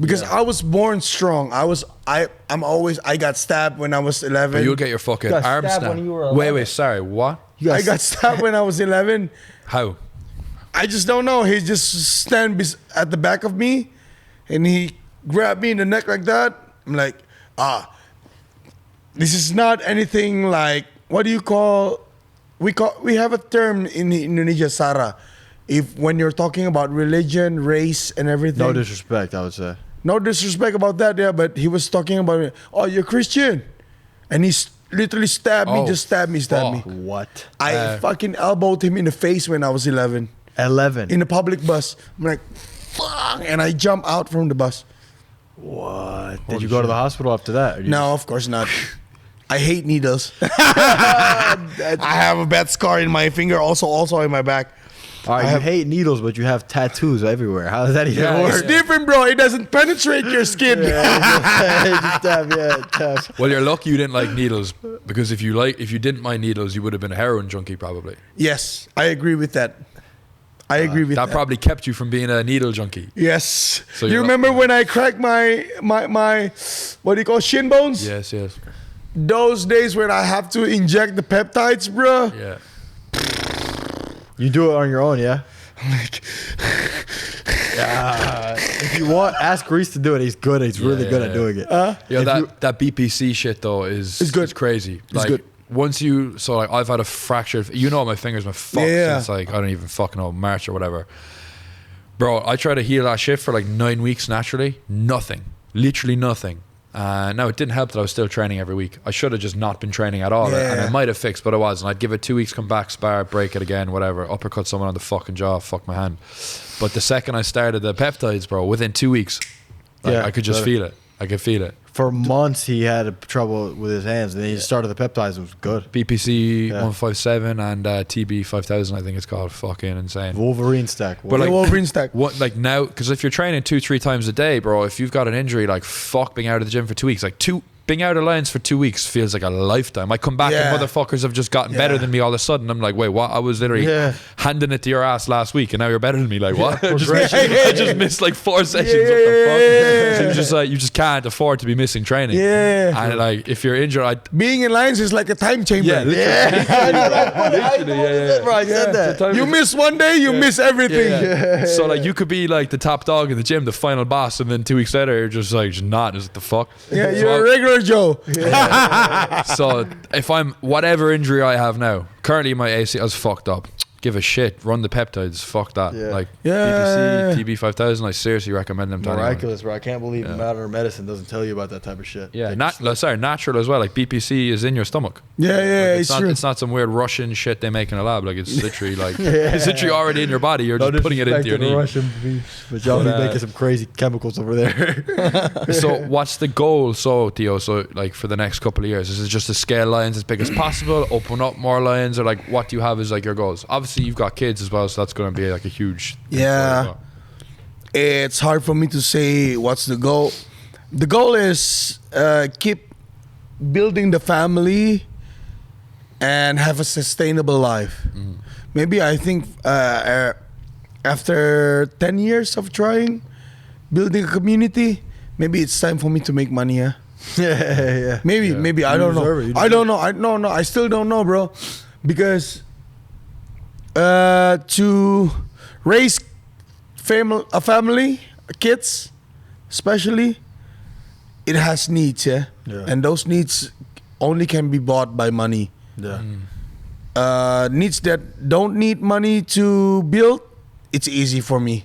Because I was born strong. I got stabbed when I was 11. But you'll get your fucking got arm stabbed snapped. when you were 11. Wait, sorry, what? I got stabbed when I was 11. How? I just don't know. He just stand at the back of me, and he grabbed me in the neck like that. I'm like, this is not anything like, what do you call? We have a term in Indonesia, Sara. When you're talking about religion, race, and everything. No disrespect, I would say. No disrespect about that, yeah. But he was talking about, you're Christian, and he literally stabbed me. Just stabbed me. What? I fucking elbowed him in the face when I was 11. 11. In a public bus. I'm like, fuck, and I jump out from the bus. What? Did you go to the hospital after that? No, of course not. I hate needles. I have a bad scar in my finger, also in my back. All right, you hate needles, but you have tattoos everywhere. How does that even work? It's different, bro. It doesn't penetrate your skin. Well, you're lucky you didn't like needles, because if you didn't mind needles, you would have been a heroin junkie probably. Yes, I agree with that. I agree with that. That probably kept you from being a needle junkie. Yes. So you remember when I cracked my what do you call shin bones? Yes. Those days when I have to inject the peptides, bro. Yeah. You do it on your own, yeah? I'm like, if you want, ask Reese to do it. He's good. He's really good at doing it. That BPC shit though is good. It's crazy. It's good. Once I've had a fractured. My fingers, my fuck since like I don't even fucking know, March or whatever. Bro, I tried to heal that shit for like 9 weeks naturally. Nothing. Literally nothing. No, it didn't help that I was still training every week. I should have just not been training at all, and I might have fixed, but I wasn't. I'd give it 2 weeks, come back, spar, break it again, whatever, uppercut someone on the fucking jaw, fuck my hand. But the second I started the peptides, bro, within 2 weeks, I could just feel it. I could feel it. For months, he had trouble with his hands, and then he started the peptides. It was good. BPC 157 and TB 5000, I think it's called. Fucking insane. Wolverine stack. But like Wolverine stack. What, like now, because if you're training 2-3 times a day, bro, if you've got an injury, like fuck being out of the gym for 2 weeks, like being out of lines for 2 weeks feels like a lifetime. I come back and motherfuckers have just gotten better than me all of a sudden. I'm like, wait, what? I was literally handing it to your ass last week, and now you're better than me. Like, what? I just missed like 4 sessions. What the fuck? So you just can't afford to be missing training. And like, if you're injured, being in lines is like a time chamber. Literally. I said that. You miss one day, you miss everything. So like, you could be like the top dog in the gym, the final boss, and then 2 weeks later, you're just like, not. Is it the fuck? Yeah, you're a regular Joe. So if I'm whatever injury I have now, currently my ACL is fucked up. Give a shit. Run the peptides. Fuck that. Like BPC, TB 5000. I seriously recommend them to anyone. Miraculous, bro. I can't believe modern medicine doesn't tell you about that type of shit. Yeah, natural as well. Like BPC is in your stomach. It's true. It's not some weird Russian shit they make in a lab. Like it's literally like it's literally already in your body. You're just putting it into your knee. Russian beef, but y'all be making some crazy chemicals over there. So what's the goal, Theo? So like for the next couple of years, is it just to scale lines as big as possible, open up more lines, or like what do you have as like your goals? Obviously you've got kids as well, so that's going to be like a huge it's hard for me to say what's the goal. The goal is keep building the family and have a sustainable life. Maybe I think after 10 years of trying building a community, maybe it's time for me to make money. Maybe I don't know. I don't know. I still don't know, bro, because to raise family, kids, especially, it has needs, yeah? And those needs only can be bought by money. Needs that don't need money to build, it's easy for me.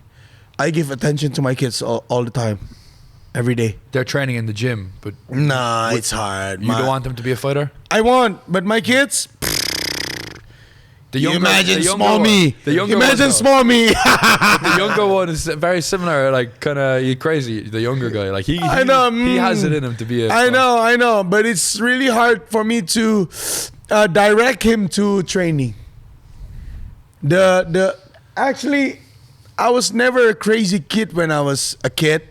I give attention to my kids all the time, every day. They're training in the gym, but Nah, it's hard. you don't want them to be a fighter? I want, but my kids. The You imagine the younger small one- me. The younger Imagine one, small me. the younger one is very similar, like kind of crazy. The younger guy, like he I know, he has it in him to be a. I know, but it's really hard for me to direct him to training. Actually, I was never a crazy kid when I was a kid.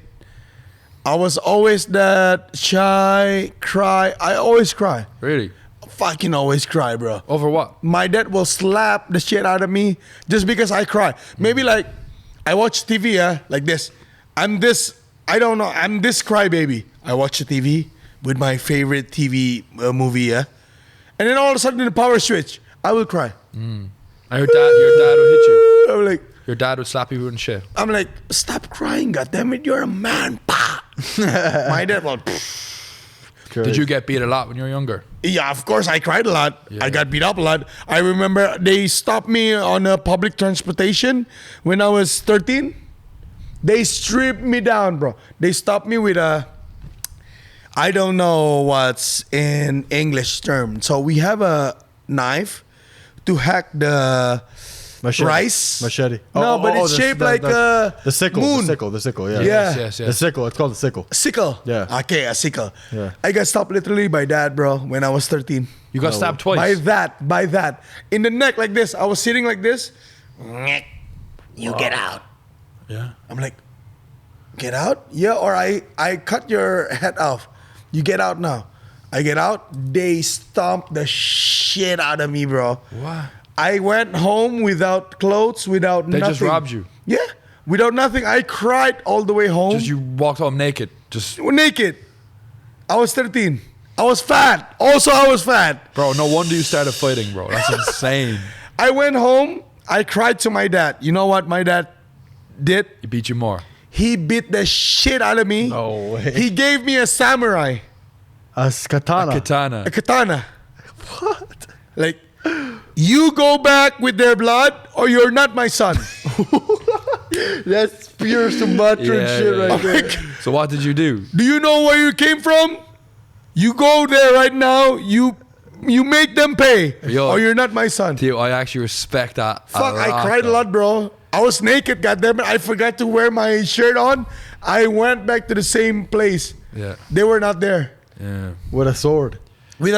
I was always that shy, cry. I always cry. Really? Fucking always cry, bro. Over what? My dad will slap the shit out of me just because I cry. Maybe like I watch TV, like this. I'm this crybaby. I watch the TV with my favorite TV movie, and then all of a sudden the power switch, I will cry. And your dad would hit you. I'm like, Your dad would slap you and shit. I'm like, stop crying, goddammit, you're a man. Pa. My dad will. Did you get beat a lot when you were younger? Yeah, of course, I cried a lot. Yeah. I got beat up a lot. I remember they stopped me on a public transportation when I was 13. They stripped me down, bro. They stopped me with I don't know what's in English term. So we have a knife to hack the rice. Machete. No, but it's shaped like a the sickle. moon. The sickle. Yeah. Yeah. Yes. The sickle. It's called the sickle. Sickle. Yeah. Okay, a sickle. Yeah. I got stopped literally by dad, bro, when I was 13. You got stabbed twice. By that. In the neck like this. I was sitting like this. You get out. Yeah. I'm like, get out? Yeah, or I cut your head off. You get out now. I get out. They stomped the shit out of me, bro. What? I went home without clothes, without They nothing. just robbed you. Yeah, without nothing. I cried all the way home. Just you walked home naked. Just Naked. I was 13. I was fat. Also, I was fat. bro, no wonder you started fighting, bro. That's insane. I went home. I cried to my dad. You know what my dad did? He beat you more. He beat the shit out of me. No way. He gave me a samurai, A katana. Katana. a katana. What? Like, you go back with their blood or you're not my son. That's pure Sumatran Yeah, shit yeah. right there. So what did you do? Do you know where you came from? You go there right now. You make them pay Yo. or you're not my son. Theo, I actually respect that. Fuck, I cried a lot, bro. I was naked, goddammit. I forgot to wear my shirt on. I went back to the same place. Yeah. They were not there. Yeah. With a sword. With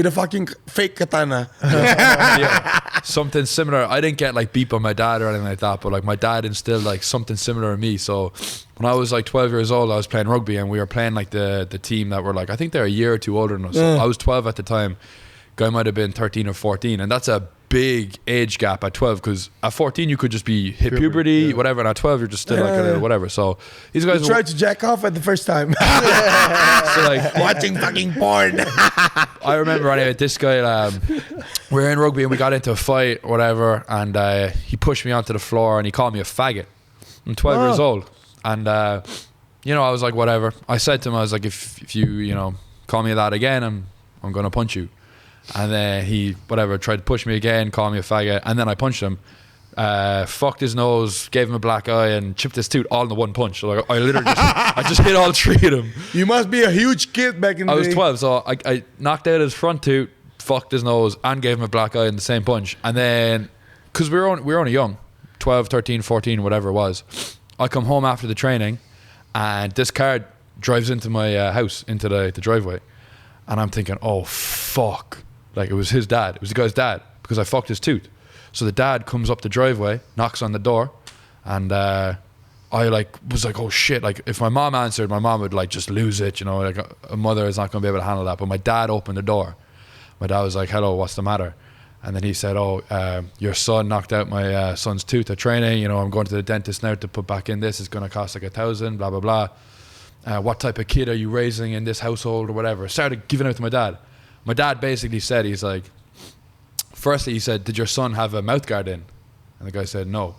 a fucking fake katana. Yeah. Something similar. I didn't get like beat by my dad or anything like that, but like my dad instilled like something similar in me. So when I was like 12 years old, I was playing rugby and we were playing like the team that were like, I think they're a year or two older than us. I was 12 at the time. Guy might have been 13 or 14, and that's a big age gap at 12 because at 14 you could just be hit puberty, whatever, and at 12 you're just still like a little whatever. So these guys You tried to jack off at the first time. so like Watching fucking porn. I remember anyway, this guy, we were in rugby and we got into a fight or whatever, and he pushed me onto the floor and he called me a faggot. I'm 12 years old, and you know, I was like, whatever. I said to him, I was like, if you call me that again, I'm gonna punch you. And then he tried to push me again, call me a faggot, and then I punched him. Fucked his nose, gave him a black eye, and chipped his tooth all in the one punch. So like, I literally I just hit all three of them. You must be a huge kid back in the I day. was 12, so I knocked out his front tooth, fucked his nose, and gave him a black eye in the same punch. And then, because we were only young, 12, 13, 14, whatever it was, I come home after the training, and this car drives into my house, into the driveway. And I'm thinking, oh, fuck. Like, it was his dad. It was the guy's dad, because I fucked his tooth. So the dad comes up the driveway, knocks on the door, and I was like, oh shit, like if my mom answered, my mom would like just lose it, like a mother is not going to be able to handle that. But my dad opened the door. My dad was like, hello, what's the matter? And then he said, oh, your son knocked out my son's tooth at training. I'm going to the dentist now to put back in this. It's going to cost like $1,000, blah, blah, blah. What type of kid are you raising in this household or whatever? Started giving out to my dad. My dad basically said, he's like, firstly he said, did your son have a mouth guard in? And the guy said, no.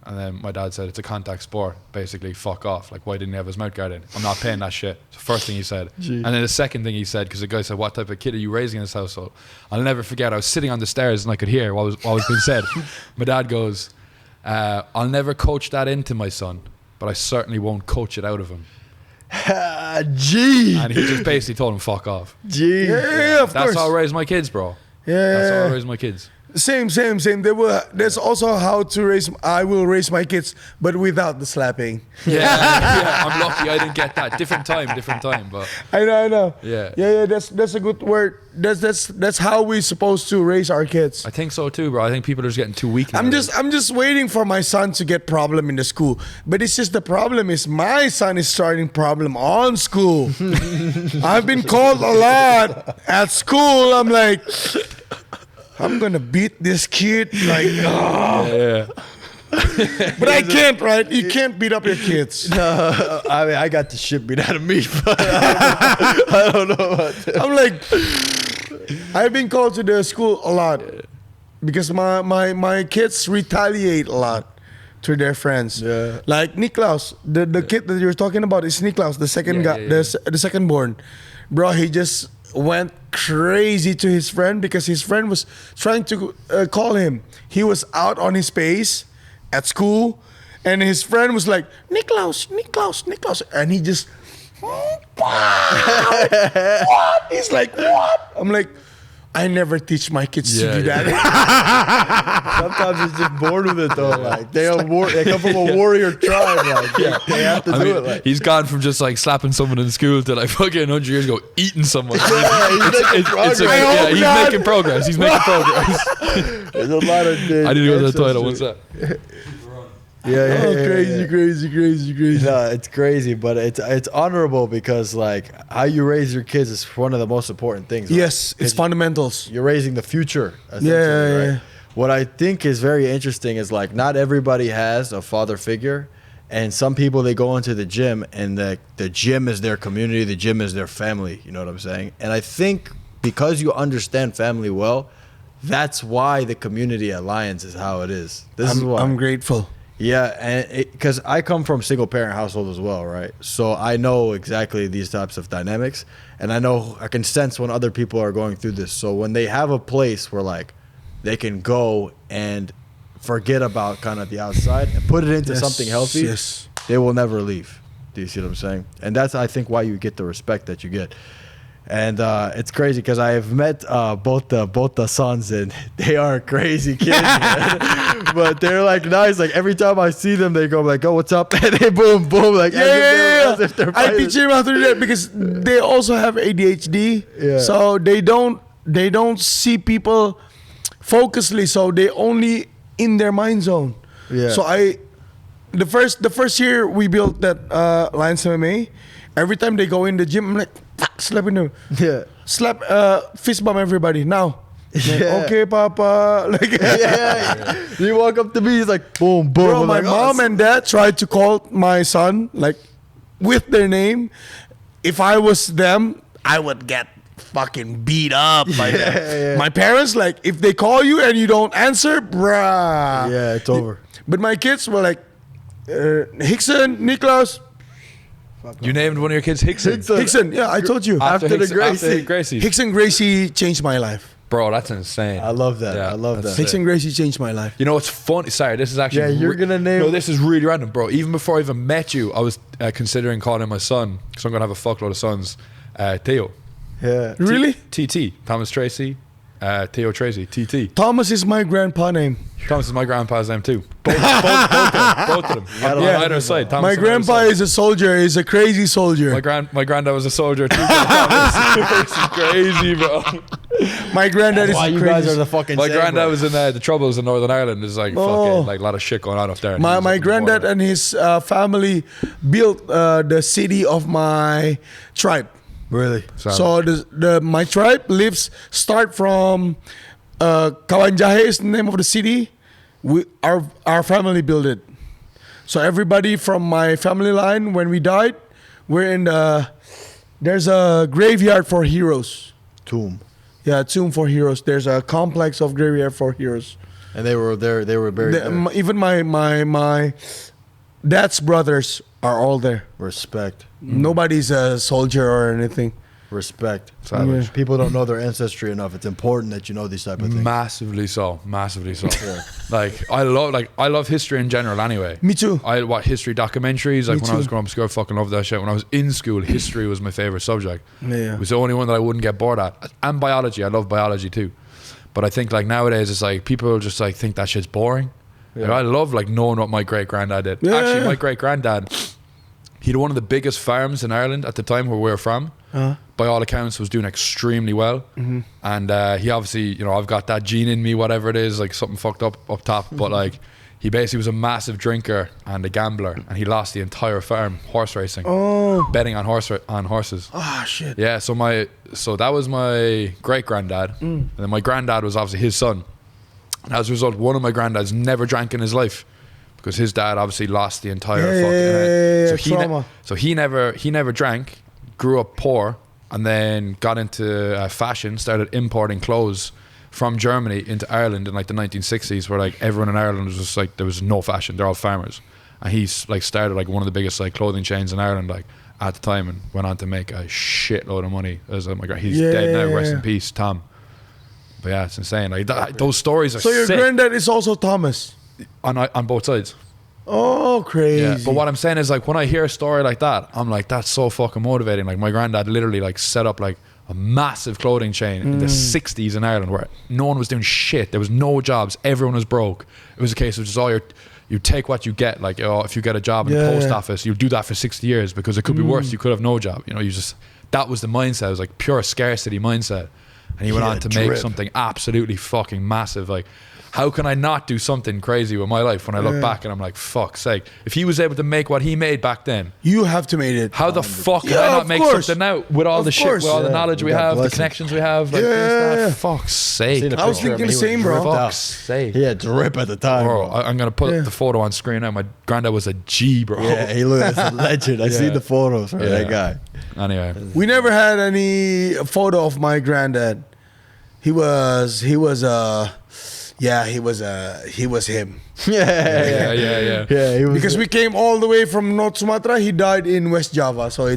And then my dad said, it's a contact sport. Basically, fuck off. Like, why didn't he have his mouth guard in? I'm not paying that shit. It's the first thing he said. Gee. And then the second thing he said, because the guy said, what type of kid are you raising in this household? I'll never forget, I was sitting on the stairs and I could hear what was being said. My dad goes, I'll never coach that into my son, but I certainly won't coach it out of him. Gee. And he just basically told him, fuck off. Gee. Yeah, of That's course. how I raise my kids, bro. That's how I raise my kids. Same. There's also how to raise. I will raise my kids, but without the slapping. Yeah, I'm lucky I didn't get that. Different time, but I know. Yeah. That's a good word. That's how we're supposed to raise our kids. I think so too, bro. I think people are just getting too weak. I'm just waiting for my son to get problem in the school. But it's just the problem is my son is starting problem on school. I've been called a lot at school. I'm like, I'm gonna beat this kid. Like, Yeah. but I can't, right? You can't beat up your kids. No, I mean, I got the shit beat out of me, but I don't know about that. I'm like, I've been called to the school a lot because my kids retaliate a lot to their friends. Yeah. Like Niklaus, the kid that you're talking about is Niklaus, the second guy, the second born. Bro, he just went crazy to his friend because his friend was trying to call him. He was out on his space at school, and his friend was like, Niklaus, and he just what? He's like, what? I'm like, I never teach my kids to do that. Sometimes it's just born with it though. Like they come from a warrior tribe. Like they have to do it. Like He's gone from just like slapping someone in school to like fucking 100 years ago eating someone. he's making progress. He's making progress. There's a lot of. I need to go to the toilet. What's that? Crazy. No, it's crazy, but it's honorable because like how you raise your kids is one of the most important things. Right? Yes, it's fundamentals. You're raising the future. Essentially, Yeah. Right? What I think is very interesting is like not everybody has a father figure, and some people they go into the gym and the gym is their community, the gym is their family. You know what I'm saying? And I think because you understand family well, that's why the community at Lions is how it is. This is why I'm grateful. Yeah, and because I come from single parent household as well, right? So I know exactly these types of dynamics, and I can sense when other people are going through this. So when they have a place where like they can go and forget about kind of the outside and put it into something healthy, they will never leave. Do you see what I'm saying? And that's I think why you get the respect that you get. And it's crazy because I have met both the sons, and they are crazy kids, man. But they're like nice. Like every time I see them, they go like, "Oh, what's up?" And they boom, as if they're I fighting. teach him how to do that because they also have ADHD. Yeah. So they don't see people focusedly. So they only in their mind zone. Yeah. So the first year we built that Lions MMA. Every time they go in the gym, I'm like, fuck, slapping them. Yeah. Slap, fist bump everybody now. Like, Yeah. okay, Papa. Like, Yeah. He walk up to me, he's like, boom, boom. bro, I'm my like, mom and dad tried to call my son like with their name. If I was them, I would get fucking beat up by them. Yeah. My parents, like, if they call you and you don't answer, bruh. Yeah, it's over. But my kids were like, Hickson, Niklaus. You named one of your kids Hickson. Hickson, yeah, I told you. After the Hickson- Gracie. Gracie. Hickson Gracie changed my life. Bro, that's insane. I love that. Yeah, I love that's that. sick. Hickson Gracie changed my life. You know what's funny? Sorry, this is actually. Yeah, you're gonna name- No, this is really random, bro. Even before I even met you, I was considering calling my son, because I'm gonna have a fuckload of sons. Theo. Yeah. Really? TT. Thomas Tracy. Theo Tracy. TT. Thomas is my grandpa name. Thomas is my grandpa's name too. Both of them. On either side. Thomas My on either grandpa side. is a soldier. He's a crazy soldier. My granddad was a soldier too. It's crazy, bro. My granddad Why is you crazy. guys are the fucking My same, granddad bro. was in the Troubles in Northern Ireland. There's like fucking like a lot of shit going on up there. And he was My up in the granddad border. and his family built the city of my tribe. Really? So my tribe start from Kawanjahe is the name of the city. Our family built it. So everybody from my family line, when we died, we're in there's a graveyard for heroes. Tomb. Yeah, tomb for heroes. There's a complex of graveyard for heroes. And they were there. They were buried there. Even my dad's brothers are all there. Respect. Nobody's a soldier or anything. Respect. Savage. Yeah. People don't know their ancestry enough. It's important that you know these type of things. Massively so. Like I love history in general anyway. Me too. I watch history documentaries. Like Me when I was too. growing up in school, I fucking loved that shit. When I was in school, history was my favorite subject. Yeah. It was the only one that I wouldn't get bored at. And biology. I love biology too. But I think like nowadays it's like people just like think that shit's boring. Like, I love like knowing what my great granddad did. Yeah. Actually, my great granddad, he had one of the biggest farms in Ireland at the time where we were from. By all accounts, was doing extremely well. And he obviously, you know, I've got that gene in me, whatever it is, like something fucked up top. But like, he basically was a massive drinker and a gambler, and he lost the entire farm horse racing, betting on horses. Ah, shit. Yeah, so that was my great granddad, and then my granddad was obviously his son. And as a result, one of my granddads never drank in his life because his dad obviously lost the entire trauma. So he never drank, grew up poor, and then got into fashion, started importing clothes from Germany into Ireland in like the 1960s, where like everyone in Ireland was just like, there was no fashion, they're all farmers. And he's like started like one of the biggest like clothing chains in Ireland like at the time, and went on to make a shitload of money. As he's dead now, rest in peace, Tom. But yeah, it's insane. Like those stories are So your sick granddad is also Thomas. on both sides. Oh, crazy. Yeah, but what I'm saying is like when I hear a story like that, I'm like, that's so fucking motivating. Like my granddad literally like set up like a massive clothing chain in the 60s in Ireland where no one was doing shit. There was no jobs. Everyone was broke. It was a case of just you take what you get. Like, oh, if you get a job in the post office, you'll do that for 60 years because it could be worse. You could have no job. You know, that was the mindset. It was like pure scarcity mindset. And he went on to make something absolutely fucking massive. Like, how can I not do something crazy with my life when I look back and I'm like, fuck's sake. If he was able to make what he made back then, You have to make it. how the fuck can Yeah, I not of make course. something now with all Of the shit, course. with all the Yeah, knowledge we we got have, blessings. the connections we have? Like, Yeah. this, that, fuck's sake. Seen a I was picture of thinking him. the He same, bro. dripped out. Fuck's sake. He had drip at the time, Bro, bro. I'm going to put the photo on screen now. My granddad was a G, bro. Yeah, he looks a legend. I see Yeah. the photos from Yeah. that guy. Anyway. We never had any photo of my granddad. He was him. Yeah, Yeah. he was Because we came all the way from North Sumatra. He died in West Java. So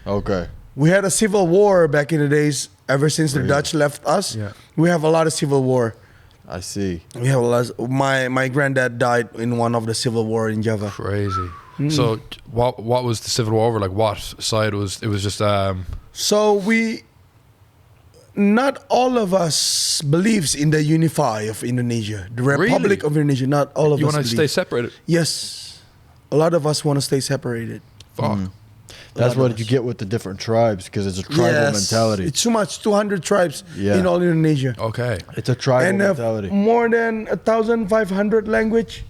okay. we had a civil war back in the days. Ever since the Dutch left us, Yeah. we have a lot of civil war. I see. We have a lot. My granddad died in one of the civil war in Java. Crazy. So what was the civil war over? Like what side was it? Was just So not all of us believes in the unify of Indonesia, the Republic Really? of Indonesia. Not all of you us want to believe. stay separated? Yes, a lot of us want to stay separated. Fuck. That's lot what of you us. get with the different tribes because it's a tribal mentality. It's too much. 200 tribes Yeah. in all Indonesia, Okay. It's a tribal and mentality. more than 1,500 language.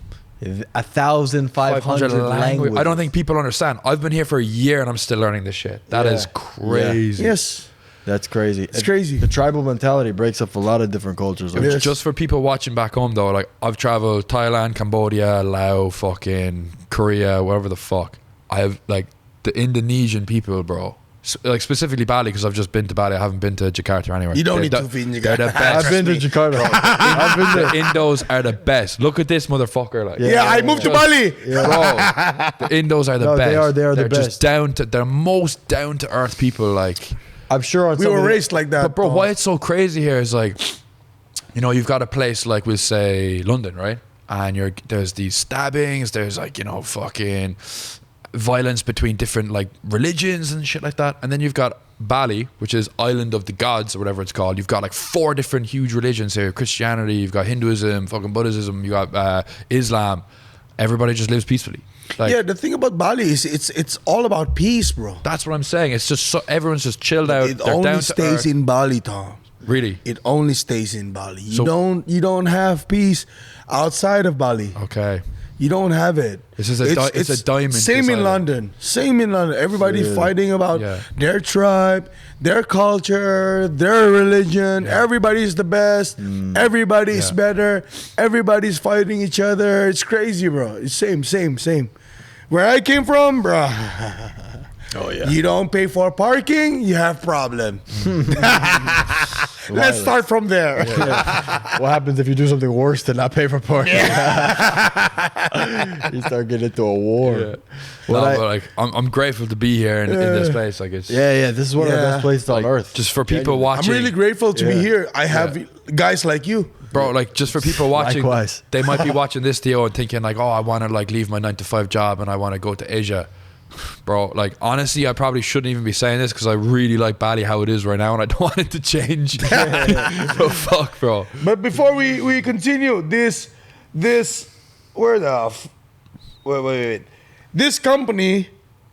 1,500 languages. I don't think people understand. I've been here for a year and I'm still learning this shit. That Yeah. is crazy. Yes, That's crazy. It's crazy. The tribal mentality breaks up a lot of different cultures. Like, Yes. Just for people watching back home though, like I've traveled Thailand, Cambodia, Laos, fucking Korea, whatever the fuck. I have like the Indonesian people, bro. Like specifically Bali because I've just been to Bali. I haven't been to Jakarta or anywhere. you don't need They're to be in They're the Jakarta. best. I've been to Jakarta. I've been The there. Indos are the best. Look at this motherfucker. Like, Yeah, I moved to Bali. bro, the Indos are the No, best. they are the They're best. just they're most down to earth people. Like, I'm sure on We some were of the- raised like that. but bro, why it's so crazy here is like, you know, you've got a place like we'll say London, right? And there's these stabbings. There's like, you know, fucking violence between different like religions and shit like that. And then you've got Bali, which is island of the gods or whatever it's called. You've got like 4 different huge religions here: Christianity, you've got Hinduism, fucking Buddhism, you got Islam. Everybody just lives peacefully. Like, Yeah, the thing about Bali is it's all about peace, bro. that's what I'm saying. It's just so everyone's just chilled out. It They're only down to stays earth. in Bali, Tom. Really? It only stays in Bali. So- You don't have peace outside of Bali. Okay. You don't have it. This is it's a diamond. Same this in island. London. Same in London. Everybody Yeah. fighting about Yeah. their tribe, their culture, their religion. Everybody's the best. Everybody's Yeah. better. Everybody's fighting each other. It's crazy, bro. It's same. Where I came from, bro. Oh yeah. You don't pay for parking, you have problem. Let's start from there. What happens if you do something worse than not pay for parking? You start getting into a war. Yeah. But like, I'm grateful to be here in this place. Like it's This is one of the best places on earth. just for people watching. I'm really grateful to be here. I have guys like you. Bro, like just for people watching, Likewise. they might be watching this Theo and thinking like, oh, I want to like leave my 9-to-5 job and I want to go to Asia. Bro, like honestly, I probably shouldn't even be saying this because I really like Bali how it is right now and I don't want it to change. But fuck, bro. But before we continue, this where the wait. This company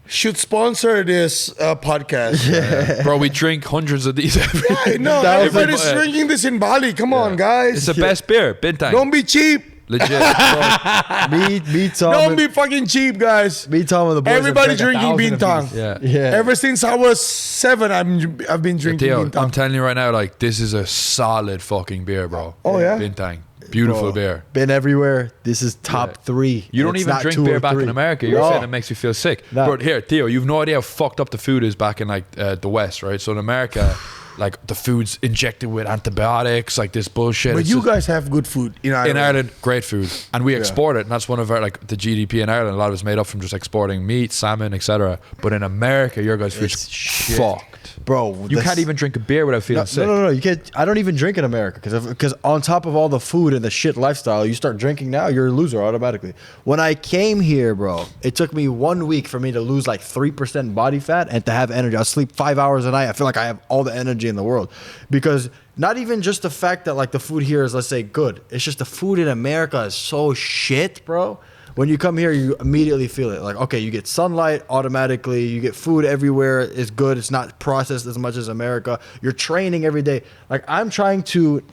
should sponsor this podcast. Bro, we drink hundreds of these every I know. Everybody's drinking this in Bali. Come on, guys. It's the best beer, Bintang. Don't be cheap. Legit. Bro. Me, Tom. Don't be fucking cheap, guys. Me, Tom, and the boys. Everybody have drank drinking 1,000 of Bintang. these. Yeah. Ever since I was 7, I've been drinking Theo, Bintang. I'm telling you right now, like this is a solid fucking beer, bro. Oh, yeah? Bintang. Beautiful Bro, beer. Been everywhere. This is top 3. You don't It's even not drink 2 beer or back 3. in America. You're No. saying it makes you feel sick. No. But here, Theo, you've no idea how fucked up the food is back in like the West, right? So in America, like the food's injected with antibiotics, like this bullshit. But It's you just- guys have good food in Ireland. in Ireland, great food, and we export it, and that's one of our like the GDP in Ireland. A lot of it's made up from just exporting meat, salmon, etc. But in America, your guys' food's It's shit. fucked. Bro, You can't even drink a beer without feeling sick. No. You can't. I don't even drink in America because on top of all the food and the shit lifestyle, you start drinking now, you're a loser automatically. When I came here, bro, it took me 1 week for me to lose like 3% body fat and to have energy. I sleep 5 hours a night. I feel like I have all the energy in the world because not even just the fact that like the food here is, let's say, good. It's just the food in America is so shit, bro. When you come here, you immediately feel it. Like, okay, you get sunlight automatically. You get food everywhere. It's good. It's not processed as much as America. You're training every day. Like, I'm trying to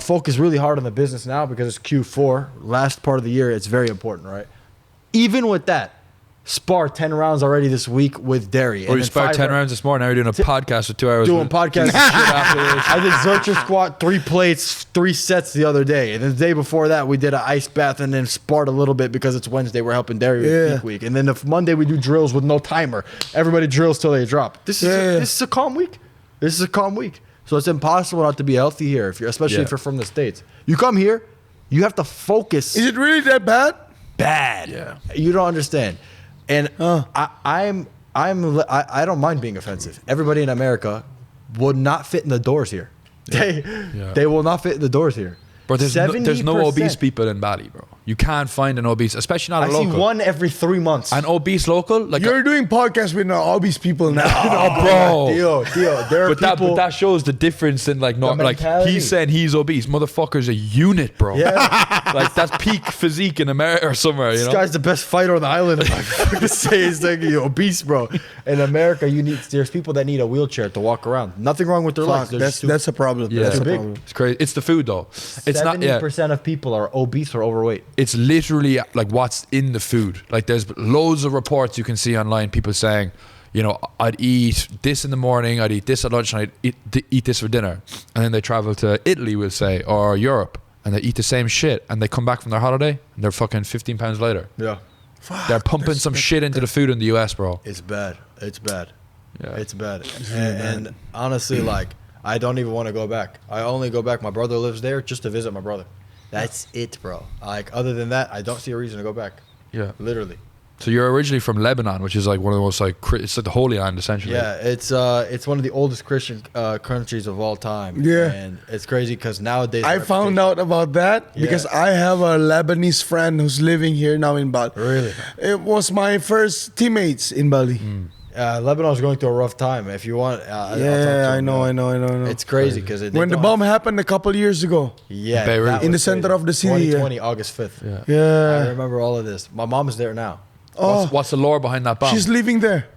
focus really hard on the business now because it's Q4. Last part of the year, it's very important, right? Even with that, spar 10 rounds already this week with Derry. Or you sparred 10 rounds this morning. Now you're doing a podcast for 2 hours. Doing podcasts and shit afterwards. I did Zercher squat, 3 plates, 3 sets the other day. And then the day before that, we did an ice bath and then sparred a little bit because it's Wednesday. We're helping Derry with peak week. And then Monday, we do drills with no timer. Everybody drills till they drop. This is a calm week. This is a calm week. So it's impossible not to be healthy here, especially if you're from the States. You come here, you have to focus. Is it really that bad? Bad. Yeah. You don't understand. And I don't mind being offensive. Everybody in America would not fit in the doors here. They will not fit in the doors here. Bro, there's no 70%. obese people in Bali, bro. You can't find an obese, especially not a I local. see one every 3 months. An obese local, like You're doing podcasts with obese people now. bro. Theo, there are But people. that shows the difference in like not like mentality. he's saying he's obese. Motherfucker's a unit, bro. Yeah. Like that's peak physique in America or somewhere. You This know. guy's the best fighter on the island. If I fucking say he's like you're obese, bro. In America, there's people that need a wheelchair to walk around. Nothing wrong with their legs. They're just That's a problem. Yeah. That's a Too big. problem. It's crazy. It's the food though. It's not. Yeah. 70% of people are obese or overweight. It's literally like what's in the food. Like there's loads of reports you can see online. People saying, you know, I'd eat this in the morning, I'd eat this at lunch, and I'd eat this for dinner. And then they travel to Italy, we'll say, or Europe, and they eat the same shit. And they come back from their holiday, and they're fucking 15 pounds later. Yeah. They're pumping some shit into the food in the US, bro. It's bad. It's bad. Yeah. It's bad. And honestly, like, I don't even want to go back. I only go back. My brother lives there just to visit my brother. That's it, bro. Like, other than that, I don't see a reason to go back. Yeah. Literally. So you're originally from Lebanon, which is like one of the most like it's like the Holy Land essentially. Yeah, it's one of the oldest Christian countries of all time. Yeah. And it's crazy because nowadays... I found out about that because I have a Lebanese friend who's living here now in Bali. Really? It was my first teammates in Bali. Lebanon's going through a rough time. If you want... I'll talk to Yeah, I him, know. It's crazy because... When the bomb happened a couple years ago. Yeah. Beirut. that In the was center crazy. of the city, 2020, August 5th. Yeah. I Yeah. remember all of this. My mom is there now. Oh, What's the lore behind that bomb? she's living there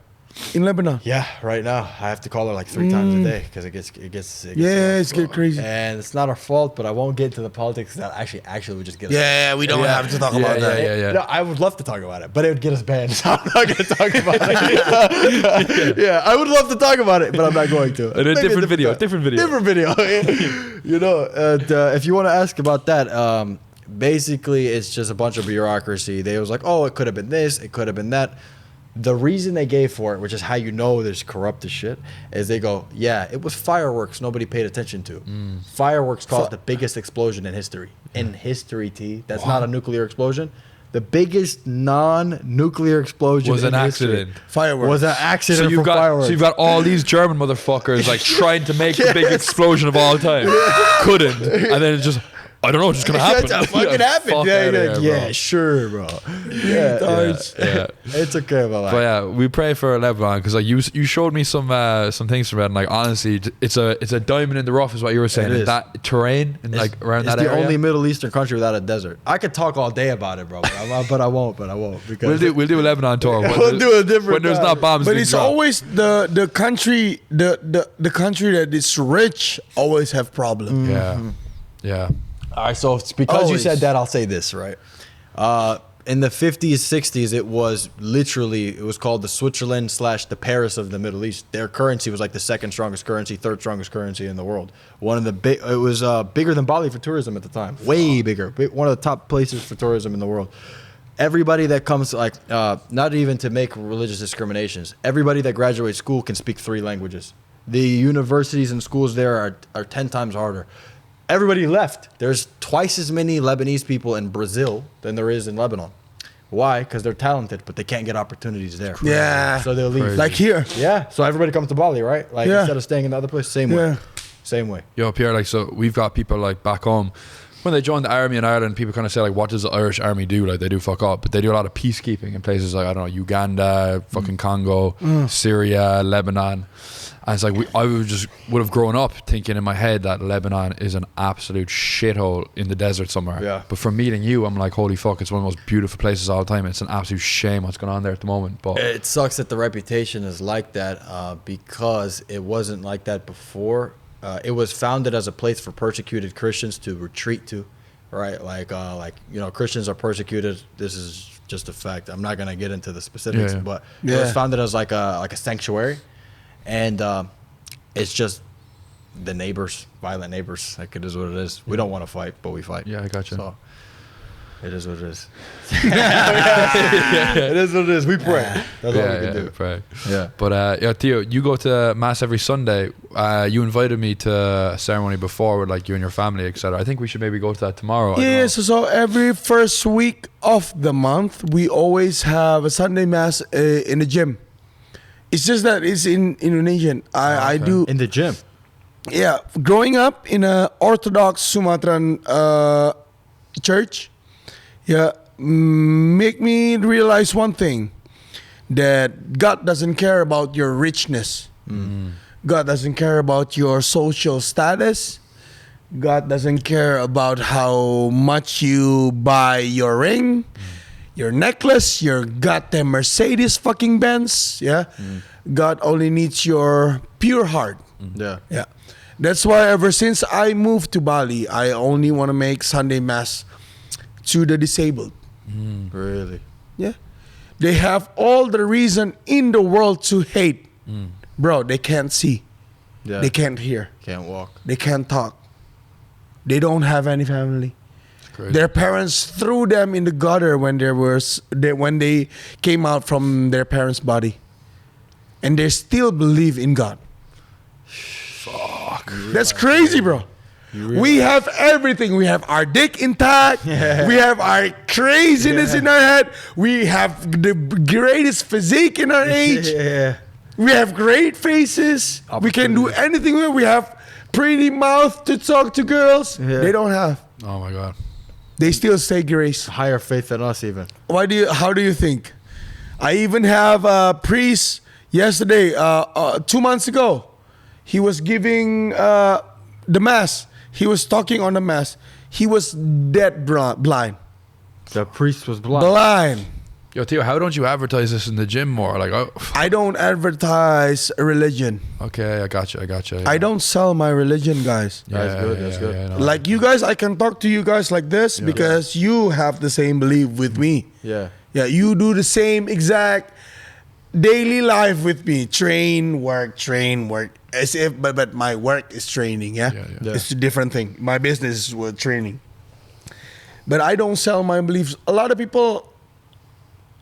in Lebanon. Yeah, right now I have to call her like 3 times a day because it gets Yeah, rough, it's get bro. crazy. And it's not our fault, but I won't get into the politics. That actually would just get us. Yeah, we don't have to talk about that. Yeah. No, I would love to talk about it, but it would get us banned. So I'm not going to talk about it. Yeah, I would love to talk about it, but I'm not going to. In a Maybe different video. time. Different video. Different video. You know, if you want to ask about that, basically it's just a bunch of bureaucracy. They was like, oh, it could have been this, it could have been that. The reason they gave for it, which is how you know there's corrupt as shit, is they go, yeah, it was fireworks nobody paid attention to. Fireworks caused the biggest explosion in history. In history, T. That's not a nuclear explosion. The biggest non-nuclear explosion Was an in history accident. Fireworks. was an accident So from fireworks. you've got all these German motherfuckers like trying to make the big explosion of all time. Couldn't. And then it just, I don't know, it's just gonna happen. That's how fucking happened. Fuck Yeah, outta yeah, here, yeah, bro. sure, bro. Yeah. It's okay, but like, But yeah, we pray for Lebanon because like you showed me some things from it, and like honestly, it's a diamond in the rough, is what you were saying. It is. That terrain and like around it's that the area. only Middle Eastern country without a desert. I could talk all day about it, bro, but I won't because We'll do a Lebanon tour. We'll do a different when there's time. not bombs. But being it's dropped. always the country the country that is rich always have problems. Yeah. All right, so it's because you Always. said that, I'll say this, right? In the 50s, 60s, it was called the Switzerland / the Paris of the Middle East. Their currency was like the second strongest currency, third strongest currency in the world. It was bigger than Bali for tourism at the time, way bigger. One of the top places for tourism in the world. Everybody that comes, like, not even to make religious discriminations, everybody that graduates school can speak 3 languages. The universities and schools there are 10 times harder. Everybody left. There's twice as many Lebanese people in Brazil than there is in Lebanon. Why? Because they're talented, but they can't get opportunities there. Yeah. So they'll leave. Crazy. Like here. Yeah. So everybody comes to Bali, right? Like Yeah. instead of staying in the other place, same way. Yeah. Same way. Yo, Pierre, like, so we've got people like back home. When they join the army in Ireland, people kind of say like, what does the Irish army do? Like, they do fuck up, but they do a lot of peacekeeping in places like, I don't know, Uganda, fucking Congo, Syria, Lebanon. And it's like, I would have grown up thinking in my head that Lebanon is an absolute shithole in the desert somewhere. Yeah. But from meeting you, I'm like, holy fuck, it's one of the most beautiful places all the time. It's an absolute shame what's going on there at the moment. But It sucks that the reputation is like that because it wasn't like that before. It was founded as a place for persecuted Christians to retreat to, right? Like Christians are persecuted. This is just a fact. I'm not gonna get into the specifics, Yeah. but it was founded as like a sanctuary, and it's just the neighbors, violent neighbors. Like, it is what it is. We don't want to fight, but we fight. yeah, I got you. So it is what it is. It is what it is. We pray. That's all we can do. Right. Yeah. But yeah, Theo, you go to mass every Sunday. You invited me to a ceremony before with like you and your family, etc. I think we should maybe go to that tomorrow. I don't know. Yeah, so every first week of the month, we always have a Sunday mass in the gym. It's just that it's in Indonesian. I do, In the gym. yeah. Growing up in a Orthodox Sumatran church, yeah, make me realize one thing: that God doesn't care about your richness. God doesn't care about your social status. God doesn't care about how much you buy your ring, your necklace, your goddamn Mercedes fucking Benz. Yeah. God only needs your pure heart. Yeah. Yeah. That's why ever since I moved to Bali, I only want to make Sunday Mass to the disabled. Really. Yeah. They have all the reason in the world to hate. Bro, they can't see. Yeah. They can't hear. Can't walk. They can't talk. They don't have any family. Crazy. Their parents threw them in the gutter when they came out from their parents' body. And they still believe in God. Fuck. That's crazy, bro. We have everything. We have our dick intact. We have our craziness in our head. We have the greatest physique in our age. Yeah. We have great faces. We can do anything. We have pretty mouth to talk to girls. Yeah. They don't have. Oh my god. They still say grace. Higher faith than us, even. How do you think? I even have a priest yesterday, 2 months ago. He was giving the mass. He was talking on the mass. He was dead blind. The priest was blind. Blind. Yo, Theo, how don't you advertise this in the gym more? Like, oh, I don't advertise religion. okay, I got you. Yeah. I don't sell my religion, guys. That's good, that's good. Yeah, no. Like you guys, I can talk to you guys like this because you have the same belief with me. Yeah. Yeah, you do the same exact daily life with me. Train, work. As if, but my work is training. Yeah, Yeah. It's a different thing. My business is training. But I don't sell my beliefs. A lot of people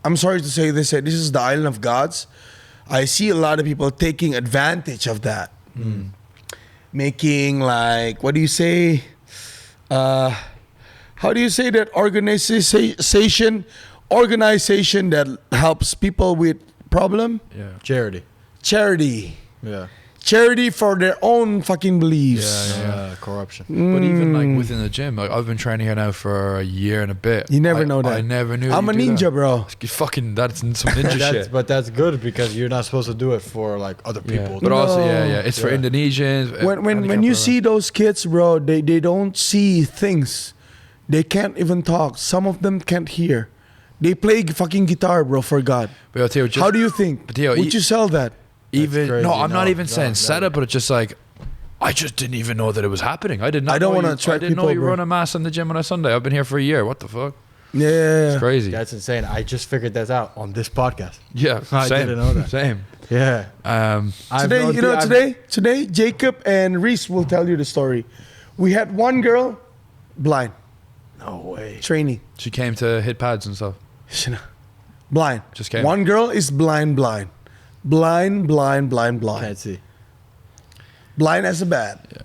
I'm sorry to say this. This is the island of gods. I see a lot of people taking advantage of that, making like what do you say? How do you say that organization that helps people with problem? Yeah. Charity. Yeah. Charity for their own fucking beliefs. Yeah. Corruption. But even like within the gym, like I've been training here now for a year and a bit. You never know that. I never knew. I'm a you do ninja, that. bro. Fucking, that's some ninja shit. But that's good because you're not supposed to do it for like other people. But also, No. it's for Indonesians. When you see those kids, bro, they don't see things. They can't even talk. Some of them can't hear. They play fucking guitar, bro, for God. But, yo, Theo, just, How do you think? But, Theo, Would you sell that? even crazy. no, I'm not No, even no, saying no. set it, but it's just like I just didn't even know that it was happening. I did not. I don't know wanna you- attract I didn't know people, you bro. run a mass in the gym on a Sunday. I've been here for a year. What the fuck? Yeah. It's crazy. That's insane. I just figured that out on this podcast. Yeah, I same. didn't know that. Same. Yeah. Today, Jacob and Reese will tell you the story. We had one girl, blind, No way. training. She came to hit pads and stuff. Blind. Just came. One girl is blind. Can't see. Blind as a bat.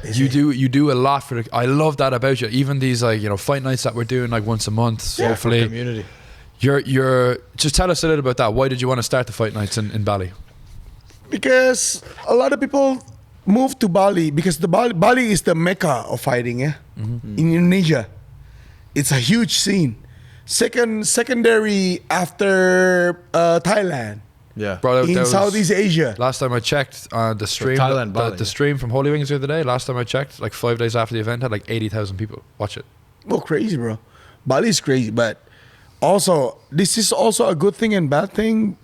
You do a lot for the. I love that about you. Even these like fight nights that we're doing like once a month. Yeah, for Hopefully, community. you're just tell us a little about that. Why did you want to start the fight nights in Bali? Because a lot of people move to Bali because Bali is the mecca of fighting. Yeah, in Indonesia, it's a huge scene. Secondary after Thailand. Yeah. Bro, In that was- Southeast Asia. Last time I checked the stream, Thailand, Bali, the stream from Holy Wings the other day. Last time I checked, like 5 days after the event, had like 80,000 people watch it. Oh, crazy, bro. Bali is crazy, but also this is also a good thing and bad thing.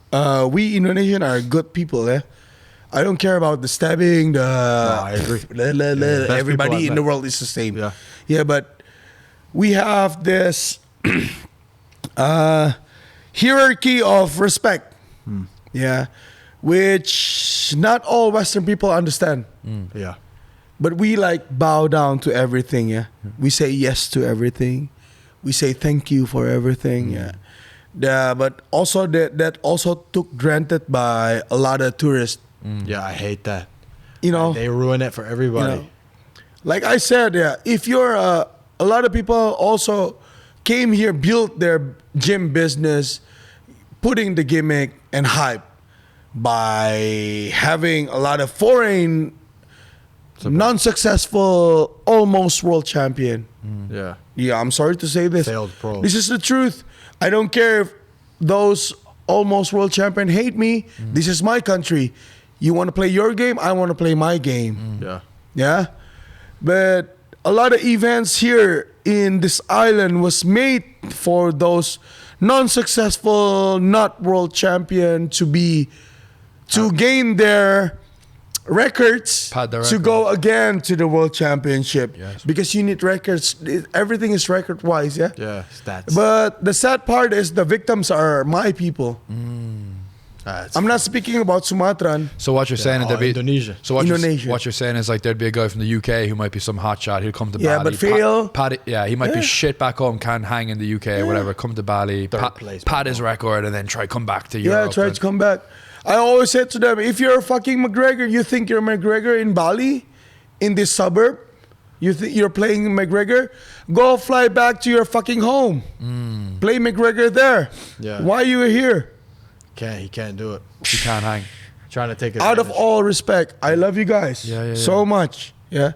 We Indonesian are good people, eh? I don't care about the stabbing, I agree. Best people everybody I've in met. the world is the same. Yeah. Yeah, but we have this hierarchy of respect. Yeah. Which not all Western people understand. Yeah. But we like bow down to everything, yeah. We say yes to everything. We say thank you for everything, yeah. But also that also took granted by a lot of tourists. Yeah, I hate that. You know, They ruin it for everybody. You know. Like I said, yeah, if you're a lot of people also came here, built their gym business, putting the gimmick and hype by having a lot of foreign, non-successful, almost world champion. Yeah. Yeah, I'm sorry to say this. Failed pro. This is the truth. I don't care if those almost world champion hate me. This is my country. You want to play your game? I want to play my game. Yeah. Yeah, but a lot of events here in this island was made for those non-successful, not world champion to gain their records Pad their to record. go again to the world championship. Yes. Because you need records. Everything is record wise, yeah. Yeah. Stats. But the sad part is the victims are my people. It's I'm not speaking about Sumatran. So what you're saying, oh, there'd be Indonesia. So what Indonesia. what you're saying is like there'd be a guy from the UK who might be some hotshot who'll come to Yeah, Bali. but fail. He might be Yeah. shit back home, can't hang in the UK or whatever. Come to Bali, Third place pad back his record, and then try come back to Yeah, Europe. try and- to come back. I always said to them, if you're a fucking McGregor, you think you're McGregor in Bali, in this suburb, you think you're playing McGregor, go fly back to your fucking home. Play McGregor there. Yeah. Why you here? He can't do it. You can't hang. Trying to take it Out of all respect, I love you guys so much. Yeah.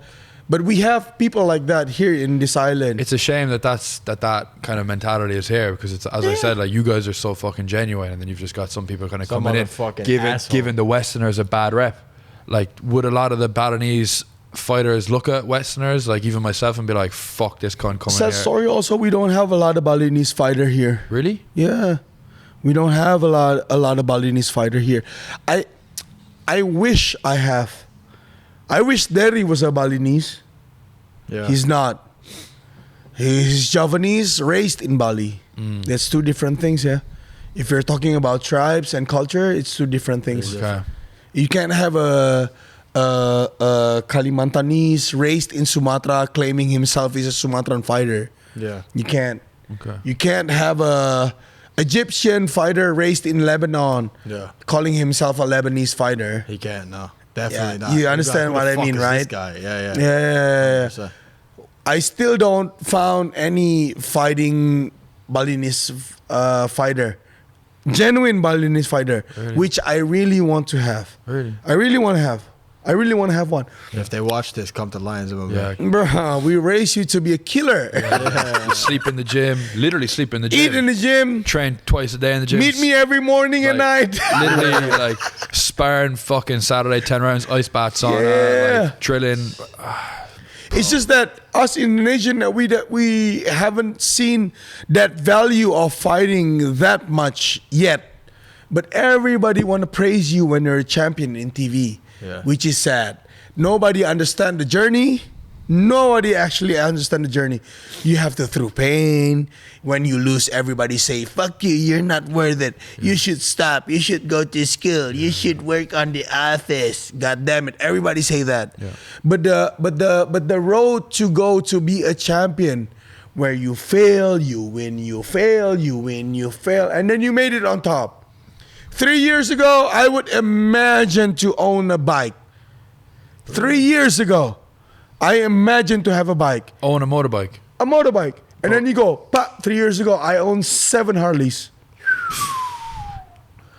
But we have people like that here in this island. It's a shame that that kind of mentality is here because it's, as I said, like you guys are so fucking genuine, and then you've just got some people kind of Some coming in, motherfucking giving asshole. the Westerners a bad rep. Like, would a lot of the Balinese fighters look at Westerners, like even myself, and be like, "Fuck this cunt coming Sad here"? story. Also, we don't have a lot of Balinese fighter here. Really? Yeah, we don't have a lot of Balinese fighter here. I wish I have. I wish Derry was a Balinese. Yeah. He's not. He's Javanese, raised in Bali. That's two different things, yeah. If you're talking about tribes and culture, it's two different things. Okay. You can't have a Kalimantanese raised in Sumatra claiming himself is a Sumatran fighter. Yeah. You can't. Okay. You can't have a Egyptian fighter raised in Lebanon, calling himself a Lebanese fighter. He can't. No, definitely not. You understand what I mean, right? This guy. Yeah. Yeah. I still don't found any fighting Balinese fighter, genuine Balinese fighter, which I really want to have. Really? I really want to have one. If they watch this, come to Lions MMA. Yeah. Bro, we raise you to be a killer. Sleep in the gym. Literally sleep in the gym. Eat in the gym. Train twice a day in the gym. Meet me every morning and night. Literally like sparring fucking Saturday 10 rounds, ice baths on, like drilling. It's just that us Indonesian, that we haven't seen that value of fighting that much yet. But everybody want to praise you when you're a champion in TV, which is sad. Nobody understand the journey. Nobody actually understand the journey. You have to through pain. When you lose, everybody say, "Fuck you, you're not worth it. You should stop. You should go to school. You should work on the office." God damn it, everybody say that. Yeah. But the road to go to be a champion, where you fail, you win, you fail, you win, you fail, and then you made it on top. 3 years ago, I would imagine to own a bike. 3 years ago, I imagined to have a bike. Own a motorbike. A motorbike. And then you go, 3 years ago, I owned 7 Harleys.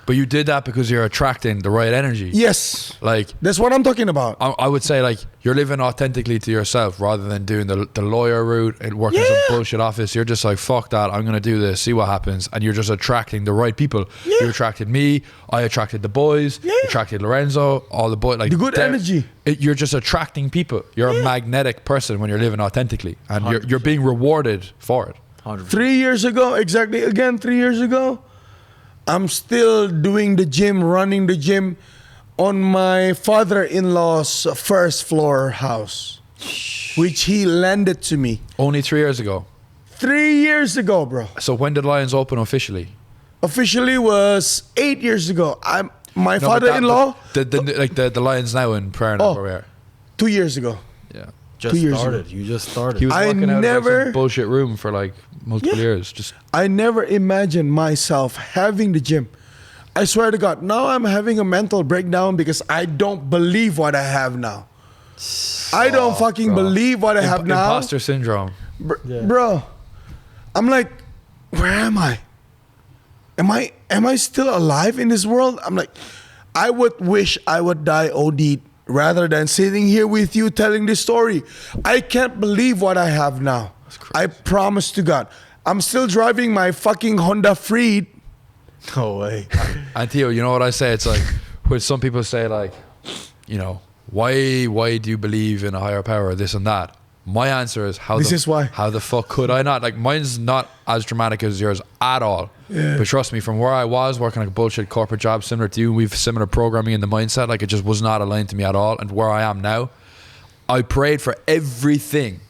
But you did that because you're attracting the right energy. Yes. Like, that's what I'm talking about. I would say, like, you're living authentically to yourself rather than doing the lawyer route and working in some bullshit office. You're just like, fuck that, I'm going to do this, see what happens. And you're just attracting the right people. Yeah. You attracted me, I attracted the boys, attracted Lorenzo, all the boys. Like, the good energy. You're just attracting people. You're a magnetic person when you're living authentically. And you're being rewarded for it. 100%. 3 years ago, exactly, again, 3 years ago, I'm still doing the gym, running the gym on my father-in-law's first floor house, which he lended to me. Only 3 years ago. 3 years ago, bro. So when did Lions open officially? Officially was 8 years ago. My father-in-law. The Lions now in Prairie, where we are. 2 years ago. Yeah. Just 2 years started. ago. You just started. He was I working out never- in some bullshit room for like multiple years. Just I never imagined myself having the gym. I swear to God, now I'm having a mental breakdown because I don't believe what I have now. I don't fucking believe what I have now. Imposter syndrome. Bro, I'm like, where am I? Am I still alive in this world? I'm like, I would wish I would die OD rather than sitting here with you telling this story. I can't believe what I have now. I promise to God. I'm still driving my fucking Honda Freed. No way. And Theo, you know what I say? It's like when some people say like, you know, why do you believe in a higher power, this and that? My answer is how the fuck could I not? Like, mine's not as dramatic as yours at all. Yeah. But trust me, from where I was working like a bullshit corporate job similar to you, we've similar programming in the mindset, like it just was not aligned to me at all. And where I am now, I prayed for everything.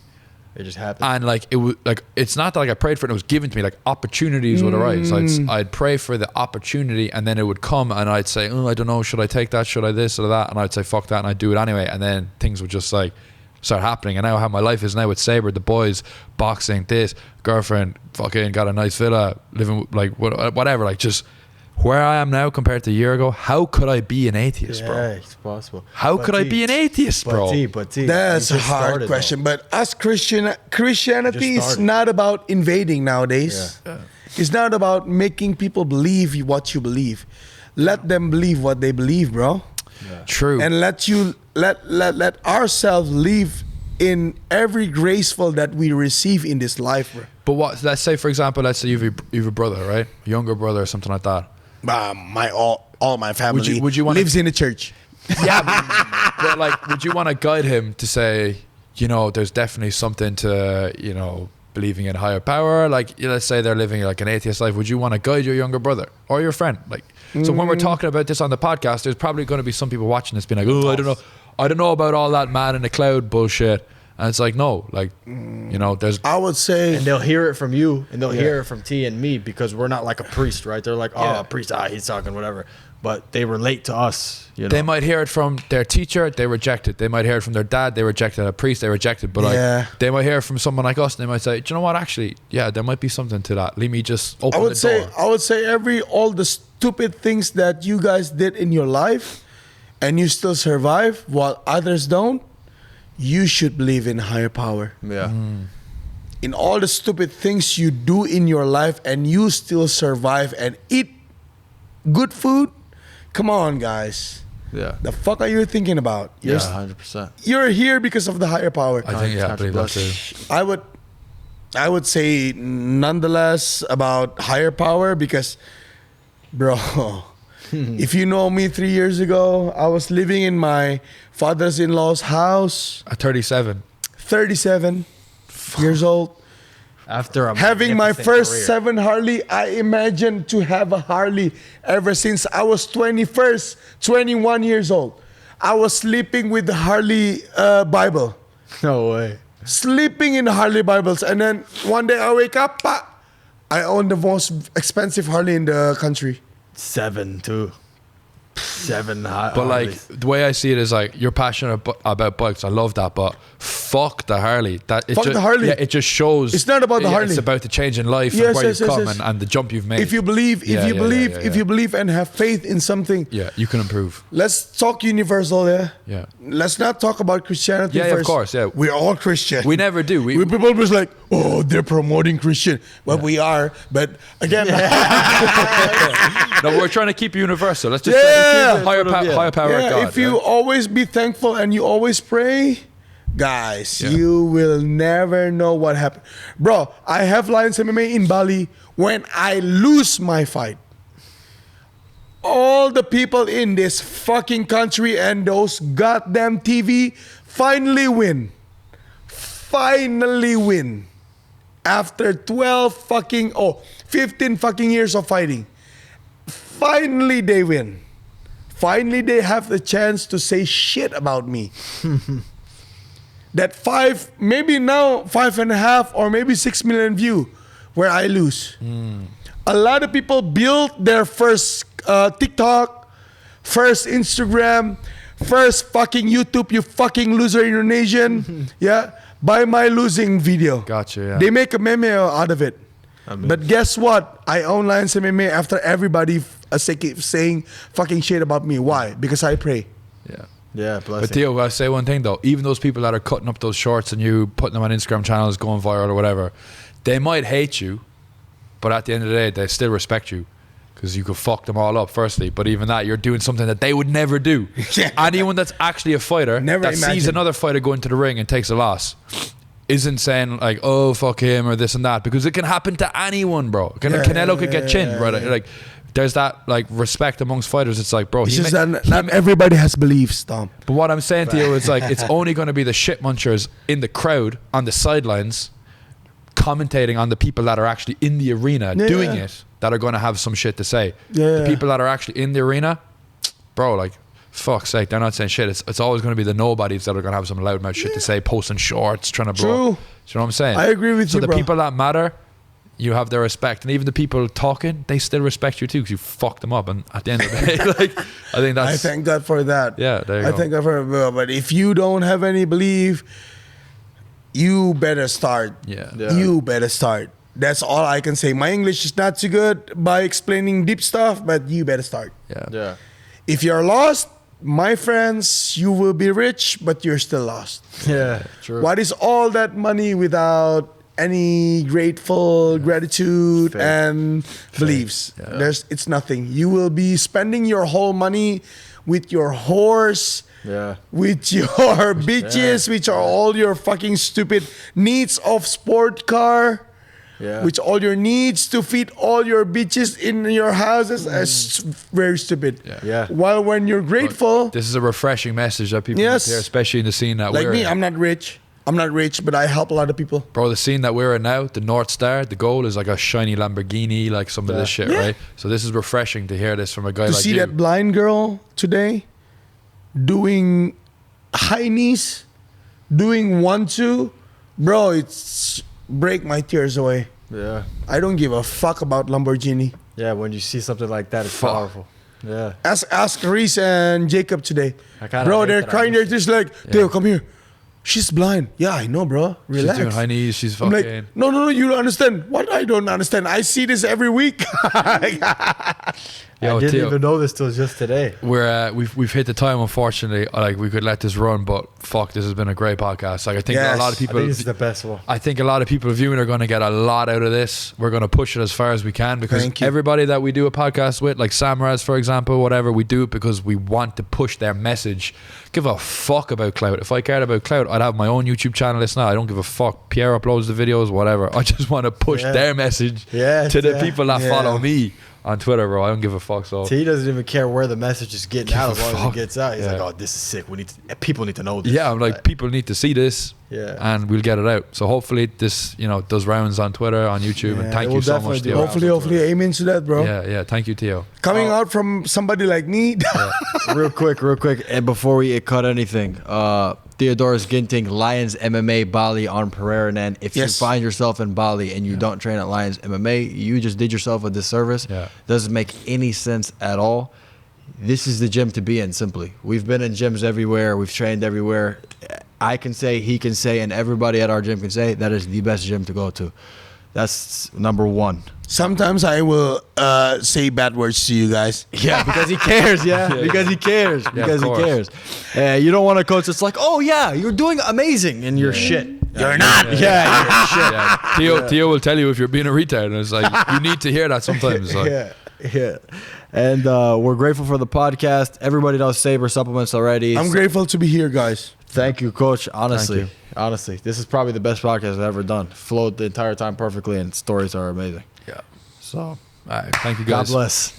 It just happened. And like it was like, it's not that like I prayed for it, it was given to me. Like opportunities would arise. So I'd pray for the opportunity and then it would come and I'd say, oh, I don't know, should I take that? Should I this or that? And I'd say, fuck that. And I'd do it anyway. And then things would just like start happening. And now how my life is now with Sabre, the boys, boxing, this, girlfriend, fucking got a nice villa, living like whatever, like just where I am now compared to a year ago. How could I be an atheist, bro? Yeah, it's possible. How could I be an atheist, bro? That's a hard question. But us Christianity is not about invading nowadays. Yeah. It's not about making people believe what you believe. Let them believe what they believe, bro. Yeah. True. And let ourselves live in every graceful that we receive in this life, bro. But what? Let's say, for example, let's say you've a brother, right? A younger brother or something like that. All my family would you wanna, lives in the church. Yeah, but like, would you want to guide him to say, you know, there's definitely something to, you know, believing in higher power? Like, let's say they're living like an atheist life. Would you want to guide your younger brother or your friend? Like, so when we're talking about this on the podcast, there's probably going to be some people watching this being like, oh, I don't know about all that man in the cloud bullshit. And it's like, no, like, you know, there's... I would say... And they'll hear it from you, and they'll hear it from T and me, because we're not like a priest, right? They're like, oh, a priest, he's talking, whatever. but they relate to us. You know? They might hear it from their teacher, they reject it. They might hear it from their dad, they reject it. A priest, they reject it. But like, they might hear it from someone like us, and they might say, "Do you know what? Actually, yeah, there might be something to that. Let me just open the door." I would say all the stupid things that you guys did in your life, and you still survive while others don't. You should believe in higher power. Yeah. In all the stupid things you do in your life, and you still survive and eat good food. Come on, guys. Yeah. The fuck are you thinking about? Yeah, 100%. You're here because of the higher power. I think, yeah, I believe that too. I would say nonetheless about higher power because, bro, if you know me 3 years ago, I was living in my father's-in-law's house. At 37. 37 years old. After having my first 7 Harley, I imagined to have a Harley ever since I was 21 years old. I was sleeping with the Harley Bible. No way. Sleeping in the Harley Bibles. And then one day I wake up, I own the most expensive Harley in the country. 7 too. 7 But like the way I see it is like you're passionate about bikes. I love that, but fuck the Harley. Fuck the Harley. Yeah, it just shows. It's not about the Harley. It's about the change in life and where you've come and the jump you've made. If you believe, if you believe and have faith in something, yeah, you can improve. Let's talk universal, yeah. Yeah. Let's not talk about Christianity first. first. Of course, yeah. We're all Christian. We never do. We people always like, oh, they're promoting Christian. Well, we are, but again, no, we're trying to keep universal. Let's just higher power of God. If you always be thankful and you always pray, guys, you will never know what happened. Bro, I have Lions MMA in Bali. When I lose my fight, all the people in this fucking country and those goddamn TV finally win. Finally win. After 15 fucking years of fighting. Finally they win. Finally they have the chance to say shit about me. That 5.5 or maybe 6 million view where I lose. A lot of people built their first TikTok, first Instagram, first fucking YouTube, you fucking loser Indonesian. By my losing video. Gotcha, yeah. They make a meme out of it. But guess what? I own Lions MMA after everybody saying fucking shit about me. Why? Because I pray. Yeah, but Theo, I'll say one thing though. Even those people that are cutting up those shorts and you putting them on Instagram channels going viral or whatever, they might hate you, but at the end of the day, they still respect you because you could fuck them all up firstly. But even that, you're doing something that they would never do. Anyone that's actually a fighter sees another fighter go into the ring and takes a loss isn't saying like, oh, fuck him or this and that, because it can happen to anyone, bro. Canelo could get chinned, right? Like, there's that like respect amongst fighters. It's like, bro, it's just that not everybody has beliefs, Tom. But what I'm saying to you is like, it's only going to be the shit munchers in the crowd on the sidelines commentating on the people that are actually in the arena doing it that are going to have some shit to say. The people that are actually in the arena, bro, like, fuck's sake, they're not saying shit. It's always going to be the nobodies that are going to have some loudmouth shit to say, posting shorts, trying to blow. True. Do you know what I'm saying? I agree with you, So bro. the people that matter, you have their respect, and even the people talking, they still respect you too because you fucked them up. And at the end of the day, like, I think that's. I thank God for that. Yeah, there you go. I thank God for it. But if you don't have any belief, you better start. You better start. That's all I can say. My English is not too good by explaining deep stuff, but you better start. Yeah. If you're lost, my friends, you will be rich, but you're still lost. Yeah, true. What is all that money without any gratitude and beliefs? It's nothing. You will be spending your whole money with your horse, with your bitches, which are all your fucking stupid needs of sport car. Which all your needs to feed all your bitches in your houses is very stupid. While when you're grateful, but this is a refreshing message that people need to hear, especially in the scene that like we're me, in. I'm not rich, but I help a lot of people. Bro, the scene that we're in now, the North Star, the goal is like a shiny Lamborghini, like some of this shit, right? So this is refreshing to hear this from a guy like you. To see that blind girl today doing high knees, doing 1-2, bro, it's break my tears away. I don't give a fuck about Lamborghini. When you see something like that, it's powerful. Yeah. Ask Reese and Jacob today. I kinda Bro, hate they're that I crying. They're missed just like, Theo, come here. She's blind. Yeah, I know, bro. Relax. She's doing high knees. She's I'm fucking. like, no, you don't understand. What? I don't understand. I see this every week. Yo, I didn't Theo, even know this till just today. we've hit the time, unfortunately. Like, we could let this run, but fuck, this has been a great podcast. Like, I think Yes. a lot of I people. think this is the best one. I think a lot of people viewing are going to get a lot out of this. We're going to push it as far as we can because Thank you. everybody that we do a podcast with, like Samraz, for example, whatever, we do it because we want to push their message. Give a fuck about clout. If I cared about clout, I'd have my own YouTube channel. Listen, I don't give a fuck. Pierre uploads the videos, whatever. I just want to push their message to the people that follow me on Twitter, bro. I don't give a fuck. So He doesn't even care where the message is getting out as long as fuck. it gets out. He's like, Yeah. oh, this is sick. People need to know this. yeah, I'm like, people need to see this. Yeah. And we'll get it out. So hopefully this, does rounds on Twitter, on YouTube, and Yeah, thank it you will so definitely much, do Theo. rounds. Hopefully, amen to that, bro. Yeah. Thank you, Theo. Coming out from somebody like me. real quick, and before we cut anything, Theodorus Ginting, Lions MMA Bali on Pereira. And if Yes. you find yourself in Bali and you don't train at Lions MMA, you just did yourself a disservice. Yeah. Doesn't make any sense at all. This is the gym to be in, simply. We've been in gyms everywhere. We've trained everywhere. I can say, he can say, and everybody at our gym can say that is the best gym to go to. That's number one. Sometimes I will say bad words to you guys. Yeah, because he cares. Yeah, because he cares. Because he course. cares. You don't want a coach that's like, oh yeah, you're doing amazing, and you're shit. You're not. Yeah, you're shit. Yeah. Theo will tell you if you're being a retard, and it's like you need to hear that sometimes. Like, Yeah. And we're grateful for the podcast. Everybody knows Saber Supplements already. I'm grateful to be here, guys. Thank you, Coach. Honestly, Thank honestly, this is probably the best podcast I've ever done. Flowed the entire time perfectly, and stories are amazing. Yeah. So, All right. Thank you, God guys. bless.